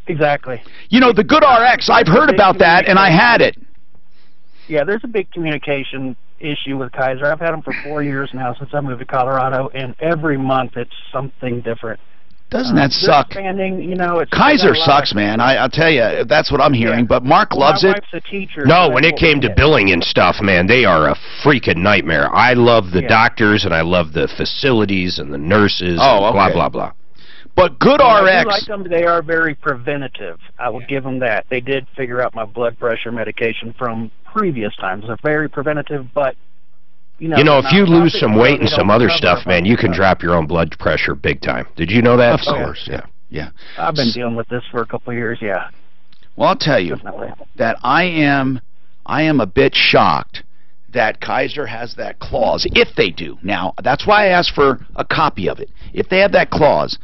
Exactly. You know, the Good RX, I've heard about that, and I had it. Yeah, there's a big communication issue with Kaiser. I've had them for 4 years now since I moved to Colorado, and every month it's something different. Doesn't that suck? Expanding, you know, Kaiser sucks, man. I'll tell you, that's what I'm hearing. But Mark loves it. My wife's a teacher. No, when it came to billing and stuff, man, they are a freaking nightmare. I love the doctors, and I love the facilities and the nurses, and blah, blah, blah. But Good RX... I do like them. They are very preventative. I will give them that. They did figure out my blood pressure medication from previous times. They're very preventative, but... You know, if you lose some weight and some other stuff, man, you can drop your own blood pressure big time. Did you know that? Of course, yeah. I've been dealing with this for a couple of years, yeah. Well, I'll tell you that I am a bit shocked that Kaiser has that clause, if they do. Now, that's why I asked for a copy of it. If they have that clause,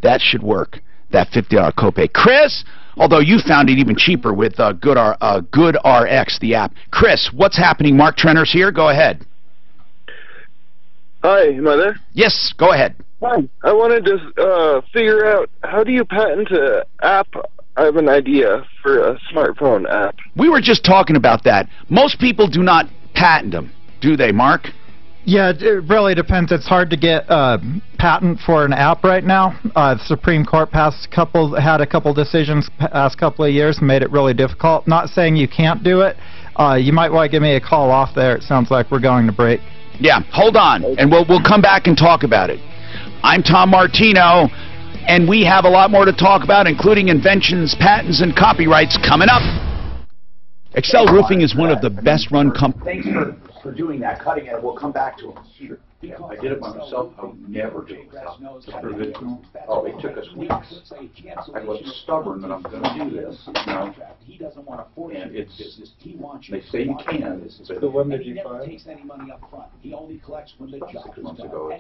that should work, that $50 copay. Chris, although you found it even cheaper with Good RX, the app. Chris, what's happening? Mark Trenner's here. Go ahead. Hi, am I there? Yes, go ahead. Hi. I wanted to figure out, how do you patent an app? I have an idea for a smartphone app. We were just talking about that. Most people do not patent them, do they, Mark? Yeah, it really depends. It's hard to get a patent for an app right now. The Supreme Court had a couple decisions past couple of years and made it really difficult. Not saying you can't do it. You might want to give me a call off there. It sounds like we're going to break. Yeah, hold on, and we'll come back and talk about it. I'm Tom Martino, and we have a lot more to talk about, including inventions, patents, and copyrights coming up. Excel Roofing is one of the best-run companies. Thanks for doing that, cutting it. We'll come back to it. Sure. I did it by myself. I would never do it. Oh, it took us weeks. I was stubborn that I'm going to do this. And it's, they say you can. So when did you find? 6 months ago.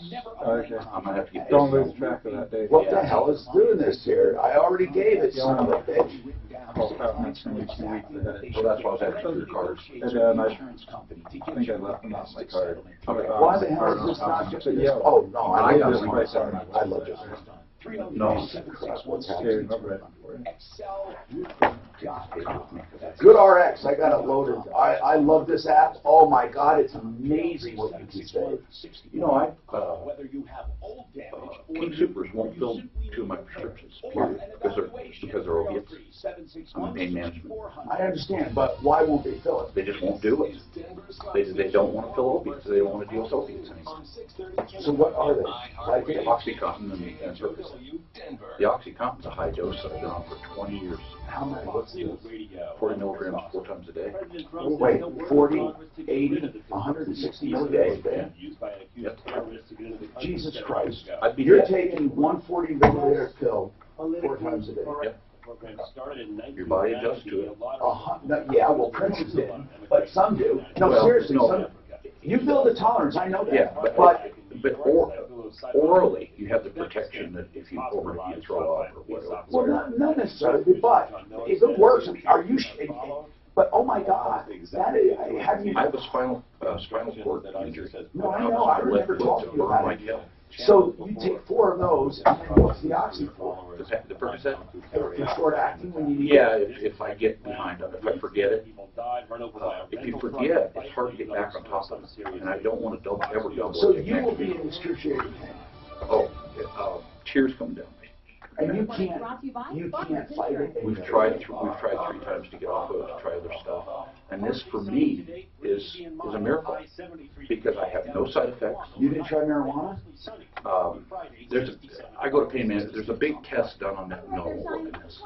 Okay. I'm going to have to get Don't lose track of that day. What the hell is doing this here? I already gave it, son of a bitch. Well, that's going to be 2 weeks ahead. Well, that's why I was asking for your cards. And then I think I left them out in my card. Okay. Why the hell is this not just a yellow? Oh, no, I love this. I love this. No. Good RX, I got it loaded. I love this app. Oh my God, it's amazing what you can say. You know, King Supers won't fill 2 of my prescriptions, period, because they're opiates. I'm in pain management. I understand, but why won't they fill it? They just won't do it. They don't want to fill opiates. They don't want to deal with opiates anymore. So what are they? Like Oxycontin and Percocet. The Oxycontin's a high dose that I've been on for 20 years. How many? What's the 40 milligrams 4 times a day. Wait, 40, 80, 160 milligrams a day? Yep. Jesus Christ. You're taking 140 milliliter pill 4 times a day. Yep. Your body adjusts to it. No, yeah, well, Prince's didn't, but some do. No, Well, seriously, no. some, you build a tolerance, I know that. Yeah, but orally, you have the protection that if you overeat, you throw up or whatever. Well, not necessarily, but if it works, I mean, are you? But oh my God, that is, have you? I have a spinal cord injury. No, I know. I remember talking to you about it. Hell. So you take 4 of those, and then what's the oxy for? The Percocet? For short acting when you need Yeah, it? if I get behind on it, if I forget it. If you forget, it's hard to get back on top of it, and I don't want to ever double. So you will be in excruciating pain. Oh, tears come down. And you can't fight it. We've tried 3 times to get off of it, to try other stuff, and this for me is a miracle because I have no side effects. You didn't try marijuana? I go to pain management. There's a big test done on that. No, it won't work on this.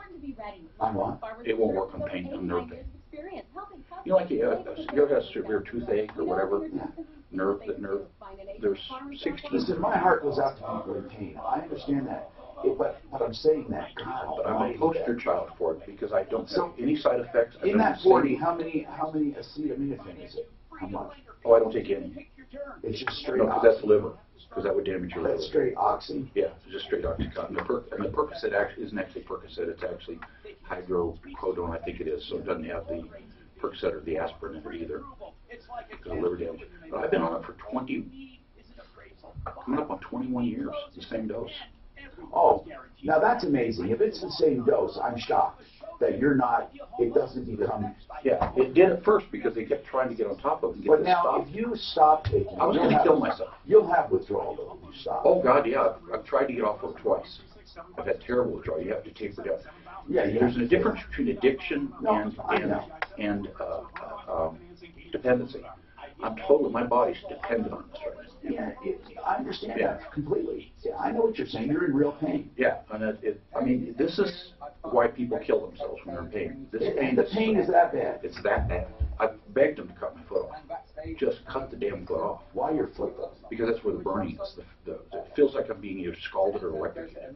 On what? It won't work on pain, on nerve pain. You know, like you ever got a severe toothache or whatever, nerve. There's 60. Listen, my heart goes out to people in pain. I understand that. But I'm saying that, God. But I'm a poster child for it because I don't have any side effects. In that 40, how many acetaminophen is it? How much? Oh, I don't take any. It's just straight. No, because that's liver. Because that would damage your liver. That's straight oxy. Yeah, it's just straight Oxycontin. And the Percocet actually isn't actually Percocet. It's actually hydrocodone, I think it is. So it doesn't have the Percocet or the aspirin in it either. Because of liver damage. But I've been on it for coming up on 21 years. The same dose. Oh, now that's amazing. If it's the same dose, I'm shocked that you're not, it doesn't become... Yeah, it did at first because they kept trying to get on top of it and get But this now, stop. if you stop taking it, I was going to kill myself. You'll have withdrawal though if you stop. Oh, God, yeah. I've tried to get off of it twice. I've had terrible withdrawal. You have to taper down. Yeah, There's a difference between addiction and dependency. My body's dependent on this right now. Yeah, I understand that completely. Yeah, I know what you're saying. You're in real pain. Yeah, and this is why people kill themselves when they're in pain. The pain is that bad. It's that bad. I begged them to cut my foot off. Just cut the damn foot off. Why your foot though? Because that's where the burning is. It feels like I'm being either scalded or electrocuted.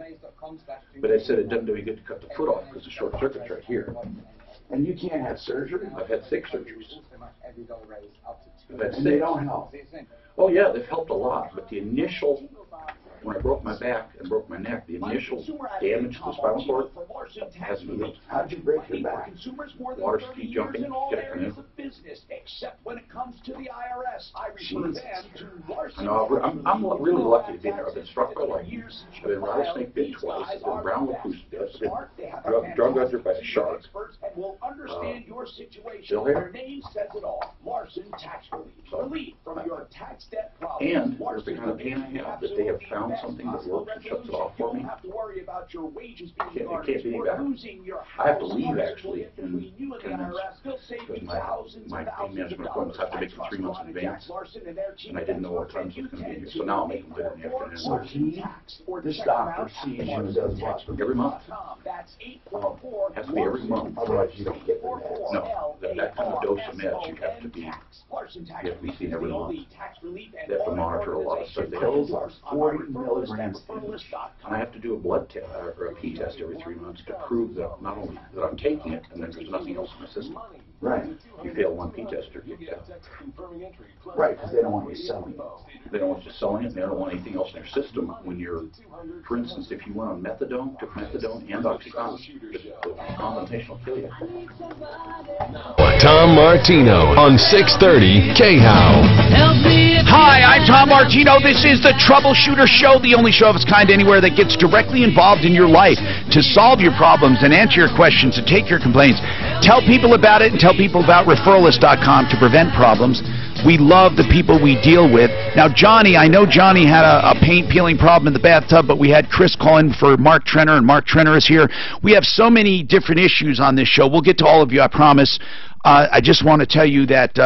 But I said it doesn't do any good to cut the foot off because the short circuit's right here. And you can't have surgery? I've had 6 surgeries. I've had 6. And they don't help. Oh yeah, they've helped a lot, but the initial, when I broke my back and broke my neck, the initial damage to the spinal cord hasn't healed. How'd you break your back? Water ski jumping, get a canoe. Except when it comes to the IRS, I refer them to Larson. I'm really lucky to be there. I've been struck by lightning. I've been rattlesnake bit twice. I've been brown recluse bit. I've been drug under by a shark. And will understand your situation. Still here? Their name says it all. Larson Tax Relief. Relief from your tax debt problem. And there's the kind of pain I have that they have found something that works and shuts it off for me. It can't be any better. I have to leave actually in 10 minutes because my pain management appointments have to make them 3 months in advance, and I didn't know what times it was going to be here. So now I'll make them later in the afternoon. So this doctor sees you and does what? Every month. Has to be every month. Otherwise you don't get the meds. No, that kind of dose of meds you have to be seen every month. They have to monitor a lot of stuff. The pills are 40 milligrams each. And I have to do a blood test or a pee test every 3 months to prove that not only that I'm taking it and that there's nothing else in my system. Right. You fail one P-tester. Yeah. Right, because they don't want you selling it. They don't want you selling it, and they don't want anything else in their system. When you're, for instance, if you went on methadone, took methadone and OxyContin, the combination will kill you. Tom Martino on 630 KHOW. Hi, I'm Tom Martino. This is the Troubleshooter Show, the only show of its kind anywhere that gets directly involved in your life to solve your problems and answer your questions and take your complaints. Tell people about it and tell people about referralist.com to prevent problems. We love the people we deal with. Now, Johnny, I know Johnny had a paint peeling problem in the bathtub, but we had Chris call in for Mark Trenner, and Mark Trenner is here. We have so many different issues on this show. We'll get to all of you, I promise. I just want to tell you that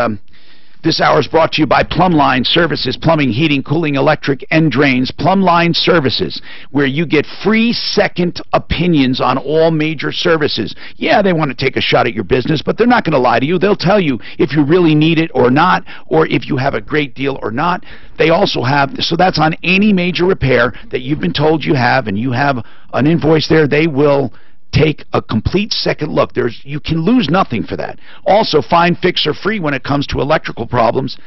this hour is brought to you by Plumbline Services, plumbing, heating, cooling, electric, and drains. Plumbline Services, where you get free second opinions on all major services. Yeah, they want to take a shot at your business, but they're not going to lie to you. They'll tell you if you really need it or not, or if you have a great deal or not. They also have, so that's on any major repair that you've been told you have, and you have an invoice there, they will take a complete second look. You can lose nothing for that. Also, find, fix, or free when it comes to electrical problems.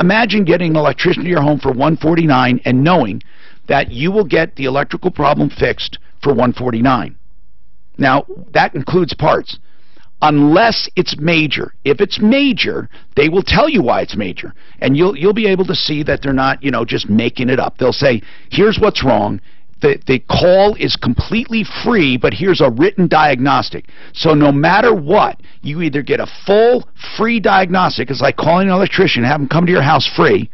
Imagine getting an electrician to your home for $149 and knowing that you will get the electrical problem fixed for $149. Now, that includes parts. Unless it's major. If it's major, they will tell you why it's major. And you'll be able to see that they're not, just making it up. They'll say, here's what's wrong. The call is completely free, but here's a written diagnostic. So no matter what, you either get a full free diagnostic, it's like calling an electrician, have him come to your house free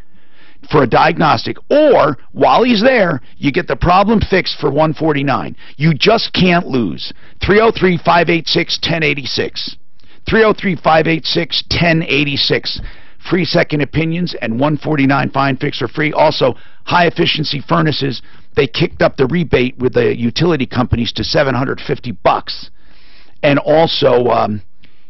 for a diagnostic, or while he's there, you get the problem fixed for $149. You just can't lose. 303-586-1086. 303-586-1086. Free second opinions and $149 fine, fix, or free. Also, high efficiency furnaces. They kicked up the rebate with the utility companies to $750, and also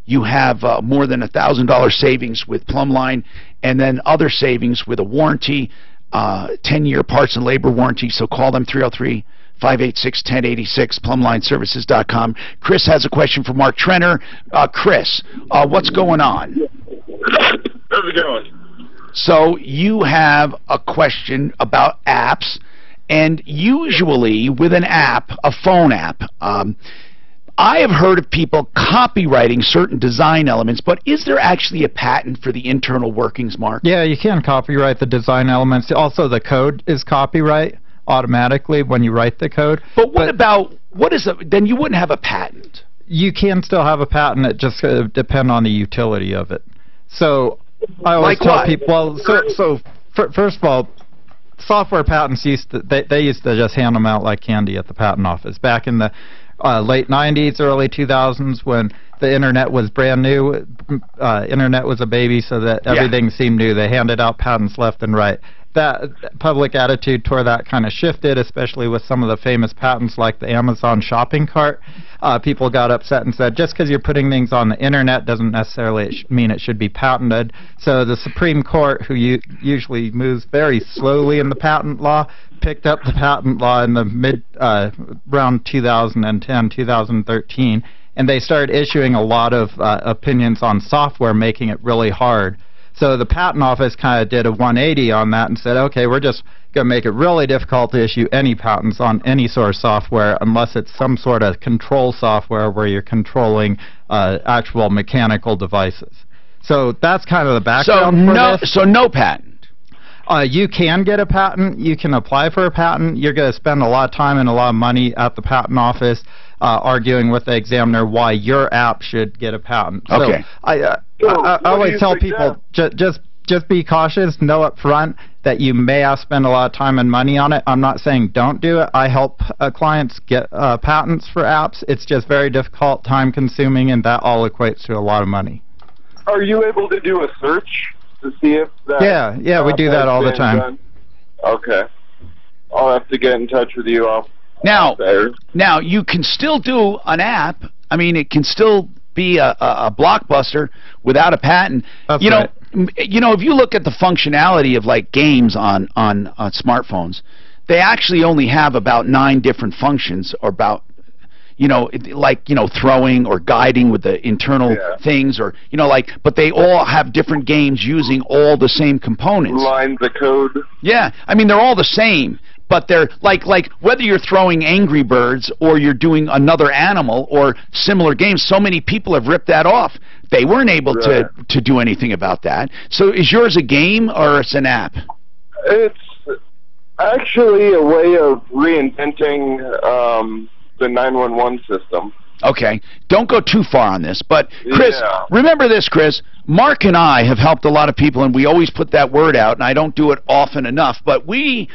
you have more than $1,000 savings with Plumbline, and then other savings with a warranty, 10-year parts and labor warranty. So call them 303-586-1086, PlumlineServices.com. Chris has a question for Mark Trenner. Chris, what's going on? How's it going? So you have a question about apps. And usually with an app, a phone app, I have heard of people copywriting certain design elements, but is there actually a patent for the internal workings, Mark? Yeah, you can copyright the design elements. Also, the code is copyright automatically when you write the code. But then you wouldn't have a patent. You can still have a patent. It just depends on the utility of it. So I always tell people, first of all, software patents they used to just hand them out like candy at the patent office. Back in the late 90s, early 2000s, when the internet was brand new, internet was a baby, so that everything seemed new. They handed out patents left and right. That public attitude toward that kind of shifted, especially with some of the famous patents like the Amazon shopping cart. People got upset and said, just because you're putting things on the internet doesn't necessarily mean it should be patented. So the Supreme Court, who usually moves very slowly in the patent law, picked up the patent law in the around 2010, 2013, and they started issuing a lot of opinions on software, making it really hard. So the patent office kind of did a 180 on that and said, okay, we're just going to make it really difficult to issue any patents on any sort of software unless it's some sort of control software where you're controlling actual mechanical devices. So that's kind of the background for this. So no patent. You can get a patent. You can apply for a patent. You're going to spend a lot of time and a lot of money at the patent office arguing with the examiner why your app should get a patent. Okay. So I always tell people, just be cautious. Know up front that you may have to spend a lot of time and money on it. I'm not saying don't do it. I help clients get patents for apps. It's just very difficult, time-consuming, and that all equates to a lot of money. Are you able to do a search to see if that... Yeah, we do that all the time. Done? Okay. I'll have to get in touch with you. Now, you can still do an app. I mean, it can still be a blockbuster without a patent. That's right. If you look at the functionality of like games on smartphones, they actually only have about 9 different functions, or about, like, throwing or guiding with the internal things, or, but they all have different games using all the same components. Line the code. Yeah, I mean, they're all the same, but they're like whether you're throwing Angry Birds or you're doing another animal or similar games, so many people have ripped that off. They weren't able to do anything about that. So is yours a game or it's an app? It's actually a way of reinventing the 911 system. Okay, don't go too far on this, but Chris, remember this, Chris. Mark and I have helped a lot of people, and we always put that word out, and I don't do it often enough, but we're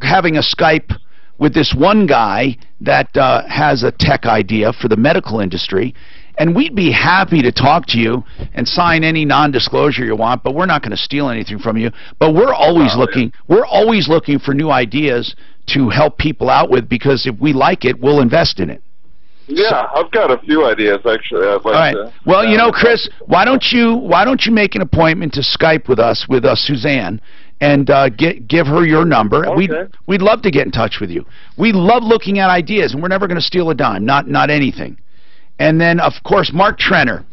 having a Skype with this one guy that has a tech idea for the medical industry, and we'd be happy to talk to you and sign any non-disclosure you want, but we're not going to steal anything from you. But we're always looking for new ideas to help people out with, because if we like it, we'll invest in it. Yeah, I've got a few ideas actually. I'd like to. Well, Chris, why don't you make an appointment to Skype with us, Suzanne, and give her your number. Okay. We'd love to get in touch with you. We love looking at ideas, and we're never going to steal a dime, not anything. And then, of course, Mark Trenner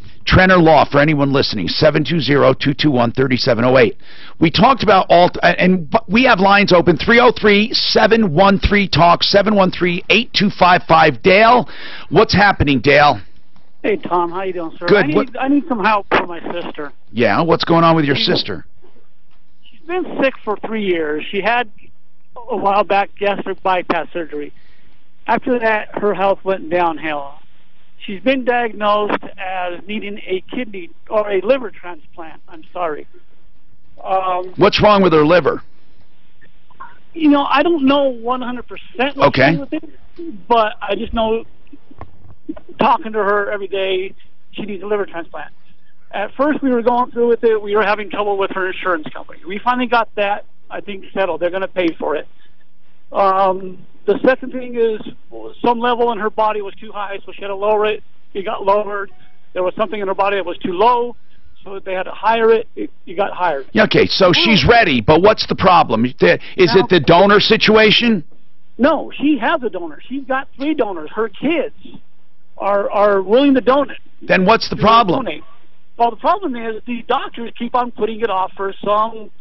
Law, for anyone listening, 720-221-3708. We talked about and we have lines open, 303-713-TALK, 713-8255. Dale, what's happening, Dale? Hey, Tom, how you doing, sir? Good. I need some help for my sister. Yeah, what's going on with your sister? She's been sick for 3 years. She had, a while back, gastric bypass surgery. After that, her health went downhill. She's been diagnosed as needing a kidney or a liver transplant. I'm sorry. What's wrong with her liver? I don't know 100% what's wrong with it, but I just know, talking to her every day, she needs a liver transplant. At first, we were going through with it. We were having trouble with her insurance company. We finally got that, I think, settled. They're going to pay for it. The second thing is some level in her body was too high, so she had to lower it. It got lowered. There was something in her body that was too low, so they had to higher it. It got higher. Okay, so she's ready, but what's the problem? Is it the donor situation? No, she has a donor. She's got 3 donors. Her kids are willing to donate. Then what's the problem? Well, the problem is these doctors keep on putting it off for some,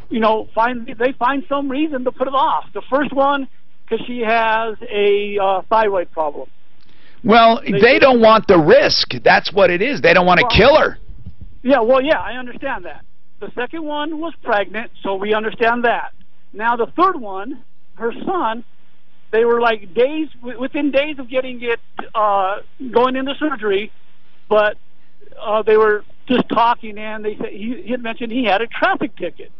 they find some reason to put it off. The first one, because she has a thyroid problem. Well, they don't want the risk. That's what it is. They don't want to kill her. Yeah, I understand that. The second one was pregnant, so we understand that. Now, the third one, her son, they were like within days of getting it, going into surgery, but they were just talking, and they said he had mentioned he had a traffic ticket.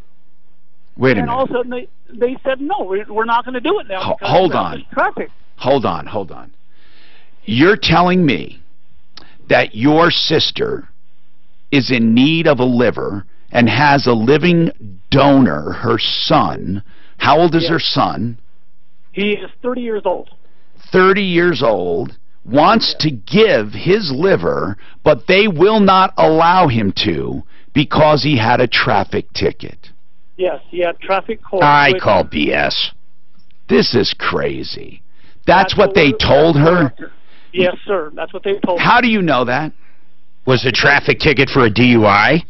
Wait a minute. And all of a sudden they said, no, we're not going to do it now. Hold on. Traffic. Hold on. You're telling me that your sister is in need of a liver and has a living donor, her son. How old is her son? He is 30 years old. 30 years old, wants to give his liver, but they will not allow him to because he had a traffic ticket. Yes, he had traffic court. I call BS. This is crazy. That's what they told her? Yes, sir. That's what they told her. How do you know that? Was the traffic ticket for a DUI?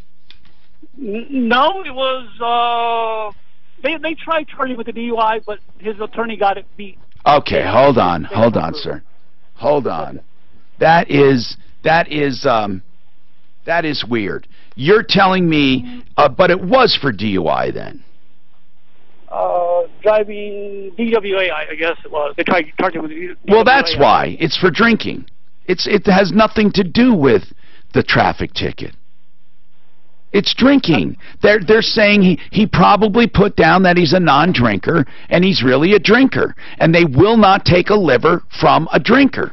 No, it was, they tried charging with the DUI, but his attorney got it beat. Okay, hold on, sir. Hold on. That is weird. You're telling me, but it was for DUI then? Driving DWA, I guess it was. They tried charging with DWA. Well, that's why. It's for drinking. It has nothing to do with the traffic ticket. It's drinking. They're saying he probably put down that he's a non-drinker and he's really a drinker, and they will not take a liver from a drinker.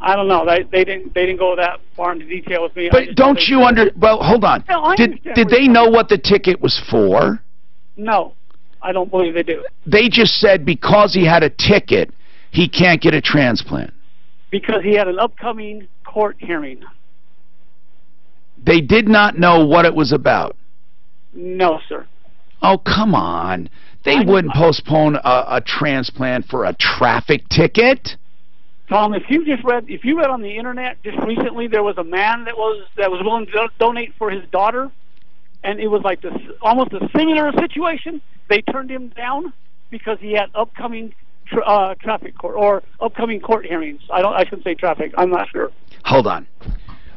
I don't know. They didn't go that far into detail with me. But don't you well, hold on. No, did they know what the ticket was for? No, I don't believe they do. They just said because he had a ticket, he can't get a transplant. Because he had an upcoming court hearing. They did not know what it was about. No, sir. Oh, come on. They wouldn't postpone a transplant for a traffic ticket. Tom, if you read on the internet just recently, there was a man that was willing to donate for his daughter, and it was like this almost a similar situation. They turned him down because he had upcoming traffic court or upcoming court hearings. I shouldn't say traffic. I'm not sure. Hold on.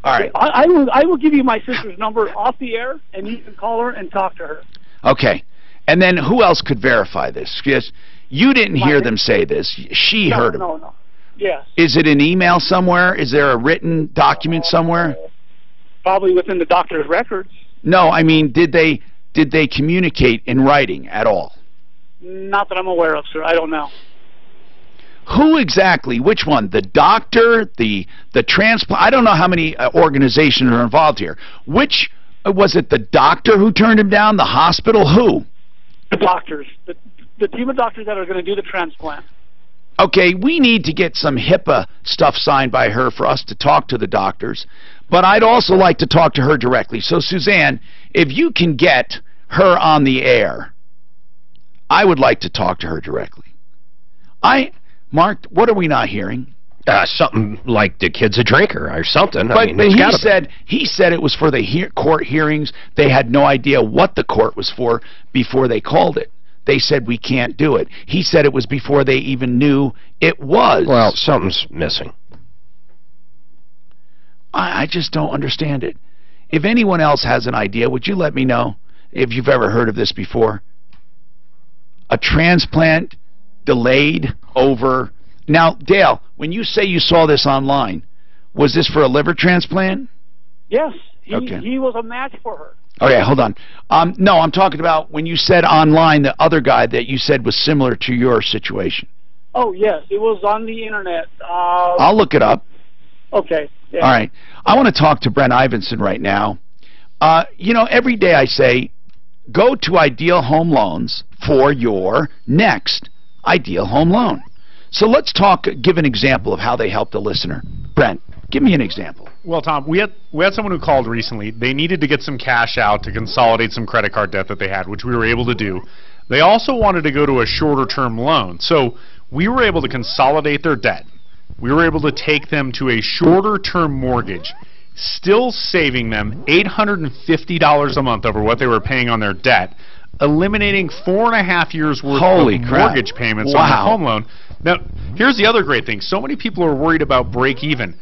All right. I will give you my sister's number off the air, and you can call her and talk to her. Okay. And then who else could verify this? Because you didn't hear them say this. She heard him. No. Yes. Is it an email somewhere? Is there a written document somewhere? Probably within the doctor's records. No, I mean, did they communicate in writing at all? Not that I'm aware of, sir. I don't know. Who exactly? Which one? The doctor? The transplant? I don't know how many organizations are involved here. Which was it? The doctor who turned him down? The hospital? Who? The doctors. The team of doctors that are going to do the transplant. Okay, we need to get some HIPAA stuff signed by her for us to talk to the doctors. But I'd also like to talk to her directly. So, Suzanne, if you can get her on the air, I would like to talk to her directly. Mark, what are we not hearing? Something like the kid's a drinker or something. But he said it was for the court hearings. They had no idea what the court was for before they called it. They said we can't do it. He said it was before they even knew it was. Well, something's missing. I just don't understand it. If anyone else has an idea, would you let me know if you've ever heard of this before? A transplant delayed over... Now, Dale, when you say you saw this online, was this for a liver transplant? Yes. He was a match for her. Okay, hold on. No, I'm talking about when you said online, the other guy that you said was similar to your situation. Oh, yes. It was on the internet. I'll look it up. Okay. Yeah. All right. I want to talk to Brent Ivinson right now. You know, every day I say, go to Ideal Home Loans for your next Ideal Home Loan. So let's give an example of how they help the listener. Brent, give me an example. Well, Tom, we had someone who called recently. They needed to get some cash out to consolidate some credit card debt that they had, which we were able to do. They also wanted to go to a shorter-term loan. So we were able to consolidate their debt. We were able to take them to a shorter-term mortgage, still saving them $850 a month over what they were paying on their debt, eliminating 4.5 years worth of mortgage payments on the home loan. Now, here's the other great thing. So many people are worried about break-even.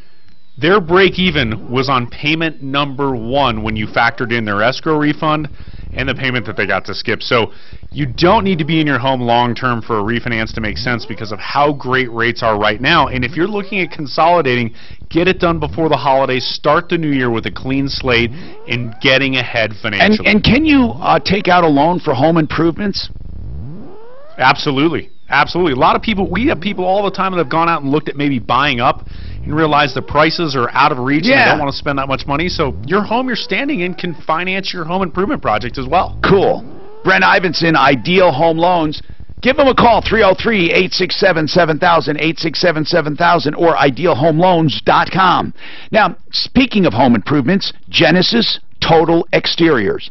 Their break-even was on payment number 1 when you factored in their escrow refund and the payment that they got to skip. So you don't need to be in your home long-term for a refinance to make sense because of how great rates are right now. And if you're looking at consolidating, get it done before the holidays. Start the new year with a clean slate and getting ahead financially. And can you take out a loan for home improvements? Absolutely. Absolutely. A lot of people, we have people all the time that have gone out and looked at maybe buying up and realized the prices are out of reach and they don't want to spend that much money. So your home you're standing in can finance your home improvement project as well. Cool. Brent Ivinson, Ideal Home Loans. Give them a call, 303-867-7000, 867-7000, or idealhomeloans.com. Now, speaking of home improvements, Genesis Total Exteriors.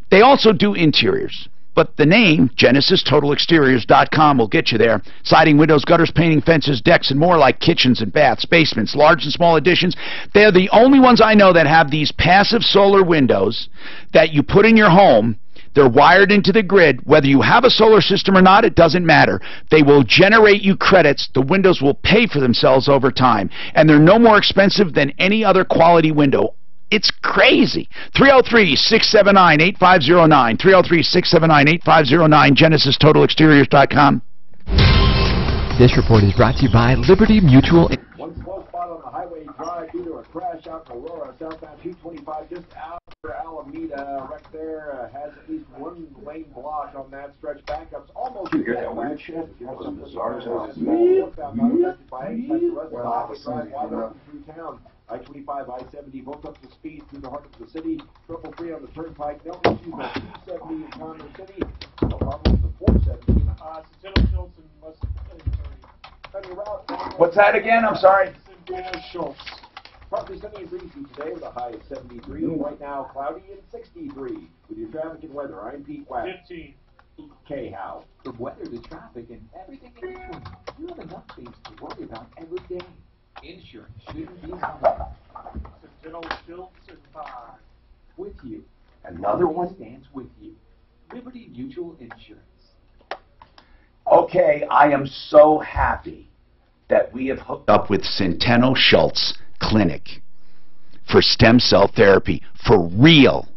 They also do interiors. But the name, GenesisTotalExteriors.com, will get you there. Siding, windows, gutters, painting, fences, decks, and more, like kitchens and baths, basements, large and small additions. They're the only ones I know that have these passive solar windows that you put in your home. They're wired into the grid. Whether you have a solar system or not, it doesn't matter. They will generate you credits. The windows will pay for themselves over time. And they're no more expensive than any other quality window. It's crazy. 303-679-8509. 303-679-8509. GenesisTotalExteriors.com. This report is brought to you by Liberty Mutual. One slow spot on the highway drive due to a crash out in Aurora, southbound 225, just after Alameda. Wreck there has at least one lane block on that stretch. Backups almost. You hear that weird shit? You have some bizarre stuff. Through town. I-25, I-70, both up to speed through the heart of the city. Triple free on the turnpike. No issues on 270 in Congress City. No problem with the 470. Centennial Schultz and West What's that again? I'm sorry. Centennial Schultz. Partly sunny and breezy today with a high of 73. Right now, cloudy and 63. With your traffic and weather, I'm Pete West. 15. K-How. From weather to traffic and everything in between, you have enough things to worry about every day. Insurance shouldn't be something. Sentinel still certified. With you. Another one? Stands with you. Liberty Mutual Insurance. Okay, I am so happy that we have hooked up with Centeno Schultz Clinic for stem cell therapy, for real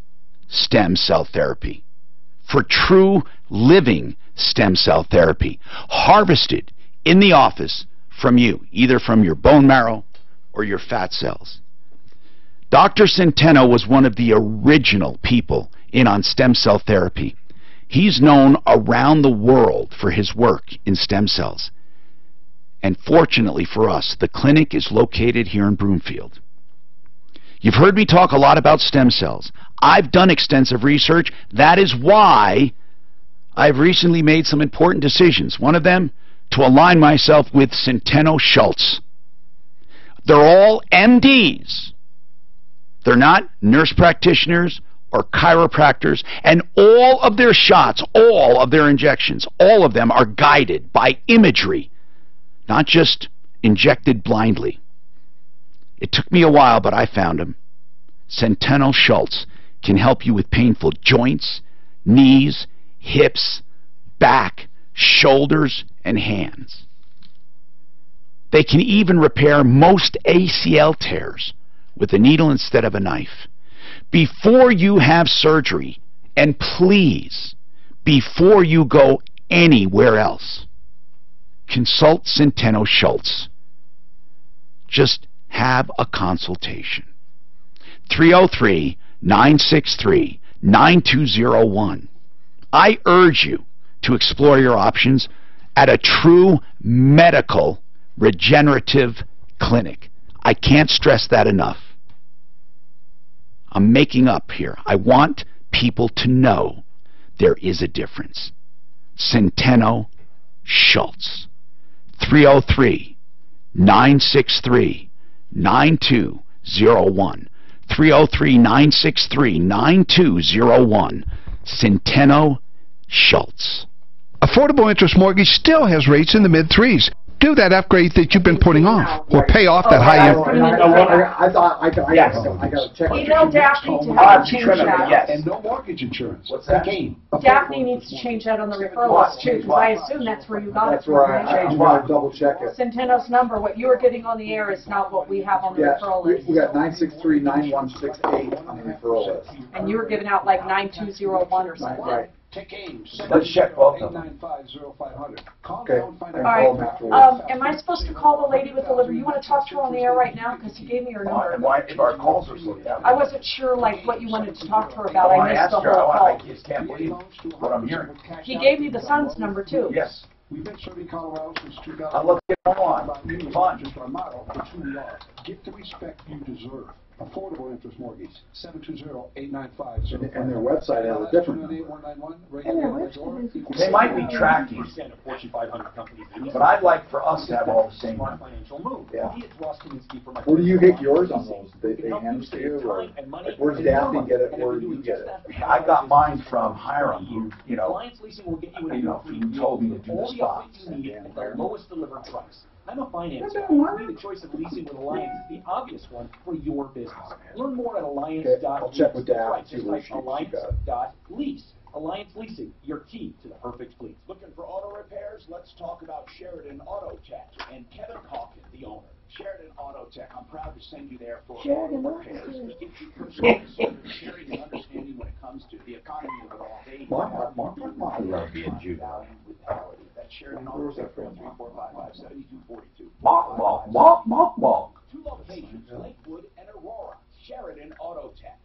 stem cell therapy, for true living stem cell therapy, harvested in the office from you, either from your bone marrow or your fat cells. Dr. Centeno was one of the original people in on stem cell therapy. He's known around the world for his work in stem cells. And fortunately for us, the clinic is located here in Broomfield. You've heard me talk a lot about stem cells. I've done extensive research. That is why I've recently made some important decisions. One of them, to align myself with Centeno Schultz. They're all MDs. They're not nurse practitioners or chiropractors, and all of their shots, all of their injections, all of them are guided by imagery, not just injected blindly. It took me a while, but I found him. Centeno Schultz can help you with painful joints, knees, hips, back, shoulders, and hands. They can even repair most ACL tears with a needle instead of a knife. Before you have surgery, and please, before you go anywhere else, consult Centeno Schultz. Just have a consultation. 303-963-9201. I urge you to explore your options at a true medical regenerative clinic. I can't stress that enough. I'm making up here. I want people to know there is a difference. Centeno Schultz. 303-963-9201. 303-963-9201. Centeno Schultz. Affordable interest mortgage still has rates in the mid-threes. Do that upgrade that you've been putting off, or pay off that high end. I thought I got to check. Email Daphne to have change that. Yes. And no mortgage insurance. What's that? Daphne needs to change that on the referral list too, because I assume that's where you got it That's where from. I double check it. Centeno's number, what you were getting on the air is not what we have on the referral list. We got 963-9168 on the referral list. And you were giving out like 9201 or something. Right. Take aim. Let's check both of them. Okay. All right. Am I supposed to call the lady with the liver? You want to talk to her on the air right now? Because you gave me her number. And why, if our calls are slowed down? I wasn't sure like what you wanted to talk to her about. I I missed the asked her. whole I call. just can't believe what I'm hearing. He gave me the son's number too. Yes. We've been serving Colorado since 2000. I'd love to get on. Fun. Just our motto, it's who we are. Get the respect you deserve. Affordable interest mortgage, 720-895. And their website has a different number. They might be tracking, but I'd like for us to have all the same numbers. Yeah. Where do you get yours on those? They hand it to you, or like, where's Daphne get it? Where do you get it? I got mine from Hiram, who, who told me to do the spots. The lowest delivered price. I'm a finance guy. To me, the choice of leasing with Alliance is the obvious one for your business. Learn more at alliance.lease. I'll check with Daphne. Just like alliance.lease. Alliance Leasing, your key to the perfect fleet. Looking for auto repairs? Let's talk about Sheridan Auto Tech and Kevin Hawkins, the owner. Sheridan Auto Tech, I'm proud to send you there for Sheridan auto repairs. It gives you personal sharing and understanding when it comes to the economy of it all. They I love being Jude. That's Sheridan Auto Tech, 43455-7242. Walk. Two locations, Lakewood and Aurora. Sheridan Auto Tech,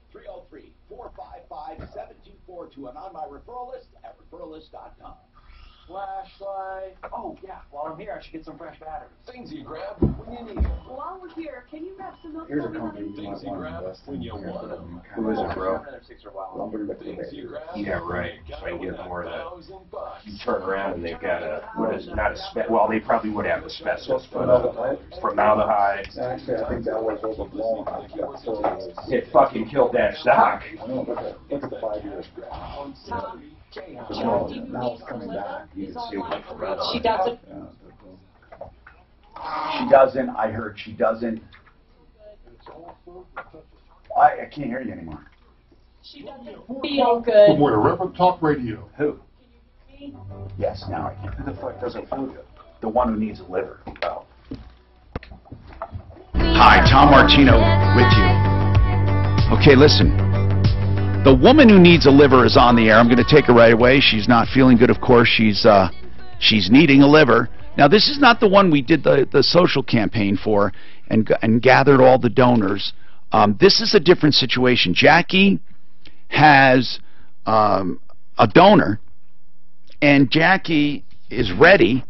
303-455-7242, and on my referral list at referrallist.com. flashlight. Oh, yeah, while I'm here, I should get some fresh batteries. Things you grab when you need them. While we're here, can you grab some milk? Here's a for me, company honey? you might want to invest in. When you want them. Who is it, bro? Things you grab. Yeah, right. So you get more of that. You turn around and they've got a, what is it, not a well, they probably would have asbestos, but formaldehyde. Actually, I think that was overblown. It fucking killed that stock. I know, look at the 5 years. Now it's coming back. She doesn't. She doesn't. I heard she doesn't. I can't hear you anymore. She doesn't feel good. Boy, Reverend Talk Radio. Who? Yes, now I can. Who the fuck doesn't feel good? The one who needs a liver. Oh. Hi, Tom Martino with you. Okay, listen. The woman who needs a liver is on the air. I'm going to take her right away. She's not feeling good, of course. She's needing a liver. Now, this is not the one we did the social campaign for and gathered all the donors. This is a different situation. Jackie has a donor, and Jackie is ready.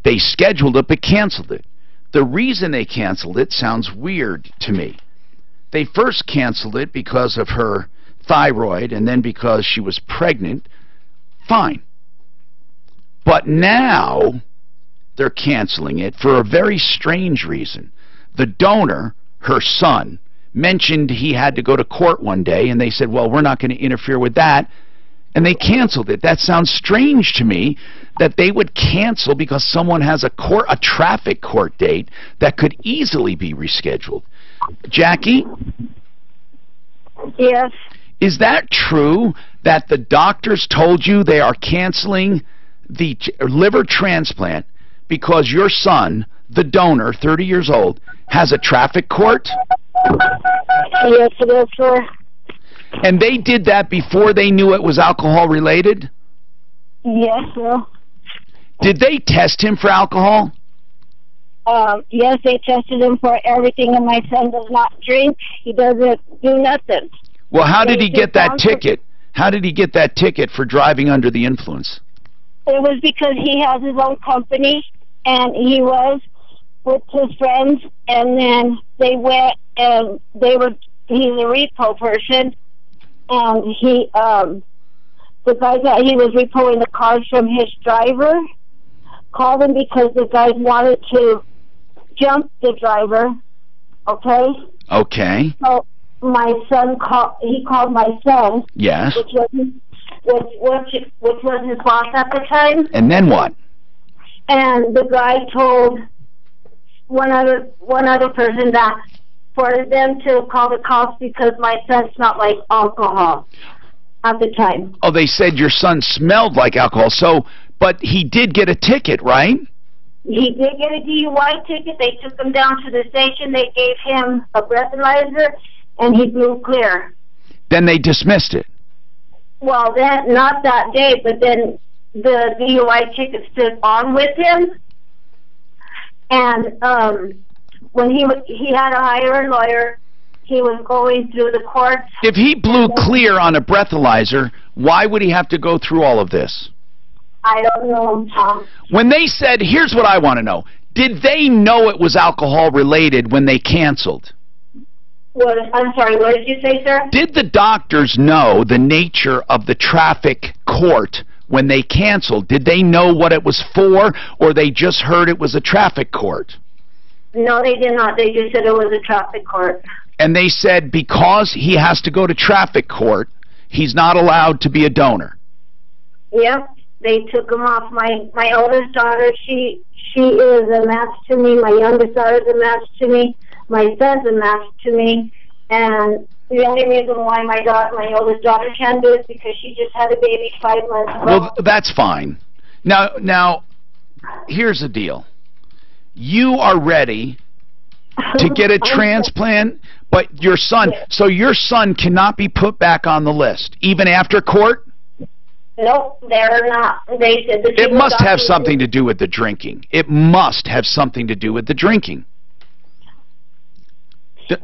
They scheduled it but canceled it. The reason they canceled it sounds weird to me. They first canceled it because of her thyroid and then because she was pregnant. Fine. But now they're canceling it for a very strange reason. The donor, her son, mentioned he had to go to court one day, and they said, well, we're not going to interfere with that, and they canceled it. That sounds strange to me, that they would cancel because someone has a traffic court date that could easily be rescheduled. Jackie? Yes. Is that true that the doctors told you they are canceling the liver transplant because your son, the donor, 30 years old, has a traffic court? Yes, it is, sir. And they did that before they knew it was alcohol related? Yes, sir. Did they test him for alcohol? Yes, they tested him for everything, and my son does not drink. He doesn't do nothing. Well, how did he get that ticket? How did he get that ticket for driving under the influence? It was because he has his own company, and he was with his friends, and then they went, and he's a repo person, and the guy that he was repoing the cars from his driver called him because the guys wanted to jump the driver, okay? Okay. So my son called my son. Yes. Which was his boss at the time. And then what? And the guy told one other person that for them to call the cops because my son smelled like alcohol at the time. Oh, they said your son smelled like alcohol. So, but he did get a ticket, right? He did get a DUI ticket. They took him down to the station. They gave him a breathalyzer, and he blew clear. Then they dismissed it. Well, then not that day, but then the DUI ticket stood on with him, and when he had to hire a lawyer, he was going through the courts. If he blew clear on a breathalyzer, why would he have to go through all of this? I don't know, Tom. When they said, here's what I want to know, did they know it was alcohol related when they canceled? What, I'm sorry, what did you say, sir? Did the doctors know the nature of the traffic court when they canceled? Did they know what it was for, or they just heard it was a traffic court? No, they did not. They just said it was a traffic court. And they said because he has to go to traffic court, he's not allowed to be a donor. Yep, they took him off. My oldest daughter, she is a match to me. My youngest daughter is a match to me. My son's a match to me. And the only reason why my oldest daughter can do it is because she just had a baby 5 months ago. Well, that's fine. Now, here's the deal. You are ready to get a transplant, but your son, so your son cannot be put back on the list, even after court? Nope, they're not. They said it must have something to do with the drinking. It must have something to do with the drinking.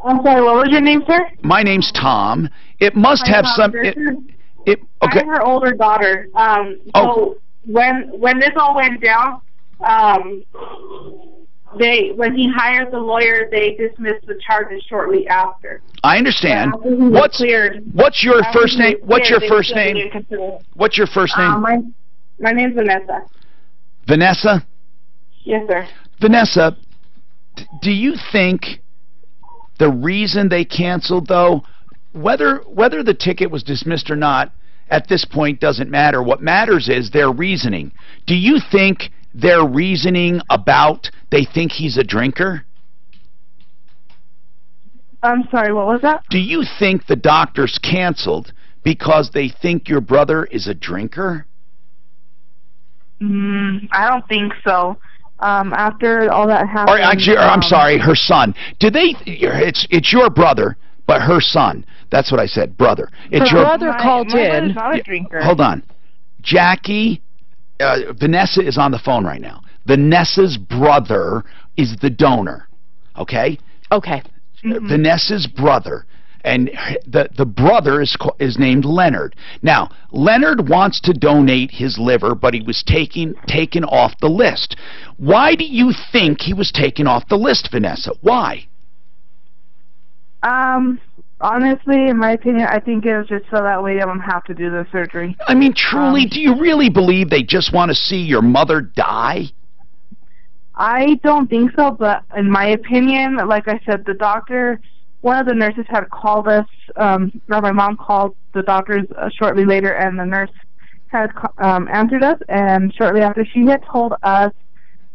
I'm sorry, what was your name, sir? My name's Tom. It must have some... Okay. I'm her older daughter. So when this all went down, when he hired the lawyer, they dismissed the charges shortly after. I understand. What's your first name? What's your first name? What's your first name? My name's Vanessa. Vanessa? Yes, sir. Vanessa, do you think the reason they canceled, though, whether the ticket was dismissed or not, at this point doesn't matter. What matters is their reasoning. Do you think their reasoning about they think he's a drinker? I'm sorry, what was that? Do you think the doctors canceled because they think your brother is a drinker? I don't think so. After all that happened... Or actually, I'm sorry, her son. Did they... It's your brother, but her son. That's what I said, brother. It's her brother called in. Not a drinker. Hold on. Jackie, Vanessa is on the phone right now. Vanessa's brother is the donor, okay? Okay. Vanessa's brother, and the brother is named Leonard. Now, Leonard wants to donate his liver, but he was taken off the list. Why do you think he was taken off the list, Vanessa? Why? Honestly, in my opinion, I think it was just so that way they don't have to do the surgery. I mean, truly, do you really believe they just want to see your mother die? I don't think so, but in my opinion, like I said, the doctor, one of the nurses had called us, or my mom called the doctors shortly later, and the nurse had answered us, and shortly after she had told us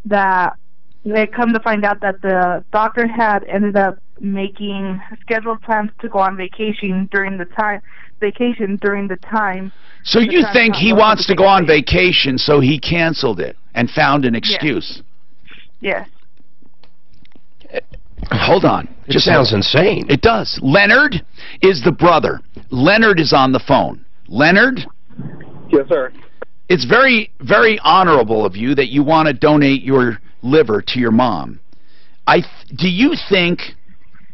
that they had come to find out that the doctor had ended up making scheduled plans to go on vacation during the time. So you think he wants to go on vacation, so he canceled it and found an excuse? Yes. Hold on. It sounds insane. It does. Leonard is the brother. Leonard is on the phone. Leonard? Yes, sir. It's very, very honorable of you that you want to donate your liver to your mom. Do you think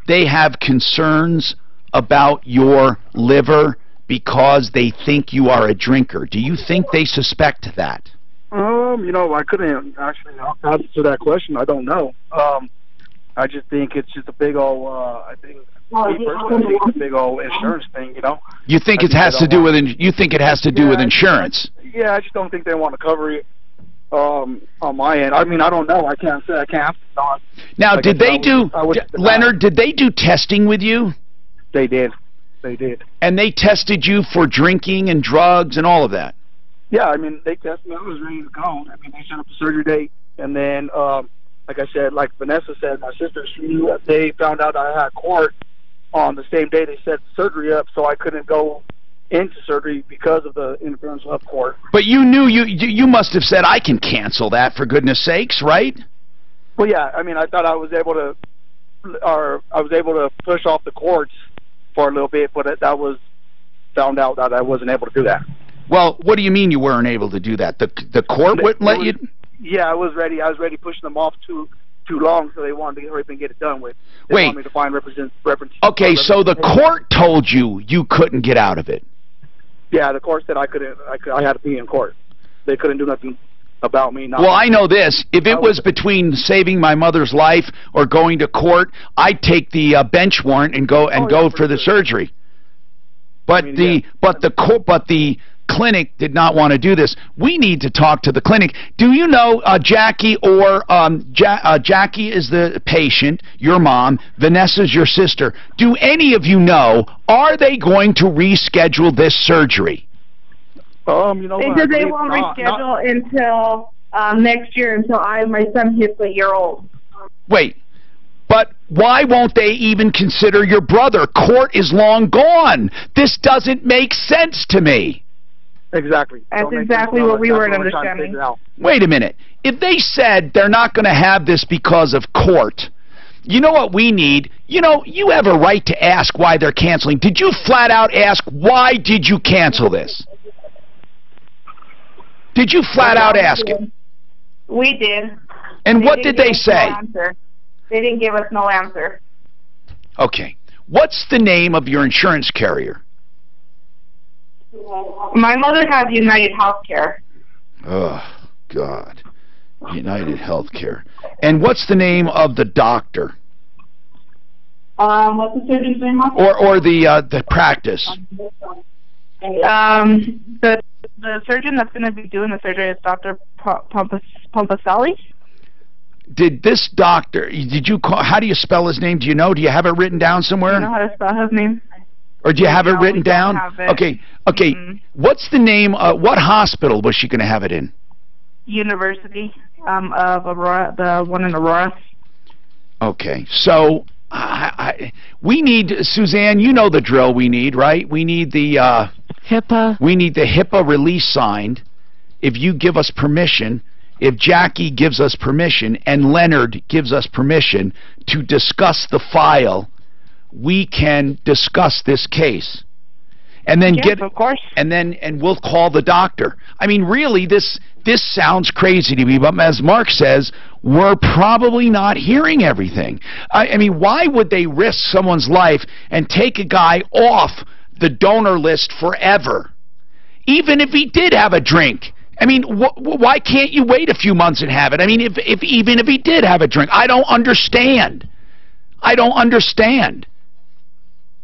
they have concerns about your liver because they think you are a drinker? Do you think they suspect that? I couldn't actually answer that question. I don't know. I just think it's just a big old, me personally, I think it's a big old insurance thing, You think it has to do with with insurance? Yeah, I just don't think they want to cover it on my end. I mean, I don't know. I can't say I can't. Now, Leonard, did they do testing with you? They did. They did. And they tested you for drinking and drugs and all of that? Yeah, I mean, they tested me. I was ready to go. I mean, they set up a surgery date, and then, like I said, like Vanessa said, my sister, they found out I had court on the same day they set the surgery up, so I couldn't go into surgery because of the interference of court. But you knew you must have said, I can cancel that, for goodness sakes, right? Well, yeah. I mean, I thought I was able to push off the courts for a little bit, but that was found out that I wasn't able to do that. Well, what do you mean you weren't able to do that? The court wouldn't let you? Yeah, I was ready. I was ready pushing them off too long, so they wanted to hurry up and get it done with. They Wait. wanted me to find reference. Okay, so the court told you couldn't get out of it. Yeah, the court said I couldn't. I had to be in court. They couldn't do nothing about me. Well, I know this. If it was between saving my mother's life or going to court, I'd take the bench warrant and go for the surgery. But the clinic did not want to do this. We need to talk to the clinic. Do you know Jackie or Jackie is the patient, your mom, Vanessa's your sister. Do any of you know, are they going to reschedule this surgery? They won't reschedule until next year, until my son hits a year old. Wait, but why won't they even consider your brother? Court is long gone. This doesn't make sense to me. Exactly. That's exactly what we weren't understanding. Wait a minute. If they said they're not going to have this because of court, you know what we need? You have a right to ask why they're canceling. Did you flat out ask, why did you cancel this? Did you flat out ask it? We did. And what did they say? They didn't give us no answer. Okay. What's the name of your insurance carrier? My mother has United Healthcare. Oh, God. United Healthcare. And what's the name of the doctor? What's the surgeon's name? Or the practice? The surgeon that's going to be doing the surgery is Dr. Pompaselli. Did this doctor, did you call, how do you spell his name? Do you know? Do you have it written down somewhere? Do you know how to spell his name? Or do you have it written down? Okay. What's the name, what hospital was she going to have it in? University of Aurora, the one in Aurora. Okay, so we need, Suzanne, you know the drill we need, right? We need the HIPAA. We need the HIPAA release signed. If you give us permission, if Jackie gives us permission, and Leonard gives us permission to discuss the file, we can discuss this case. And then of course. And we'll call the doctor. I mean, really, this sounds crazy to me, but as Mark says, we're probably not hearing everything. I mean, why would they risk someone's life and take a guy off the donor list forever? Even if he did have a drink. I mean, why can't you wait a few months and have it? I mean, even if he did have a drink, I don't understand. I don't understand.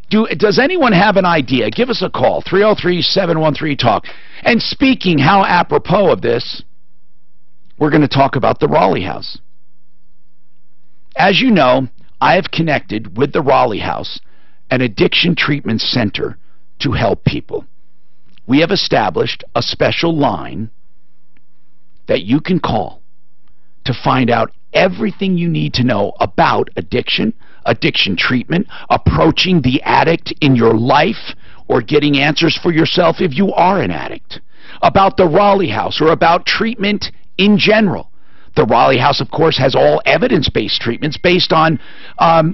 Does anyone have an idea? Give us a call, 303-713-TALK. And speaking how apropos of this, we're going to talk about the Raleigh House. As you know, I have connected with the Raleigh House, an addiction treatment center, to help people. We have established a special line that you can call to find out everything you need to know about addiction, addiction treatment, approaching the addict in your life, or getting answers for yourself if you are an addict, about the Raleigh House, or about treatment in general. The Raleigh House, of course, has all evidence-based treatments based on,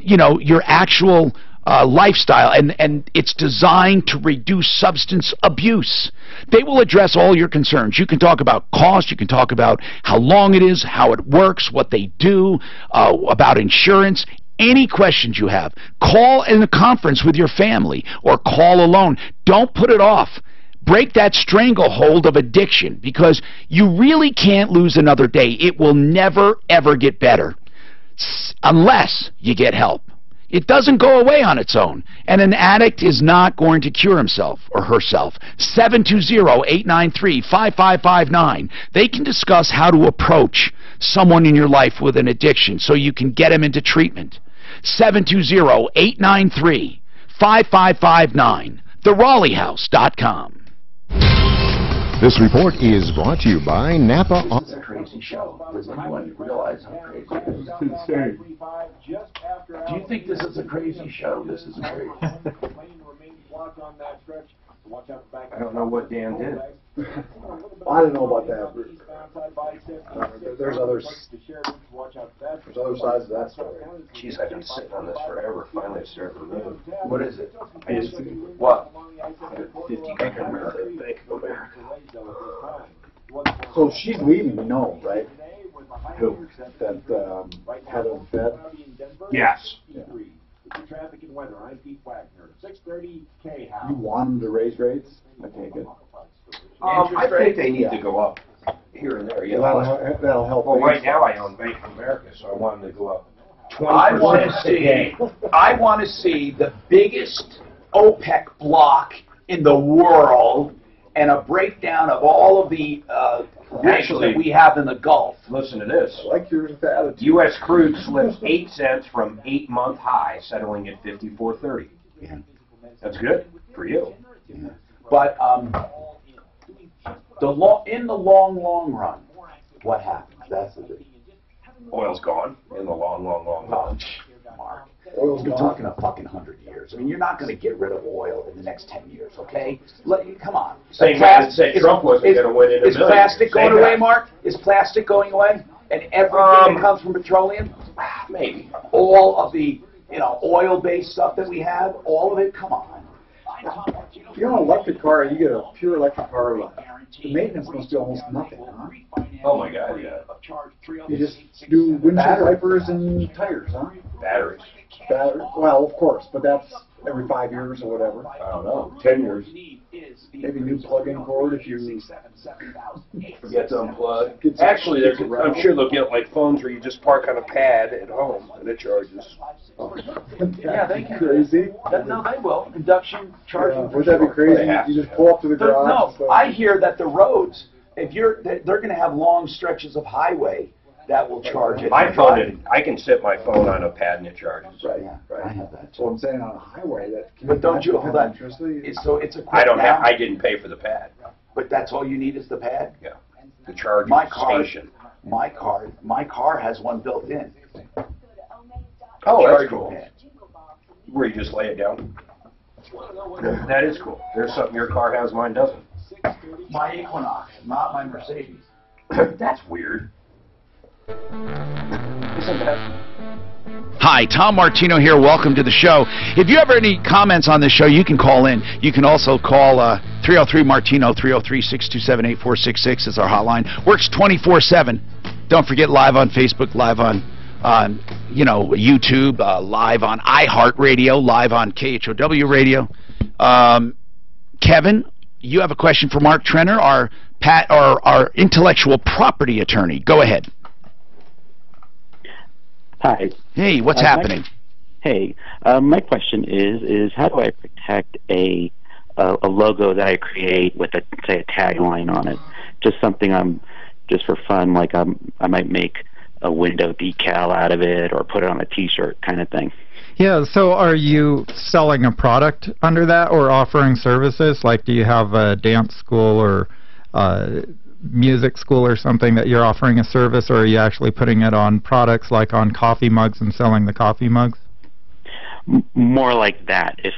your actual lifestyle, and it's designed to reduce substance abuse. They will address all your concerns. You can talk about cost, you can talk about how long it is, how it works, what they do, about insurance. Any questions you have, call in a conference with your family or call alone. Don't put it off. Break that stranglehold of addiction, because you really can't lose another day. It will never, ever get better unless you get help. It doesn't go away on its own, and an addict is not going to cure himself or herself. 720-893-5559. They can discuss how to approach someone in your life with an addiction so you can get him into treatment. 720-893-5559. TheRaleighHouse.com. This report is brought to you by Napa. This is a crazy show. Does anyone realize how crazy it is? Do you think this is a crazy show? This is crazy. I don't know what Dan did. I don't know about that. There's other sides of that story. Jeez, I've been sitting on this forever. Finally, I started to move. What is it? I just, what? 50 Bank of America. So she's leaving, you know, right? Who? That head of the Fed? Yes. Yeah. Traffic and weather. I'm Pete Wagner. 6:30 K-House. You want them to raise rates? I take it. I think they need to go up here and there. That'll help. Well, right now I own Bank of America, so I want them to go up 20%. I want to see the biggest OPEC block in the world and a breakdown of all of the actually that we have in the Gulf. Listen to this. I like your attitude. U.S. crude slips 8 cents from 8-month high, settling at 54.30. Yeah. That's good for you. Yeah. But in the long run, what happens? That's the big. Oil's gone in the long run. Mark. Oil's You're gone. talking a fucking 100 years. I mean, you're not going to get rid of oil in the next 10 years, okay? Come on. Same man that said Trump wasn't going to win in a Is million. plastic going away, Mark? Is plastic going away? And everything that comes from petroleum? Maybe. All of the, oil-based stuff that we have, all of it? Come on. If you're on an electric car, you get a pure electric car, the maintenance must be almost nothing, huh? Oh my God, yeah. You just do windshield wipers and tires, huh? Batteries. Well, of course, but that's every 5 years or whatever. I don't know, 10 years. Maybe new plug-in cord if you Forget to unplug. Actually, I'm sure they'll get like phones where you just park on a pad at home and it charges. Yeah, they can. Crazy. No, they will. Induction charging. Wouldn't that be crazy? You just pull up to the garage. No, I hear that the roads, they're going to have long stretches of highway that will charge it. My phone, I can set my phone on a pad and it charges. Right, right. I have that. So I'm saying on a highway that. But don't you hold on? So it's a. I didn't pay for the pad. But that's all you need is the pad. Yeah. The charging station. My car has one built in. Oh, that's cool. Where you just lay it down. That is cool. There's something your car has, mine doesn't. My Equinox, not my Mercedes. That's weird. Isn't that? Hi, Tom Martino here. Welcome to the show. If you have any comments on this show, you can call in. You can also call 303-MARTINO, 303-627-8466 is our hotline. Works 24/7. Don't forget, live on Facebook, live on YouTube, live on iHeartRadio, live on KHOW Radio. Kevin, you have a question for Mark Trenner, our intellectual property attorney. Go ahead. Hi. Hey, what's happening? My question is how do I protect a logo that I create with say a tagline on it? Just something just for fun, like I might make a window decal out of it or put it on a T-shirt kind of thing. Yeah, so are you selling a product under that or offering services? Like, do you have a dance school or music school or something that you're offering a service, or are you actually putting it on products like on coffee mugs and selling the coffee mugs? More like that. If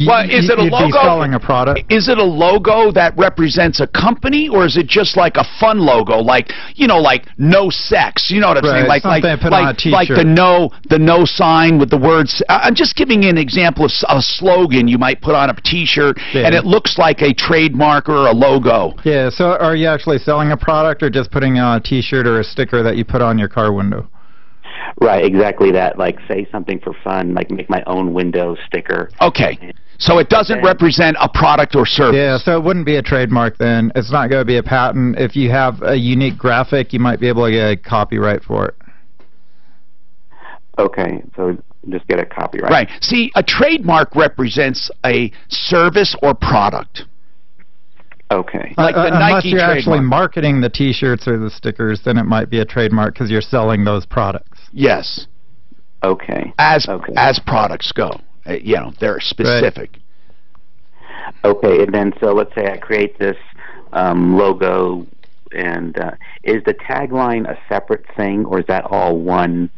is it a logo? Be selling a product. Is it a logo that represents a company, or is it just like a fun logo, like like no sex? You know what I'm saying? Like the no sign with the words. I'm just giving you an example of a slogan you might put on a T-shirt, and it looks like a trademark or a logo. Yeah. So are you actually selling a product, or just putting on a T-shirt or a sticker that you put on your car window? Right, exactly that. Like, say something for fun, like make my own window sticker. Okay. So it doesn't represent a product or service. Yeah, so it wouldn't be a trademark then. It's not going to be a patent. If you have a unique graphic, you might be able to get a copyright for it. Okay, so just get a copyright. Right. See, a trademark represents a service or product. Okay. Like the unless Nike you're trademark. actually marketing the T-shirts or the stickers, then it might be a trademark because you're selling those products. Yes. Okay. As products go, they're specific. Right. Okay, and then so let's say I create this logo, and is the tagline a separate thing, or is that all one?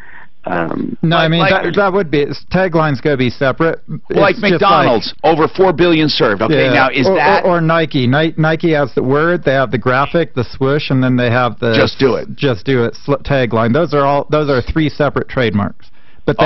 No, I mean that would be tagline's going to be separate. Like McDonald's, over 4 billion served. Okay, yeah, now is that or Nike? Nike has the word, they have the graphic, the swoosh, and then they have the Just Do It tagline. Those are 3 separate trademarks. But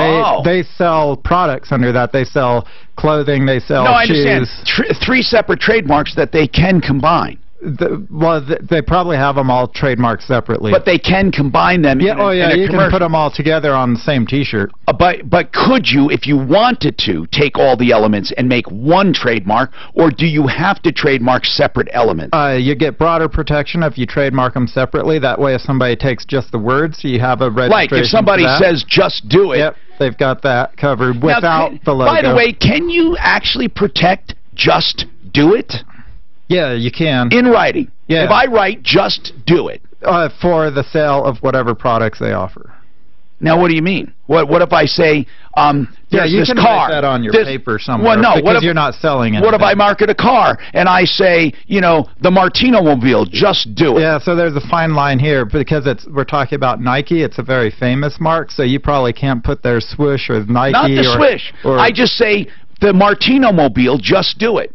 they sell products under that. They sell clothing. They sell shoes. I understand. 3 separate trademarks that they can combine. They probably have them all trademarked separately. But they can combine them. Yeah, you can put them all together on the same T-shirt. But could you, if you wanted to, take all the elements and make one trademark, or do you have to trademark separate elements? You get broader protection if you trademark them separately. That way, if somebody takes just the words, you have a registration. Like if somebody says "just do it," yep, they've got that covered without the logo. By the way, can you actually protect "just do it"? Yeah, you can. In writing. Yeah. If I write, just do it. For the sale of whatever products they offer. Now, what do you mean? What if I say, there's you this can car. write that on your paper somewhere. Well, no, because you're not selling it. What if I market a car and I say, the Martino Mobile, just do it? Yeah, so there's a fine line here because we're talking about Nike. It's a very famous mark, so you probably can't put their swoosh or Nike. Not the swoosh. I just say, the Martino Mobile, just do it.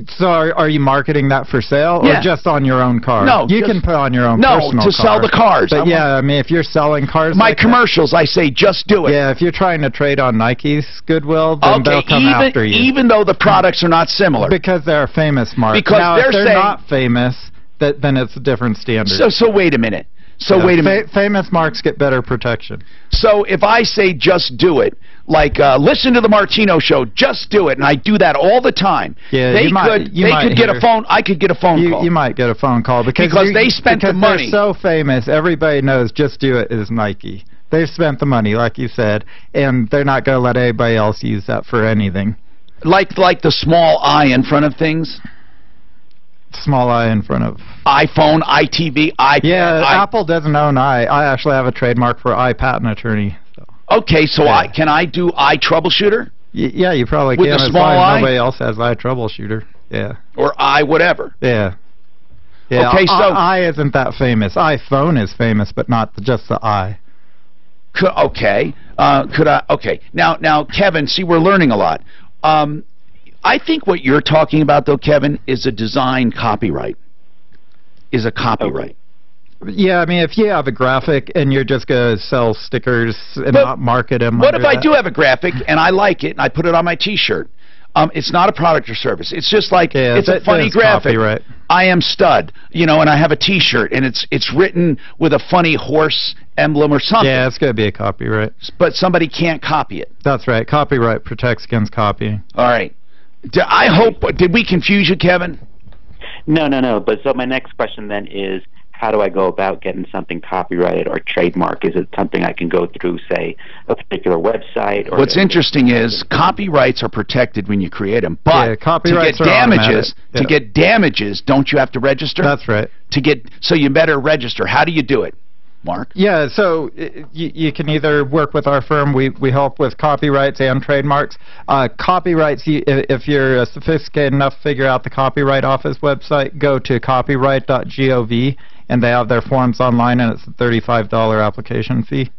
So are you marketing that for sale or just on your own car? No. You can put on your own personal car. No, to sell the cars. But I mean, if you're selling cars my commercials, I say just do it. Yeah, if you're trying to trade on Nike's goodwill, then they'll come after you. Even though the products are not similar. Because they're a famous mark. Because now, they're if they're not famous, then it's a different standard. So wait a minute. So wait a minute. Famous marks get better protection. So if I say just do it, like listen to the Martino show, just do it, and I do that all the time. Yeah, they could get a phone. I could get a phone call. You might get a phone call because they spent the money. They're so famous. Everybody knows just do it is Nike. They've spent the money, like you said, and they're not going to let anybody else use that for anything. Like the small I in front of things. Small I in front of iPhone, iTV, iPad. Yeah, Apple doesn't own I. I actually have a trademark for I patent attorney. So. Okay, so yeah. Can I do I Troubleshooter? Yeah, you probably with can. The small I? Nobody else has I Troubleshooter. Yeah. Or I whatever. Yeah. Yeah. Okay, so I isn't that famous. iPhone is famous, but not just the I. Okay. Could I? Okay. Now, Kevin. See, we're learning a lot. I think what you're talking about, though, Kevin, is a design copyright. Is a copyright. Yeah, I mean, if you have a graphic and you're just going to sell stickers and not market them. What if I do have a graphic and I like it and I put it on my T-shirt? It's not a product or service. It's just like it's a funny graphic. Copyright. I am stud, and I have a T-shirt and it's written with a funny horse emblem or something. Yeah, it's going to be a copyright. But somebody can't copy it. That's right. Copyright protects against copying. All right. I hope. Did we confuse you, Kevin? No. But so my next question then is, how do I go about getting something copyrighted or trademark? Is it something I can go through, say, a particular website? Or what's interesting is copyrights are protected when you create them, but copyrights to get damages, don't you have to register? That's right. So you better register. How do you do it, Mark? Yeah, so you can either work with our firm. We help with copyrights and trademarks. Copyrights, if you're sophisticated enough to figure out the Copyright Office website, go to copyright.gov, and they have their forms online, and it's a $35 application fee.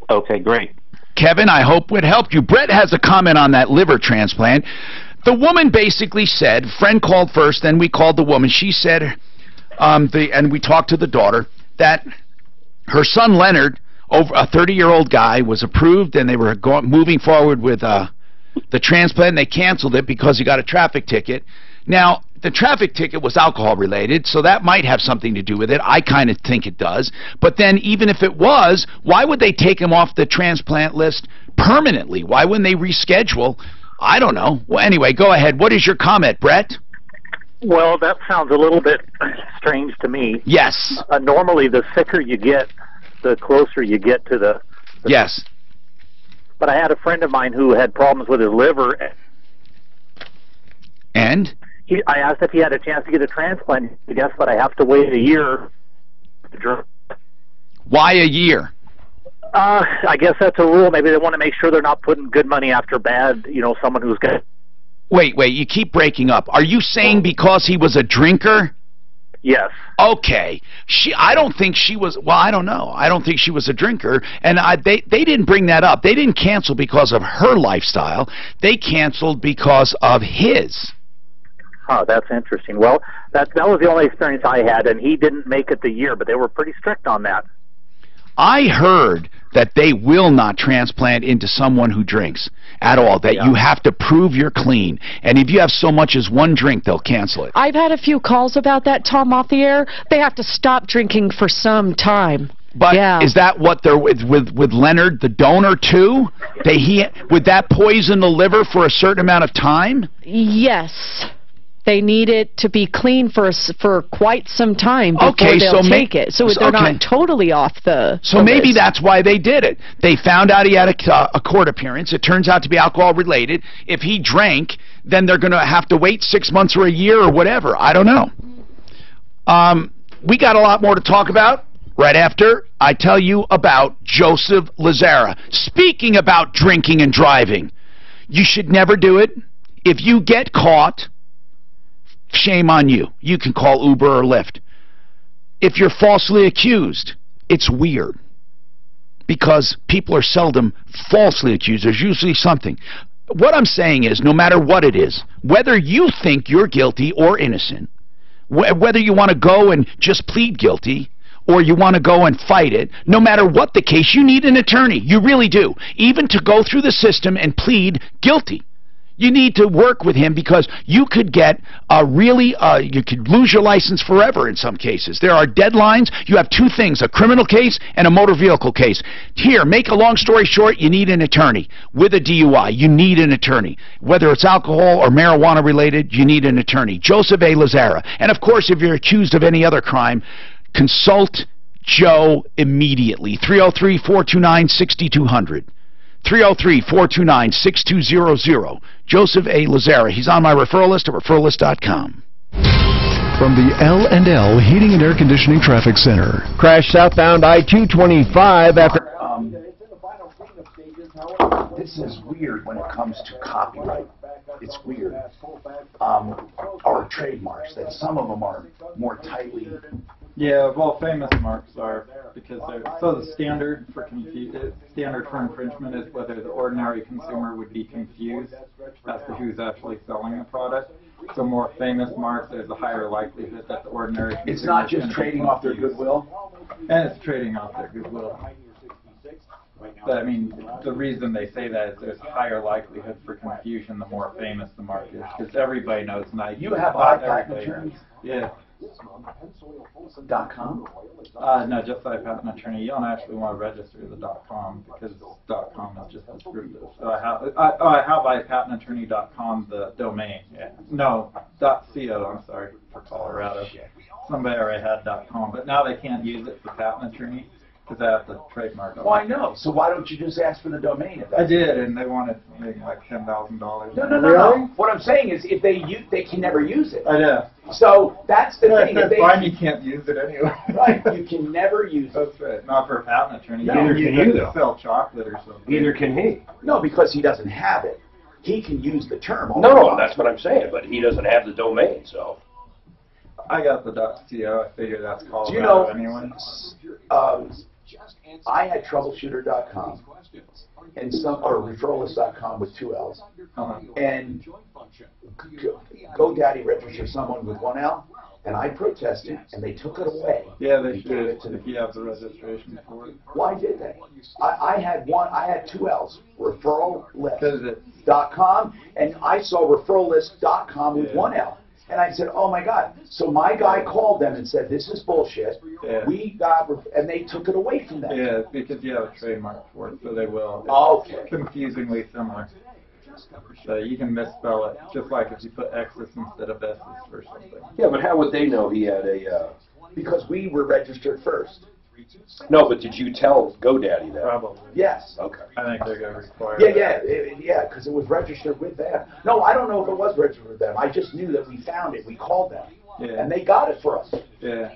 Okay, great. Kevin, I hope it helped you. Brett has a comment on that liver transplant. The woman basically said, friend called first, then we called the woman. She said, and we talked to the daughter, that her son Leonard, over a 30-year-old guy, was approved, and they were moving forward with the transplant, and they canceled it because he got a traffic ticket. Now, the traffic ticket was alcohol-related, so that might have something to do with it. I kind of think it does. But then, even if it was, why would they take him off the transplant list permanently? Why wouldn't they reschedule? I don't know. Well, anyway, go ahead. What is your comment, Brett? Well, that sounds a little bit strange to me. Yes. Normally, the sicker you get, the closer you get to the... Yes. But I had a friend of mine who had problems with his liver. And? I asked if he had a chance to get a transplant. Guess what? I have to wait a year. Why a year? I guess that's a rule. Maybe they want to make sure they're not putting good money after bad, someone who's got... Wait, you keep breaking up. Are you saying because he was a drinker? Yes. Okay. I don't think she was, well, I don't know. I don't think she was a drinker, and they didn't bring that up. They didn't cancel because of her lifestyle. They canceled because of his. Oh, that's interesting. Well, that was the only experience I had, and he didn't make it the year, but they were pretty strict on that. I heard that they will not transplant into someone who drinks at all, that you have to prove you're clean. And if you have so much as one drink, they'll cancel it. I've had a few calls about that, Tom, off the air. They have to stop drinking for some time. But is that what they're with Leonard, the donor, too? Would that poison the liver for a certain amount of time? Yes. They need it to be clean for quite some time before they'll take it. So they're not totally off the maybe list. That's why they did it. They found out he had a court appearance. It turns out to be alcohol-related. If he drank, then they're going to have to wait 6 months or a year or whatever. I don't know. We got a lot more to talk about right after I tell you about Joseph Lazara. Speaking about drinking and driving, you should never do it. If you get caught, shame on you. You can call Uber or Lyft. If you're falsely accused, it's weird because people are seldom falsely accused. There's usually something. What I'm saying is, no matter what it is, whether you think you're guilty or innocent, whether you want to go and just plead guilty or you want to go and fight it, no matter what the case, you need an attorney. You really do. Even to go through the system and plead guilty. You need to work with him because you could get you could lose your license forever in some cases. There are deadlines. You have two things, a criminal case and a motor vehicle case. Here, make a long story short, you need an attorney. With a DUI, you need an attorney. Whether it's alcohol or marijuana related, you need an attorney. Joseph A. Lazzara. And of course, if you're accused of any other crime, consult Joe immediately. 303-429-6200. 303-429-6200. Joseph A. Lazzara. He's on my referral list at referrallist.com. From the L&L Heating and Air Conditioning Traffic Center. Crash southbound I-225 after... This is weird when it comes to copyright. It's weird. Or trademarks, that some of them are more tightly... Yeah, well, famous marks are, because they're, so the standard for infringement is whether the ordinary consumer would be confused as to who's actually selling the product. So more famous marks, there's a higher likelihood that the ordinary consumer... It's not just trading off their goodwill? And it's trading off their goodwill. But, I mean, the reason they say that is there's a higher likelihood for confusion the more famous the mark is, because everybody knows Nike. You have iPatent attorneys? Yeah. .com? No, just iPatent attorney. You don't actually want to register the .com because .com is just descriptive. So I have iPatentAttorney.com, the domain. Yeah. No, .co. I'm sorry, for Colorado. Somebody already had .com, but now they can't use it for patent attorney because they have to trademark it. Well, I know. So why don't you just ask for the domain? If I did, and they wanted maybe like $10,000. No. What I'm saying is, if they can never use it. I know. So that's the thing. That's fine. You can't use it anyway. Right. You can never use it. That's right. Not for a patent attorney. Neither can you, though. Sell chocolate or something. Neither can he. No, because he doesn't have it. He can use the term. No, that's what I'm saying. But he doesn't have the domain, so. I got the .co. I figured that's called. Do you know? Anyway. I had Troubleshooter.com and or referrallist.com with 2 L's. And GoDaddy registered someone with 1 L, and I protested, and they took it away. Yeah, they should. If you have the registration for it. Why did they? I had 2 L's, referrallist.com, and I saw referrallist.com with 1 L. And I said, oh my God. So my guy called them and said, this is bullshit. Yeah. And they took it away from them. Yeah, because you have a trademark for it, so they will. Okay. Confusingly similar. So you can misspell it, just like if you put X's instead of S's or something. Yeah, but how would they know he had a... Because we were registered first. No, but did you tell GoDaddy that? Probably. Yes. Okay. I think they're going to require Yeah, because it was registered with them. No, I don't know if it was registered with them. I just knew that we found it. We called them. Yeah. And they got it for us. Yeah.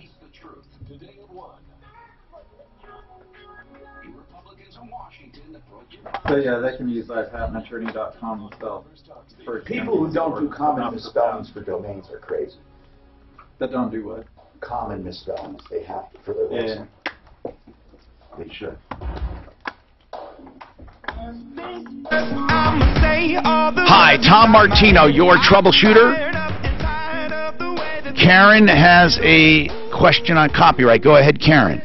So yeah, they can use iPatentAttorney.com themselves. People who don't do common misspellings for domains are crazy. That don't do what? Common misspellings. They have to for their website. They should. Hi, Tom Martino, your troubleshooter. Karen has a question on copyright. Go ahead, Karen.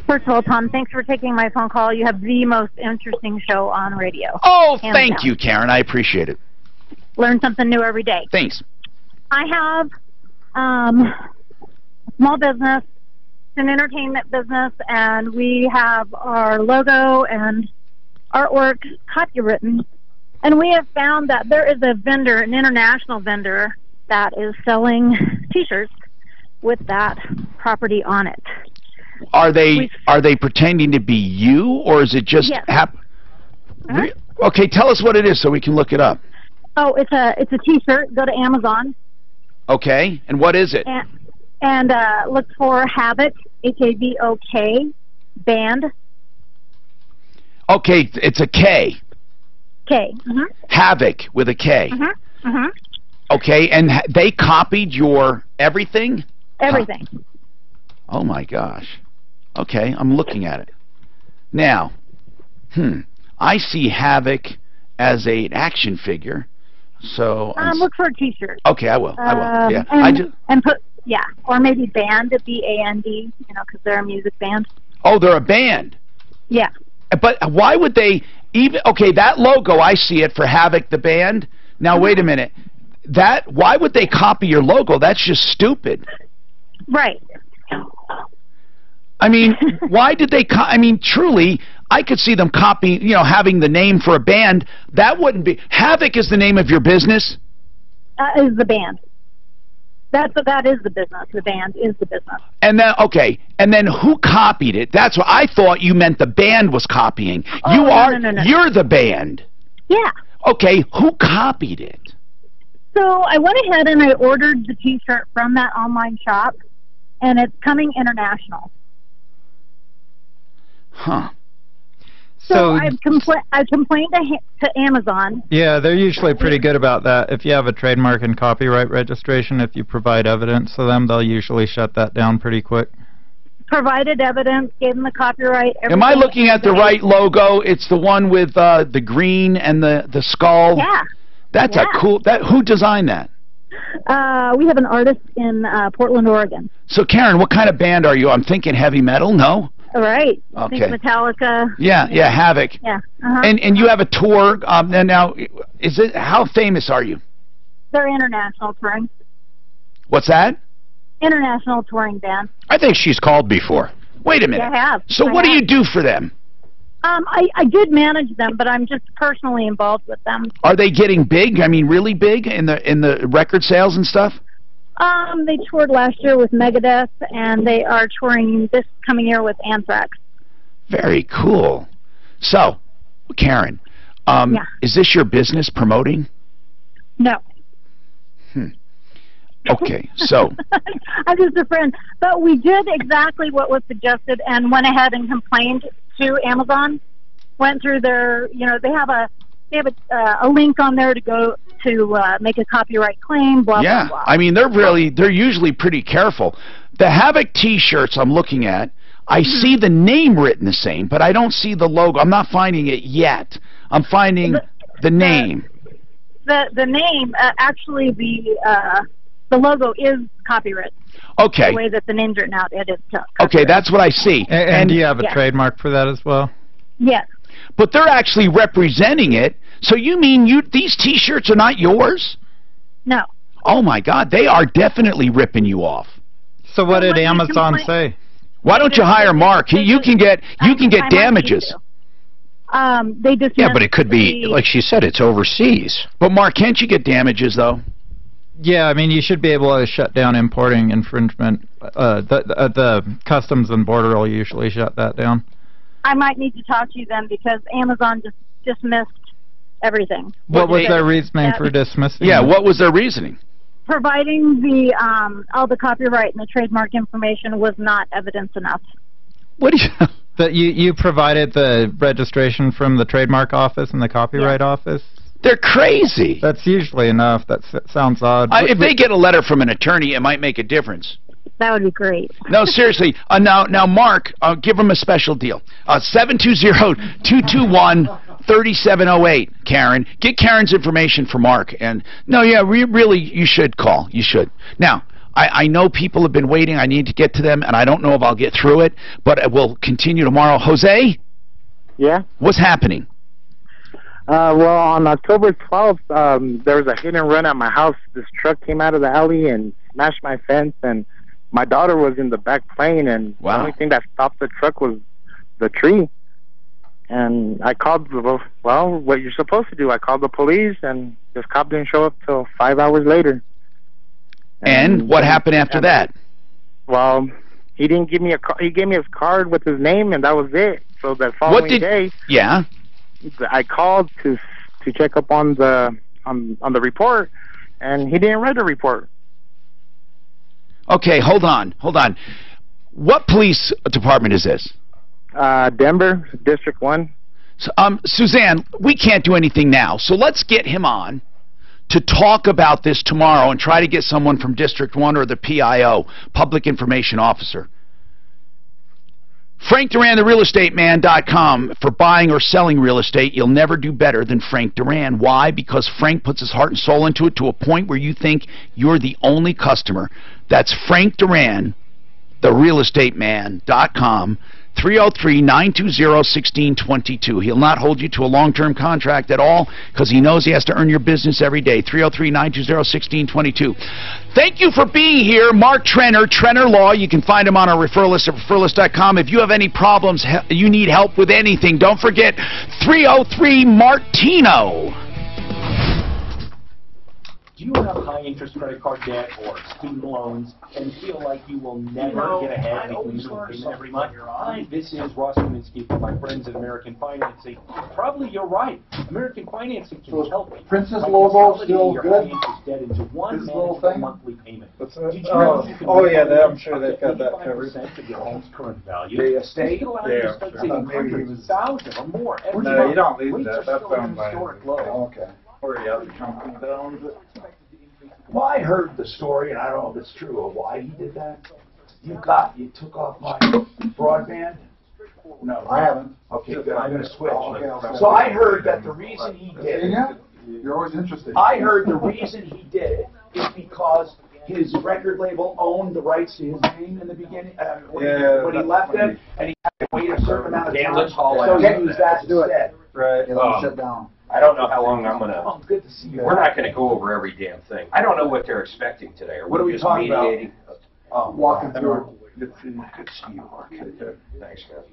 First of all, Tom, thanks for taking my phone call. You have the most interesting show on radio. Oh, thank you, Karen. I appreciate it. Learn something new every day. Thanks. I have a small business, an entertainment business, and we have our logo and artwork copywritten. And we have found that there is a vendor, an international vendor, that is selling T-shirts with that property on it. Are they pretending to be you, or is it just Okay, tell us what it is so we can look it up. Oh, it's a T-shirt. Go to Amazon. Okay, and what is it? And look for Havok, Havok, band. Okay, it's a K. K. Havok with a K. Okay, and they copied your everything? Everything. Oh my gosh. Okay, I'm looking at it. Now, I see Havok as an action figure. So look for a T-shirt. Okay, I will. Yeah. And put or maybe band, B-A-N-D, because they're a music band. Oh, they're a band. Yeah. But why would they even? Okay, that logo, I see it for Havok the band. Now, wait a minute. Why would they copy your logo? That's just stupid. Right. I mean, why did they I mean, truly, I could see them copying, having the name for a band. That wouldn't be... Havoc is the name of your business? Is the band. That is the business. The band is the business. And then, okay, and then who copied it? That's what I thought you meant the band was copying. No. You're the band. Yeah. Okay, who copied it? So I went ahead and I ordered the T-shirt from that online shop, and it's coming international. Huh. So I've complained to Amazon. Yeah, they're usually pretty good about that. If you have a trademark and copyright registration, if you provide evidence to them, they'll usually shut that down pretty quick. Provided evidence, gave them the copyright. Am I looking at the right logo? It's the one with the green and the skull? Yeah. That's a cool... Who designed that? We have an artist in Portland, Oregon. So, Karen, what kind of band are you? I'm thinking heavy metal? No? All right. Okay. I think Metallica. Yeah, Havoc. Yeah. And you have a tour. Now, how famous are you? They're international touring. What's that? International touring band. I think she's called before. Wait a minute. Yeah, I have. So what do you do for them? I did manage them, but I'm just personally involved with them. Are they getting big? I mean, really big in the record sales and stuff? They toured last year with Megadeth, and they are touring this coming year with Anthrax. Very cool. So, Karen, is this your business promoting? No. Okay, so... I'm just a friend. But we did exactly what was suggested and went ahead and complained to Amazon. Went through their, they have a link on there to go to make a copyright claim, blah, blah, blah. I mean, they're usually pretty careful. The Havoc T-shirts I'm looking at, I see the name written the same, but I don't see the logo. I'm not finding it yet. I'm finding the name. The name, actually, the logo is copyright. Okay. The way that the name's written out, it is copyright. Okay, that's what I see. And do you have a trademark for that as well? Yes. But they're actually representing it. So you mean these T-shirts are not yours? No. Oh my God, they are definitely ripping you off. So what did Amazon say? Why don't you hire Mark? You can get damages. They just but it could be, like she said, it's overseas. But Mark, can't you get damages though? Yeah, I mean, you should be able to shut down importing infringement. The Customs and Border will usually shut that down. I might need to talk to you then because Amazon just dismissed everything. What was their reasoning for dismissing? Yeah, what was their reasoning? Providing the all the copyright and the trademark information was not evidence enough. What do you... That you provided the registration from the trademark office and the copyright office? They're crazy. That's usually enough. That sounds odd. If they get a letter from an attorney, it might make a difference. That would be great. No, seriously. Now, Mark, give them a special deal. 720-221-3708, Karen. Get Karen's information for Mark. And no, yeah, really, you should call. You should. Now, I know people have been waiting. I need to get to them, and I don't know if I'll get through it, but we'll continue tomorrow. Jose? Yeah? What's happening? Well, on October 12th, there was a hit and run at my house. This truck came out of the alley and smashed my fence, and my daughter was in the back playing, and the only thing that stopped the truck was the tree. And I called, what you're supposed to do. I called the police, and this cop didn't show up till 5 hours later. And what happened after that? Well, he didn't give me a he gave me his card with his name, and that was it. So the following day, I called to check up on the report, and he didn't write a report. Okay, hold on. What police department is this? Denver, District 1. So, Suzanne, we can't do anything now, so let's get him on to talk about this tomorrow and try to get someone from District 1 or the PIO, Public Information Officer. Frank Duran, therealestateman.com. For buying or selling real estate, you'll never do better than Frank Duran. Why? Because Frank puts his heart and soul into it to a point where you think you're the only customer. That's Frank Duran, therealestateman.com. 303-920-1622. He'll not hold you to a long-term contract at all because he knows he has to earn your business every day. 303-920-1622. Thank you for being here, Mark Trenner, Trenner Law. You can find him on our referral list at referralist.com. If you have any problems, you need help with anything, don't forget 303-MARTINO. Do you have high-interest credit card debt or student loans and feel like you will never get ahead making your payment every month? Hi, this is Ross Kaminsky from my friends at American Financing. Probably you're right. American Financing can help you. Princess logo still your good? high-interest debt into one This little manageable thing? monthly payment. Did you Oh, know you can yeah, refinance I'm sure they've got that covered. 85% of your home's current value? The This estate? could allow you to start Yeah, saving maybe he hundreds, was- thousands, or more every No, month. you don't leave Rates that. are That's still at owned by historic lows. Okay. Or the other company that owns it. Well, I heard the story, and I don't know if it's true or why he did that. You took off my broadband? No, I haven't. Okay, good. I'm going to switch. Okay, I'll So I heard that the reason he did it. Yeah, you're always interested. I heard the reason he did it is because his record label owned the rights to his name in the beginning. When he left it, and he had to wait a certain amount of Dan, time. let's haul So out. he used that instead. Right. Shut down. I don't know how long I'm gonna. Oh, good to see you. We're not gonna go over every damn thing. I don't know what they're expecting today. Are What are we just talking about? mediating? Walking through. Good to see you. Thanks, guys.